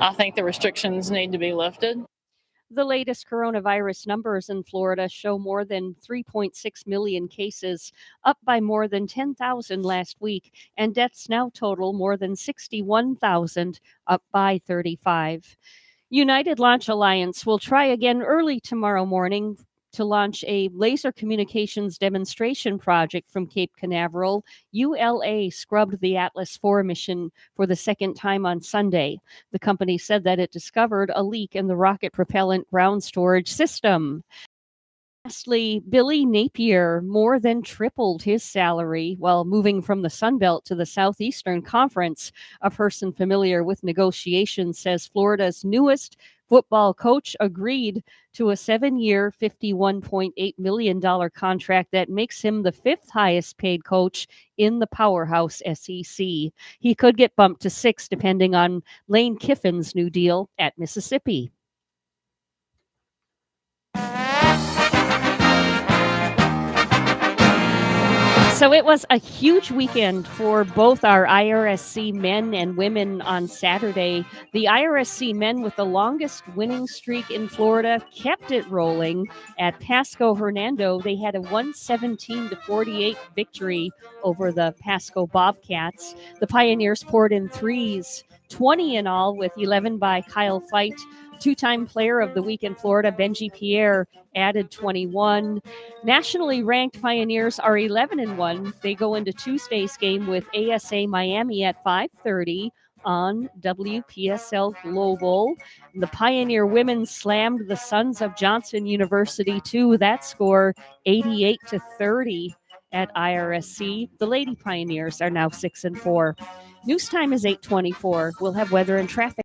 I think the restrictions need to be lifted. The latest coronavirus numbers in Florida show more than 3.6 million cases, up by more than 10,000 last week, and deaths now total more than 61,000, up by 35. United Launch Alliance will try again early tomorrow morning to launch a laser communications demonstration project from Cape Canaveral. ULA scrubbed the Atlas IV mission for the second time on Sunday. The company said that it discovered a leak in the rocket propellant ground storage system. Lastly, Billy Napier more than tripled his salary while moving from the Sun Belt to the Southeastern Conference. A person familiar with negotiations says Florida's newest football coach agreed to a 7-year, $51.8 million contract that makes him the fifth highest paid coach in the powerhouse SEC. He could get bumped to 6 depending on Lane Kiffin's new deal at Mississippi. So it was a huge weekend for both our IRSC men and women on Saturday. The IRSC men with the longest winning streak in Florida kept it rolling. At Pasco Hernando, they had a 117-48 victory over the Pasco Bobcats. The Pioneers poured in threes, 20 in all, with 11 by Kyle Fight. Two-time player of the week in Florida, Benji Pierre, added 21. Nationally ranked Pioneers are 11-1. They go into Tuesday's game with ASA Miami at 5:30 on WPSL Global. The Pioneer women slammed the Sons of Johnson University to that score, 88-30 at IRSC. The Lady Pioneers are now 6-4. News time is 8:24. We'll have weather and traffic.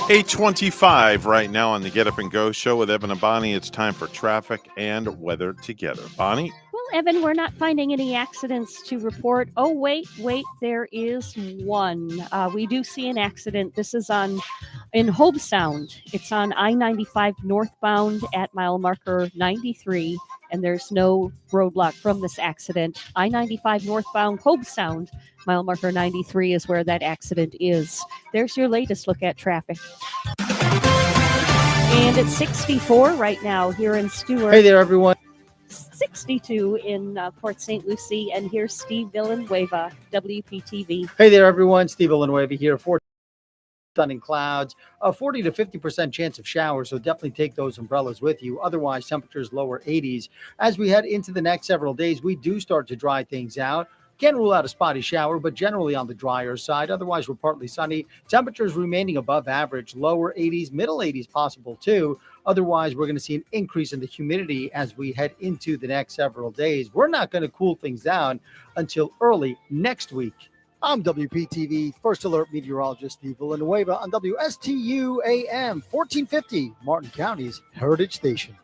$8:25 right now on the Get Up and Go show with Evan and Bonnie. It's time for traffic and weather together. Bonnie? Well, Evan, we're not finding any accidents to report. Oh, wait, there is one. We do see an accident. This is in Hobe Sound. It's on I-95 northbound at mile marker 93, and there's no roadblock from this accident. I-95 northbound Hobe Sound, mile marker 93 is where that accident is. There's your latest look at traffic. And it's 64 right now here in Stewart. Hey there, everyone. 62 in Port St. Lucie, and here's Steve Villanueva, WPTV. Hey there, everyone. Steve Villanueva here. Stunning clouds, a 40 to 50% chance of showers, so definitely take those umbrellas with you. Otherwise, temperatures lower 80s. As we head into the next several days, we do start to dry things out. Can't rule out a spotty shower, but generally on the drier side. Otherwise, we're partly sunny. Temperatures remaining above average, lower 80s, middle 80s possible too. Otherwise, we're going to see an increase in the humidity as we head into the next several days. We're not going to cool things down until early next week. I'm WPTV First Alert Meteorologist Steve Villanueva on WSTU AM 1450, Martin County's Heritage Station.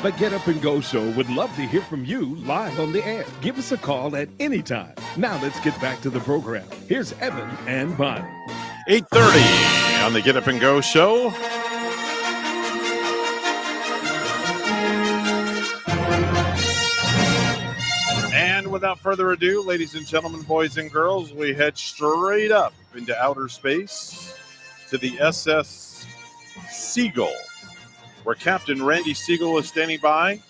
The Get Up and Go Show would love to hear from you live on the air. Give us a call at any time. Now let's get back to the program. Here's Evan and Bonnie. 8:30 on the Get Up and Go Show. And without further ado, ladies and gentlemen, boys and girls, we head straight up into outer space to the SS Seagull, where Captain Randy Siegel is standing by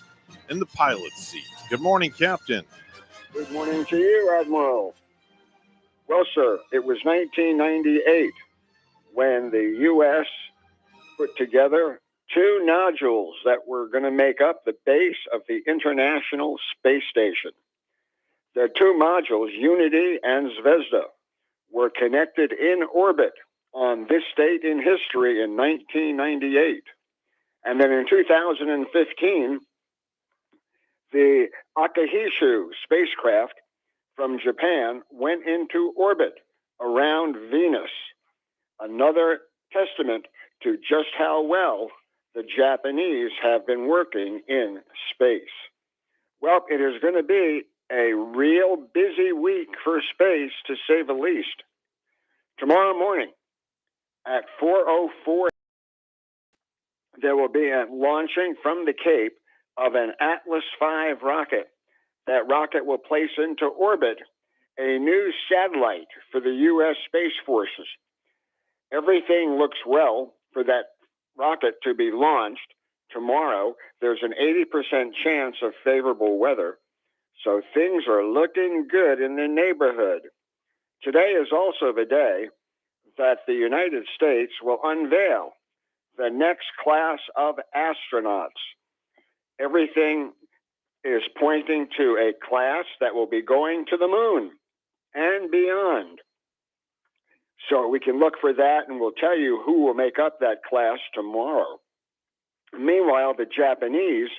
in the pilot's seat. Good morning, Captain. Good morning to you, Admiral. Well, sir, it was 1998 when the U.S. put together two nodules that were going to make up the base of the International Space Station. The two modules, Unity and Zvezda, were connected in orbit on this date in history in 1998. And then in 2015, the Akihito spacecraft from Japan went into orbit around Venus. Another testament to just how well the Japanese have been working in space. Well, it is going to be a real busy week for space, to say the least. Tomorrow morning at 4:04, there will be a launching from the Cape of an Atlas V rocket. That rocket will place into orbit a new satellite for the U.S. Space Forces. Everything looks well for that rocket to be launched tomorrow. There's an 80% chance of favorable weather, so things are looking good in the neighborhood. Today is also the day that the United States will unveil the next class of astronauts. Everything is pointing to a class that will be going to the moon and beyond. So we can look for that, and we'll tell you who will make up that class tomorrow. Meanwhile, the Japanese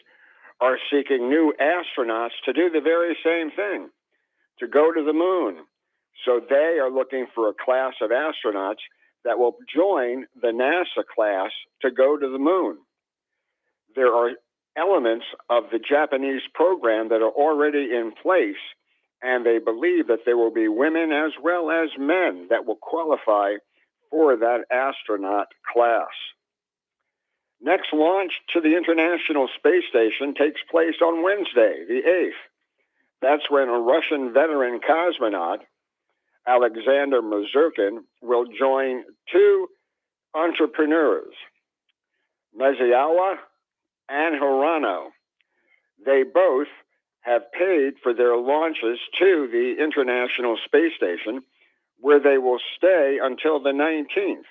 are seeking new astronauts to do the very same thing, to go to the moon. So they are looking for a class of astronauts that will join the NASA class to go to the moon. There are elements of the Japanese program that are already in place, and they believe that there will be women as well as men that will qualify for that astronaut class. Next launch to the International Space Station takes place on Wednesday, the 8th. That's when a Russian veteran cosmonaut, Alexander Mazurkin, will join two entrepreneurs, Meziawa and Hirano. They both have paid for their launches to the International Space Station, where they will stay until the 19th.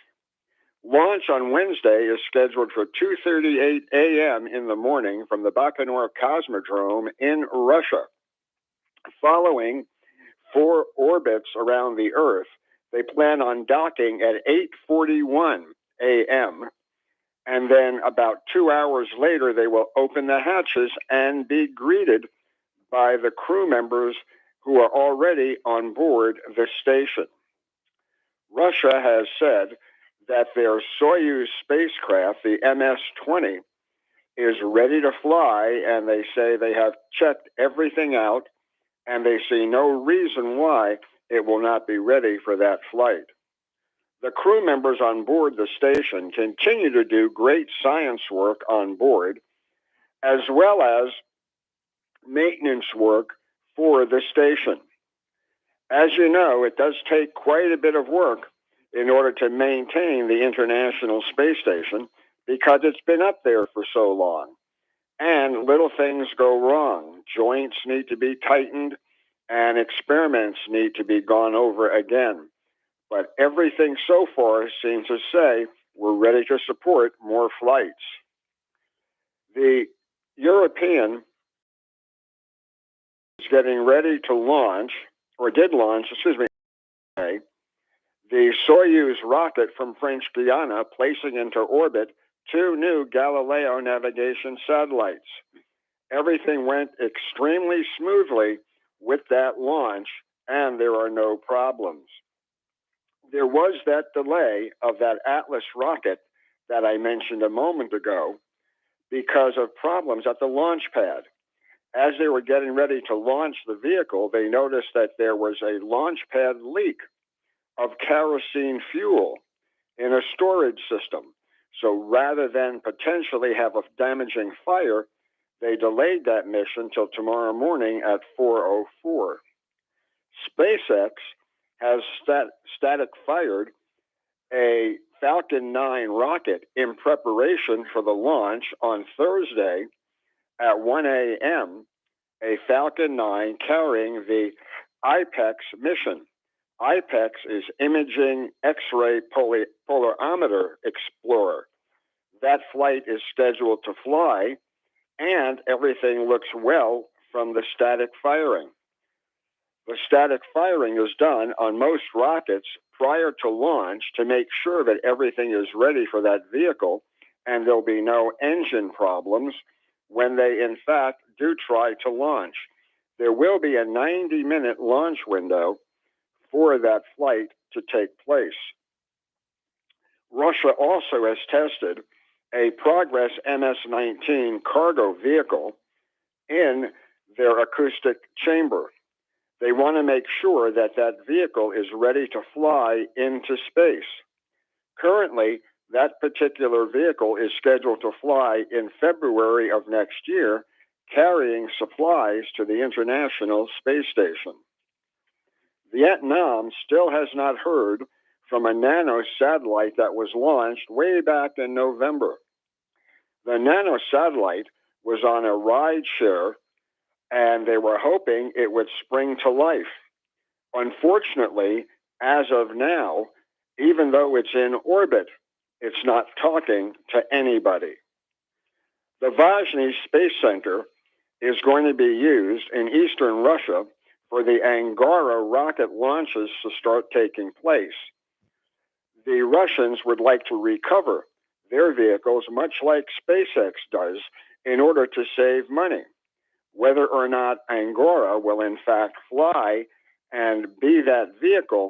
Launch on Wednesday is scheduled for 2:38 a.m. in the morning from the Baikonur Cosmodrome in Russia. Following 4 orbits around the Earth, they plan on docking at 8:41 a.m. And then about 2 hours later, they will open the hatches and be greeted by the crew members who are already on board the station. Russia has said that their Soyuz spacecraft, the MS-20, is ready to fly, and they say they have checked everything out, and they see no reason why it will not be ready for that flight. The crew members on board the station continue to do great science work on board, as well as maintenance work for the station. As you know, it does take quite a bit of work in order to maintain the International Space Station because it's been up there for so long. And little things go wrong. Joints need to be tightened and experiments need to be gone over again. But everything so far seems to say we're ready to support more flights. The European is getting ready to launch, or did launch, the Soyuz rocket from French Guiana, placing into orbit 2 new Galileo navigation satellites. Everything went extremely smoothly with that launch, and there are no problems. There was that delay of that Atlas rocket that I mentioned a moment ago, because of problems at the launch pad. As they were getting ready to launch the vehicle, they noticed that there was a launch pad leak of kerosene fuel in a storage system. So rather than potentially have a damaging fire, they delayed that mission till tomorrow morning at 4:04. SpaceX has static fired a Falcon 9 rocket in preparation for the launch on Thursday at 1 a.m., a Falcon 9 carrying the IPEX mission. IPEX is Imaging X-ray Polarimeter Explorer. That flight is scheduled to fly, and everything looks well from the static firing. The static firing is done on most rockets prior to launch to make sure that everything is ready for that vehicle and there'll be no engine problems when they, in fact, do try to launch. There will be a 90-minute launch window for that flight to take place. Russia also has tested a Progress MS-19 cargo vehicle in their acoustic chamber. They want to make sure that that vehicle is ready to fly into space. Currently, that particular vehicle is scheduled to fly in February of next year, carrying supplies to the International Space Station. Vietnam still has not heard from a nano satellite that was launched way back in November. The nano satellite was on a ride share, and they were hoping it would spring to life. Unfortunately, as of now, even though it's in orbit, it's not talking to anybody. The Vazhny Space Center is going to be used in eastern Russia for the Angara rocket launches to start taking place. The Russians would like to recover their vehicles, much like SpaceX does, in order to save money. Whether or not Angara will in fact fly and be that vehicle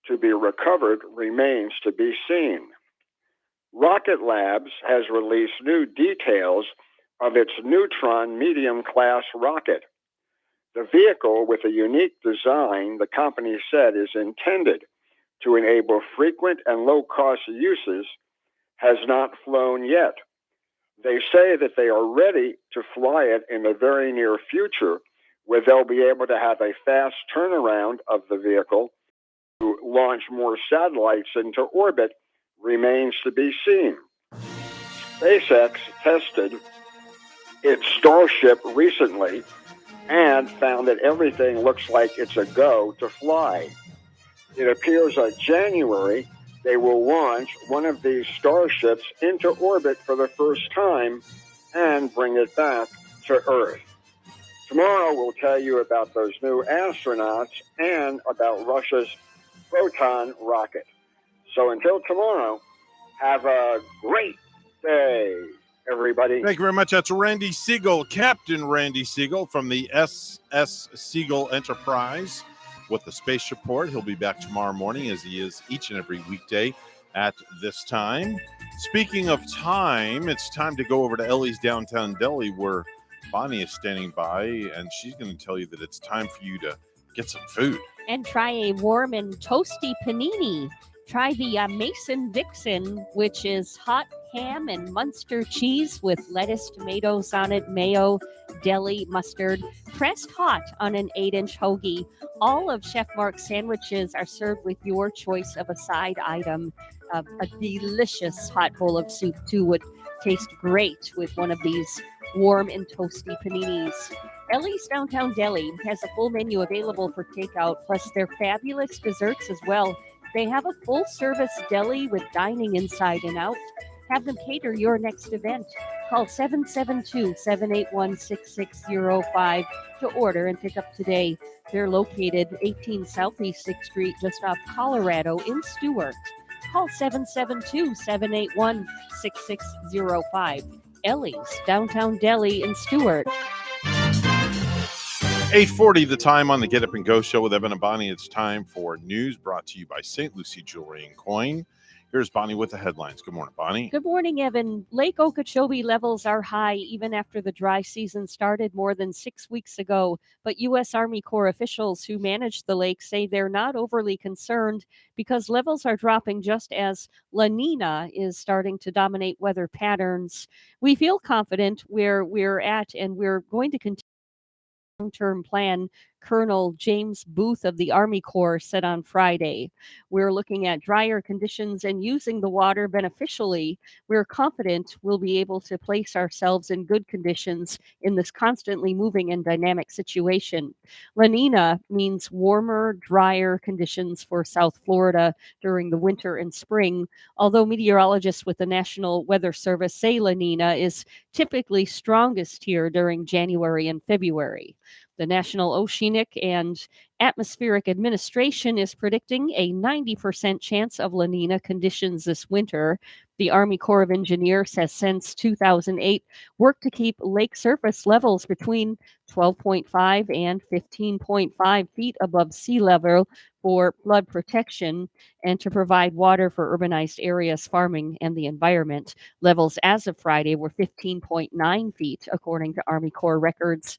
to be recovered remains to be seen. Rocket Labs has released new details of its Neutron medium-class rocket. The vehicle, with a unique design, the company said is intended to enable frequent and low-cost uses, has not flown yet. They say that they are ready to fly it in the very near future, where they'll be able to have a fast turnaround of the vehicle to launch more satellites into orbit remains to be seen. SpaceX tested its Starship recently and found that everything looks like it's a go to fly. It appears that January they will launch one of these Starships into orbit for the first time and bring it back to Earth. Tomorrow we'll tell you about those new astronauts and about Russia's Proton rocket. So until tomorrow, have a great day, everybody. Thank you very much. That's Randy Siegel, Captain Randy Siegel from the SS Siegel Enterprise with the Space Report. He'll be back tomorrow morning, as he is each and every weekday at this time. Speaking of time, it's time to go over to Ellie's Downtown Deli, where Bonnie is standing by, and she's going to tell you that it's time for you to get some food. And try a warm and toasty panini. Try the Mason Dixon, which is hot ham and Munster cheese with lettuce, tomatoes on it, mayo, deli, mustard, pressed hot on an 8-inch hoagie. All of Chef Mark's sandwiches are served with your choice of a side item. A delicious hot bowl of soup, too, would taste great with one of these warm and toasty paninis. Ellie's Downtown Deli has a full menu available for takeout, plus their fabulous desserts as well. They have a full-service deli with dining inside and out. Have them cater your next event. Call 772-781-6605 to order and pick up today. They're located 18 Southeast 6th Street, just off Colorado in Stuart. Call 772-781-6605. Ellie's Downtown Deli in Stuart. 8:40 the time on the Get Up and Go show with Evan and Bonnie. It's time for news brought to you by St. Lucie Jewelry and Coin. Here's Bonnie with the headlines. Good morning, Bonnie. Good morning, Evan. Lake Okeechobee levels are high even after the dry season started more than 6 weeks ago. But U.S. Army Corps officials who manage the lake say they're not overly concerned because levels are dropping just as La Nina is starting to dominate weather patterns. We feel confident where we're at, and we're going to continue long-term plan, Colonel James Booth of the Army Corps said on Friday. We're looking at drier conditions and using the water beneficially. We're confident we'll be able to place ourselves in good conditions in this constantly moving and dynamic situation. La Nina means warmer, drier conditions for South Florida during the winter and spring, although meteorologists with the National Weather Service say La Nina is typically strongest here during January and February. The National Oceanic and Atmospheric Administration is predicting a 90% chance of La Nina conditions this winter. The Army Corps of Engineers has since 2008 worked to keep lake surface levels between 12.5 and 15.5 feet above sea level for flood protection and to provide water for urbanized areas, farming, and the environment. Levels as of Friday were 15.9 feet, according to Army Corps records.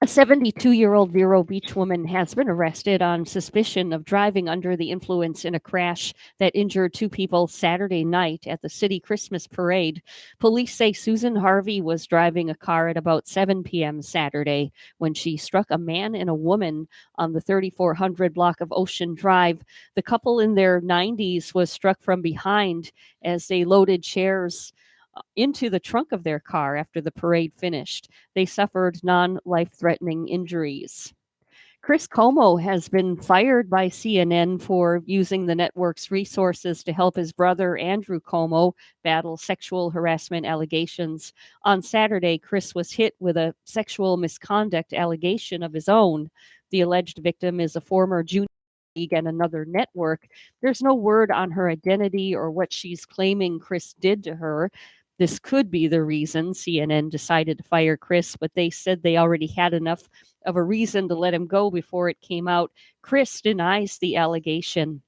A 72-year-old Vero Beach woman has been arrested on suspicion of driving under the influence in a crash that injured 2 people Saturday night at the city Christmas parade. Police say Susan Harvey was driving a car at about 7 p.m. Saturday when she struck a man and a woman on the 3400 block of Ocean Drive. The couple in their 90s was struck from behind as they loaded chairs into the trunk of their car after the parade finished. They suffered non-life-threatening injuries. Chris Como has been fired by CNN for using the network's resources to help his brother, Andrew Como, battle sexual harassment allegations. On Saturday, Chris was hit with a sexual misconduct allegation of his own. The alleged victim is a former junior league and another network. There's no word on her identity or what she's claiming Chris did to her. This could be the reason CNN decided to fire Chris, but they said they already had enough of a reason to let him go before it came out. Chris denies the allegation.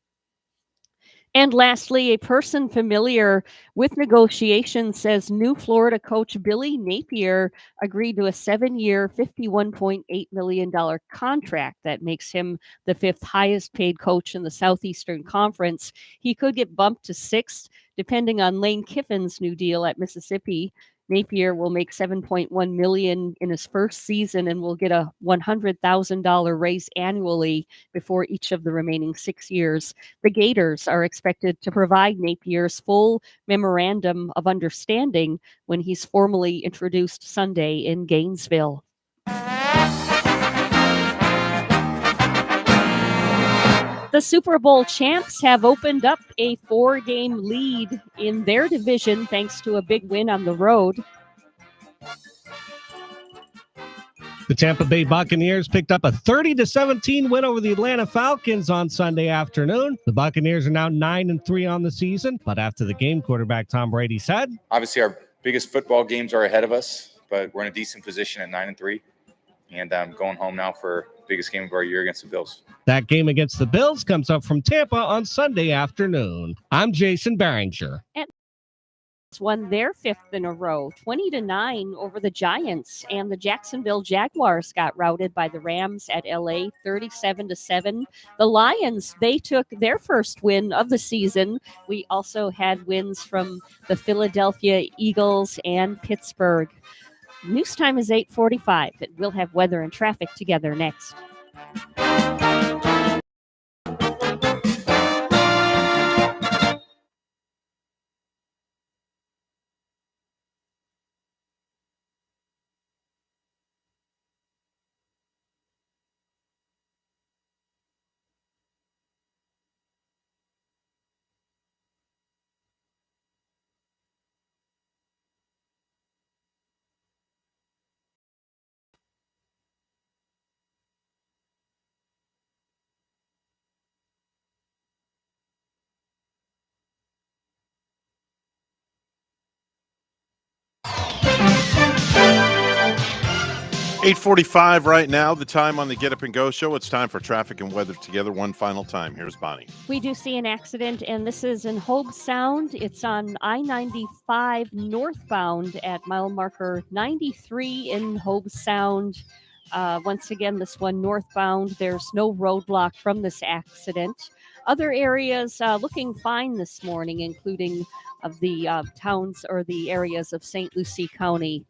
And lastly, a person familiar with negotiations says new Florida coach Billy Napier agreed to a 7-year, $51.8 million contract that makes him the 5th highest paid coach in the Southeastern Conference. He could get bumped to 6th, depending on Lane Kiffin's new deal at Mississippi. Napier will make $7.1 million in his first season and will get a $100,000 raise annually before each of the remaining 6 years. The Gators are expected to provide Napier's full memorandum of understanding when he's formally introduced Sunday in Gainesville. The Super Bowl champs have opened up a 4-game lead in their division thanks to a big win on the road. The Tampa Bay Buccaneers picked up a 30-17 win over the Atlanta Falcons on Sunday afternoon. The Buccaneers are now 9-3 on the season, but after the game, quarterback Tom Brady said, "Obviously, our biggest football games are ahead of us, but we're in a decent position at 9-3, and I'm going home now for the biggest game of our year against the Bills." That game against the Bills comes up from Tampa on Sunday afternoon. I'm Jason Barringer. Won their 5th in a row, 20-9 over the Giants, and the Jacksonville Jaguars got routed by the Rams at LA 37-7. The Lions, they took their first win of the season. We also had wins from the Philadelphia Eagles and Pittsburgh. News time is 8:45, and we'll have weather and traffic together next. 8:45 right now, the time on the Get Up and Go show. It's time for traffic and weather together one final time. Here's Bonnie. We do see an accident, and this is in Hobe Sound. It's on I-95 northbound at mile marker 93 in Hobe Sound. Once again, this one northbound. There's no roadblock from this accident. Other areas looking fine this morning, including of the towns or the areas of St. Lucie County.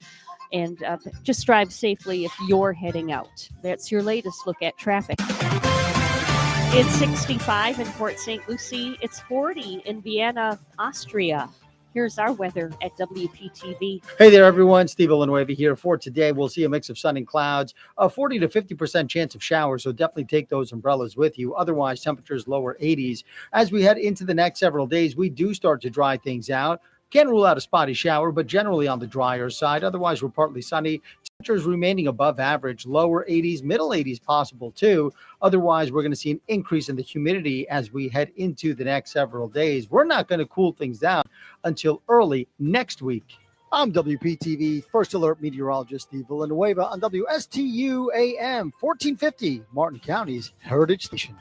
And just drive safely if you're heading out. That's your latest look at traffic. It's 65 in Port St. Lucie. It's 40 in Vienna, Austria. Here's our weather at WPTV. Hey there, everyone. Steve Villanueva here. For today, we'll see a mix of sun and clouds, a 40 to 50% chance of showers, so definitely take those umbrellas with you. Otherwise, temperatures lower 80s. As we head into the next several days, we do start to dry things out. Can't rule out a spotty shower, but generally on the drier side. Otherwise, we're partly sunny. Temperatures remaining above average, lower 80s, middle 80s possible too. Otherwise, we're going to see an increase in the humidity as we head into the next several days. We're not going to cool things down until early next week. I'm WPTV First Alert Meteorologist Steve Villanueva on WSTU AM 1450, Martin County's Heritage Station.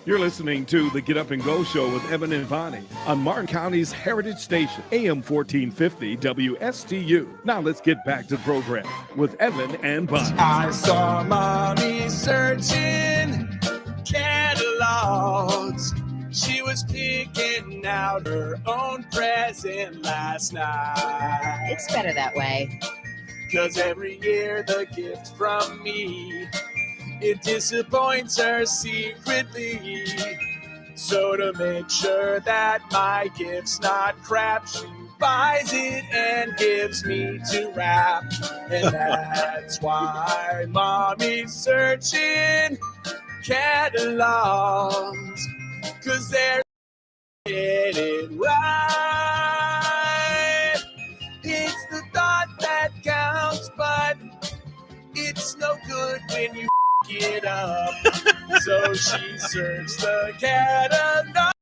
You're listening to the Get Up and Go show with Evan and Bonnie on Martin County's Heritage Station, AM 1450 WSTU. Now let's get back to the program with Evan and Bonnie. I saw Mommy searching catalogs. She was picking out her own present last night. It's better that way. 'Cause every year the gift from me, it disappoints her secretly. So to make sure that my gift's not crap, she buys it and gives me to wrap. And that's why Mommy's searching catalogs, 'cause they're getting it right. It's the thought that counts, but it's no good when you it up. So she searched the catalog.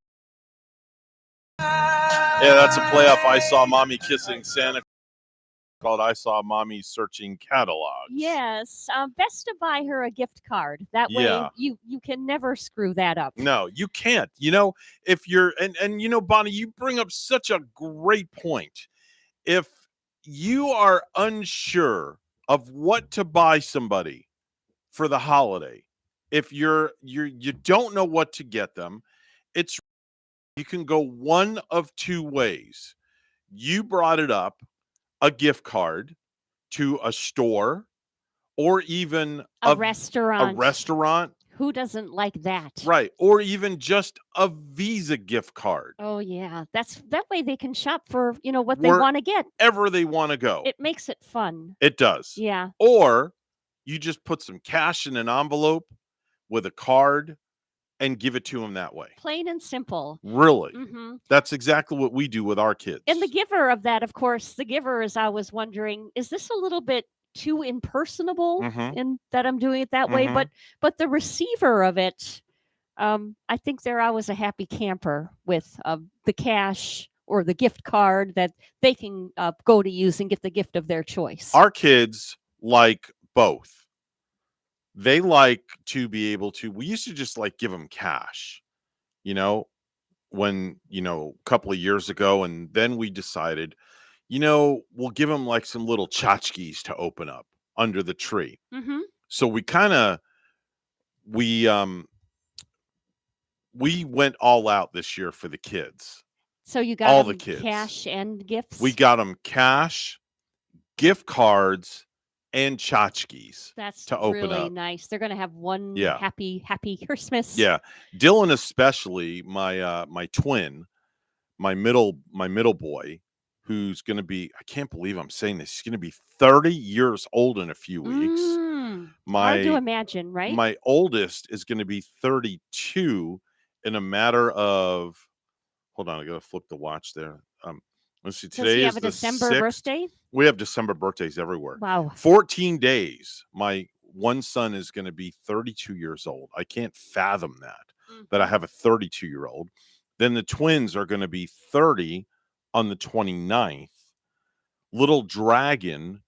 Yeah, that's a play off I Saw Mommy Kissing Santa called I Saw Mommy Searching Catalogs. Yes, best to buy her a gift card. That way, Yeah. you can never screw that up. No, you can't. If you're and Bonnie, you bring up such a great point. If you are unsure of what to buy somebody for the holiday, if you don't know what to get them, you can go one of two ways. You brought it up, a gift card to a store or even A restaurant. A restaurant. Who doesn't like that? Right. Or even just a Visa gift card. Oh yeah, that way they can shop for what they want to get. Wherever they want to go. It makes it fun. It does. Yeah. Or you just put some cash in an envelope with a card and give it to them that way. Plain and simple. Really? Mm-hmm. That's exactly what we do with our kids. And the giver of that, of course, the giver is always wondering, is this a little bit too impersonable in that I'm doing it that way? But the receiver of it, I think they're always a happy camper with the cash or the gift card that they can go to use and get the gift of their choice. Our kids like both. They like to be able to, we used to just give them cash, when, a couple of years ago. And then we decided, we'll give them some little tchotchkes to open up under the tree. Mm-hmm. So we went all out this year for the kids. So you got all them the kids cash and gifts? We got them cash, gift cards, and tchotchkes to open really up. Nice. They're going to have one Yeah. happy Christmas. Yeah. Dylan, especially my twin, my middle boy, who's going to be, I can't believe I'm saying this, he's going to be 30 years old in a few weeks. Hard to imagine, right? My oldest is going to be 32 in a matter of, hold on, I got to flip the watch there. Let's see. Today Does he is have a the December 6th. birthday? We have December birthdays everywhere. Wow. 14 days. My one son is going to be 32 years old. I can't fathom that I have a 32-year-old. Then the twins are going to be 30 on the 29th. Little Dragon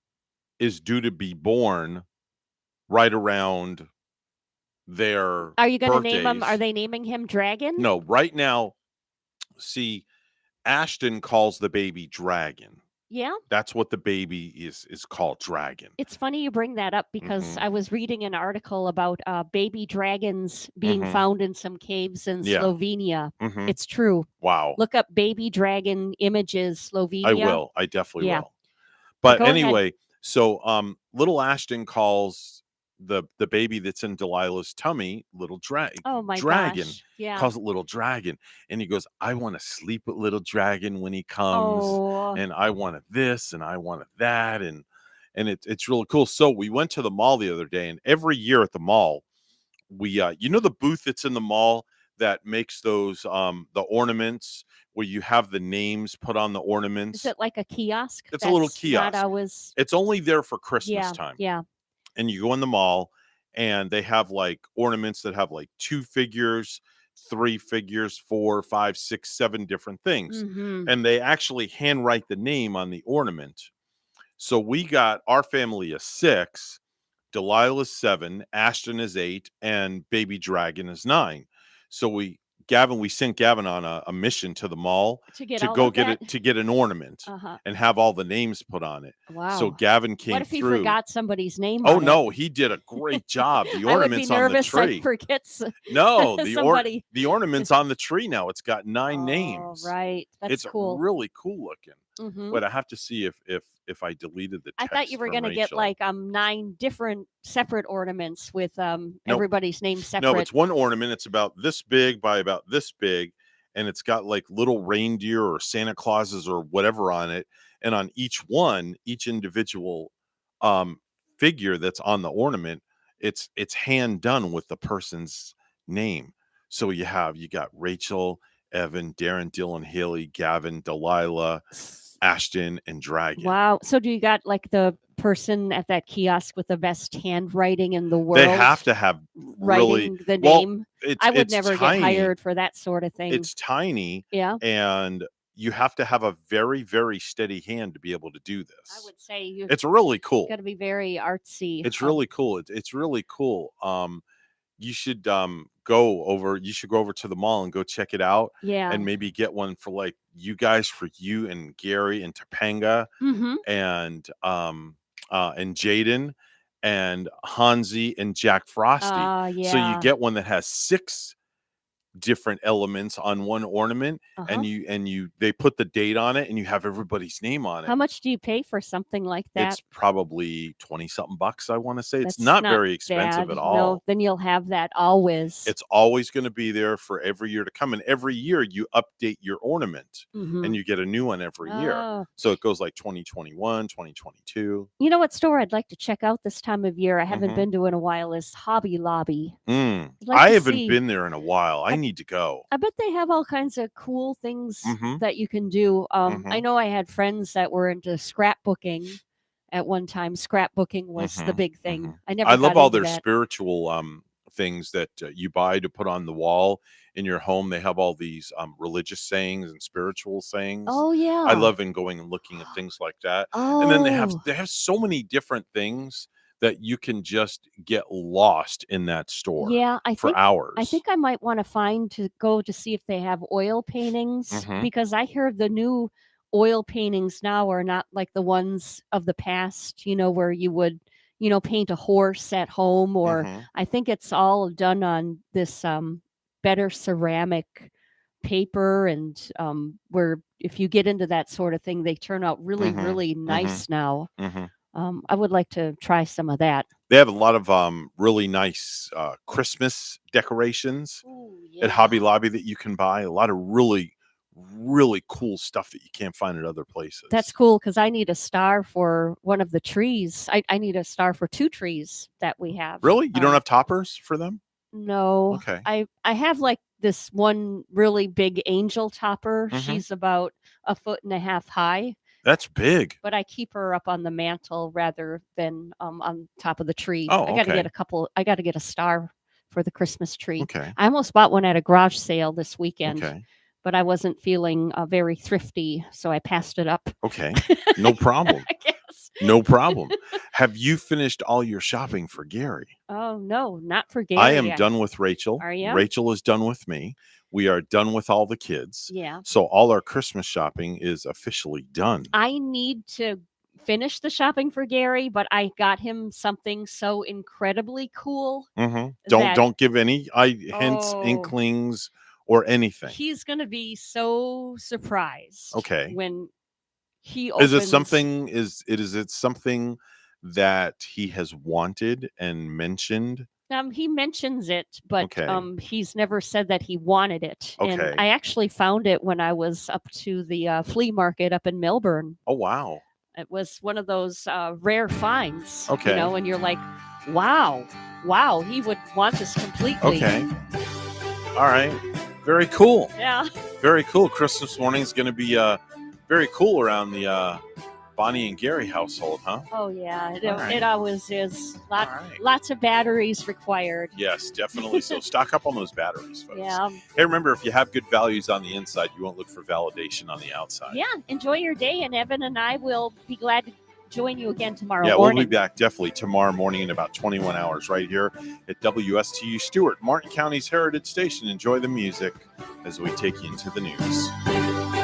is due to be born right around their Are you going to name him? birthdays. Are they naming him Dragon? No, right now, see, Ashton calls the baby Dragon. Yeah. That's what the baby is called, Dragon. It's funny you bring that up because I was reading an article about baby dragons being found in some caves in Slovenia. It's true. Wow. Look up baby dragon images, Slovenia. I will. I definitely Yeah. will. But Go ahead. anyway, so little Ashton calls the baby that's in Delilah's tummy little Oh my dragon. gosh. Yeah. Calls it little dragon. And he goes, I want to sleep with little dragon when he comes. Oh. And I wanted this and I wanted that. And it's really cool. So we went to the mall the other day, and every year at the mall, we the booth that's in the mall that makes those the ornaments where you have the names put on the ornaments. Is it like a kiosk? It's a little That's kiosk. Not always... It's only there for Christmas time. Yeah. And you go in the mall and they have ornaments that have 2 figures, 3 figures, 4, 5, 6, 7 different things. And they actually handwrite the name on the ornament. So we got our family is 6, Delilah's 7, Ashton is 8, and baby Dragon is 9. So we sent Gavin on a mission to the mall to get an ornament and have all the names put on it. Wow. So Gavin came What if he through. forgot somebody's name? Oh on no, he did a great job. The ornaments I would be on the nervous tree. I'd forget No, somebody. the ornaments on the tree now. It's got 9 names. Right. That's it's cool. really cool looking. Mhm. But I have to see if I deleted the I text. thought you were going to get 9 different separate ornaments with everybody's name separate. No, it's one ornament. It's about this big by about this big, and it's got little reindeer or Santa Clauses or whatever on it. And on each individual figure that's on the ornament it's hand done with the person's name. So you got Rachel, Evan, Darren, Dylan, Haley, Gavin, Delilah, Ashton, and Dragon. Wow. So do you got like the person at that kiosk with the best handwriting in the world? They have to have writing really the name. I would it's never tiny. get hired for that sort of thing. It's tiny. Yeah. And you have to have a very, very steady hand to be able to do this. I would say it's really cool. Got to be very artsy. It's really cool. It's really cool. You should go over to the mall and go check it out. Yeah. And maybe get one for like you guys, for you and Gary and Topanga and Jaden and Hansi and Jack Frosty. So you get one that has 6 different elements on one ornament, and they put the date on it, and you have everybody's name on it. How much do you pay for something like that? It's probably $20-something bucks, I want to say. That's It's not very expensive bad. at all. No, then you'll have that always. It's always going to be there for every year to come, and every year you update your ornament, Mhm. and you get a new one every year. Oh. So it goes like 2021, 2022. You know what store I'd like to check out this time of year? I haven't Mhm. been to in a while. Is Hobby Lobby. I'd like I to haven't see- been there in a while. I need to go. I bet they have all kinds of cool things Mhm. that you can do. I Mhm. know I had friends that were into scrapbooking at one time. Scrapbooking was the big thing. I never. I love got all into their that. spiritual things that you buy to put on the wall in your home. They have all these religious sayings and spiritual sayings. Oh yeah. I love going and looking at things like that. And then they Oh. have so many different things that you can just get lost in that store. Yeah, I for think hours. I think I might want to go to see if they have oil paintings Mhm. because I hear the new oil paintings now are not like the ones of the past, where you would, paint a horse at home or Mhm. I think it's all done on this better ceramic paper and where if you get into that sort of thing they turn out really Mhm. really Mhm. nice now. Mhm. I would like to try some of that. They have a lot of really nice Christmas decorations at Hobby Lobby that you can buy. A lot of really, really cool stuff that you can't find at other places. That's cool because I need a star for one of the trees. I need a star for 2 trees that we have. Really? You don't have toppers for them? No. Okay. I have like this one really big angel topper. Mhm. She's about 1.5 feet high, That's big. but I keep her up on the mantle rather than on top of the tree. Oh, I got to okay. get a star for the Christmas tree. Okay. I almost bought one at a garage sale this weekend. Okay. But I wasn't feeling very thrifty, so I passed it up. Okay. No problem. I guess. No problem. Have you finished all your shopping for Gary? Oh no, not for Gary. I am done with Rachel. Are you? Rachel is done with me. We are done with all the kids. Yeah. So all our Christmas shopping is officially done. I need to finish the shopping for Gary, but I got him something so incredibly cool. Mhm. that Don't give any hints, Oh. inklings, or anything. He's going to be so surprised. Okay. When he opens. Is it something that he has wanted and mentioned? He mentions it, but Okay. he's never said that he wanted it. Okay. And I actually found it when I was up to the flea market up in Melbourne. Oh wow. It was one of those rare finds. Okay. And you're like, wow, he would want this completely. Okay. All right. Very cool. Yeah. Very cool. Christmas morning is going to be very cool around the Bonnie and Gary household, huh? Oh yeah, All right. it always is. Lots of batteries required. Yes, definitely. So stock up on those batteries, folks. Yeah. Hey, remember, if you have good values on the inside, you won't look for validation on the outside. Yeah. Enjoy your day, and Evan and I will be glad to join you again tomorrow Yeah, morning. we'll be back definitely tomorrow morning in about 21 hours right here at WSTU Stewart, Martin County's Heritage Station. Enjoy the music as we take you into the news.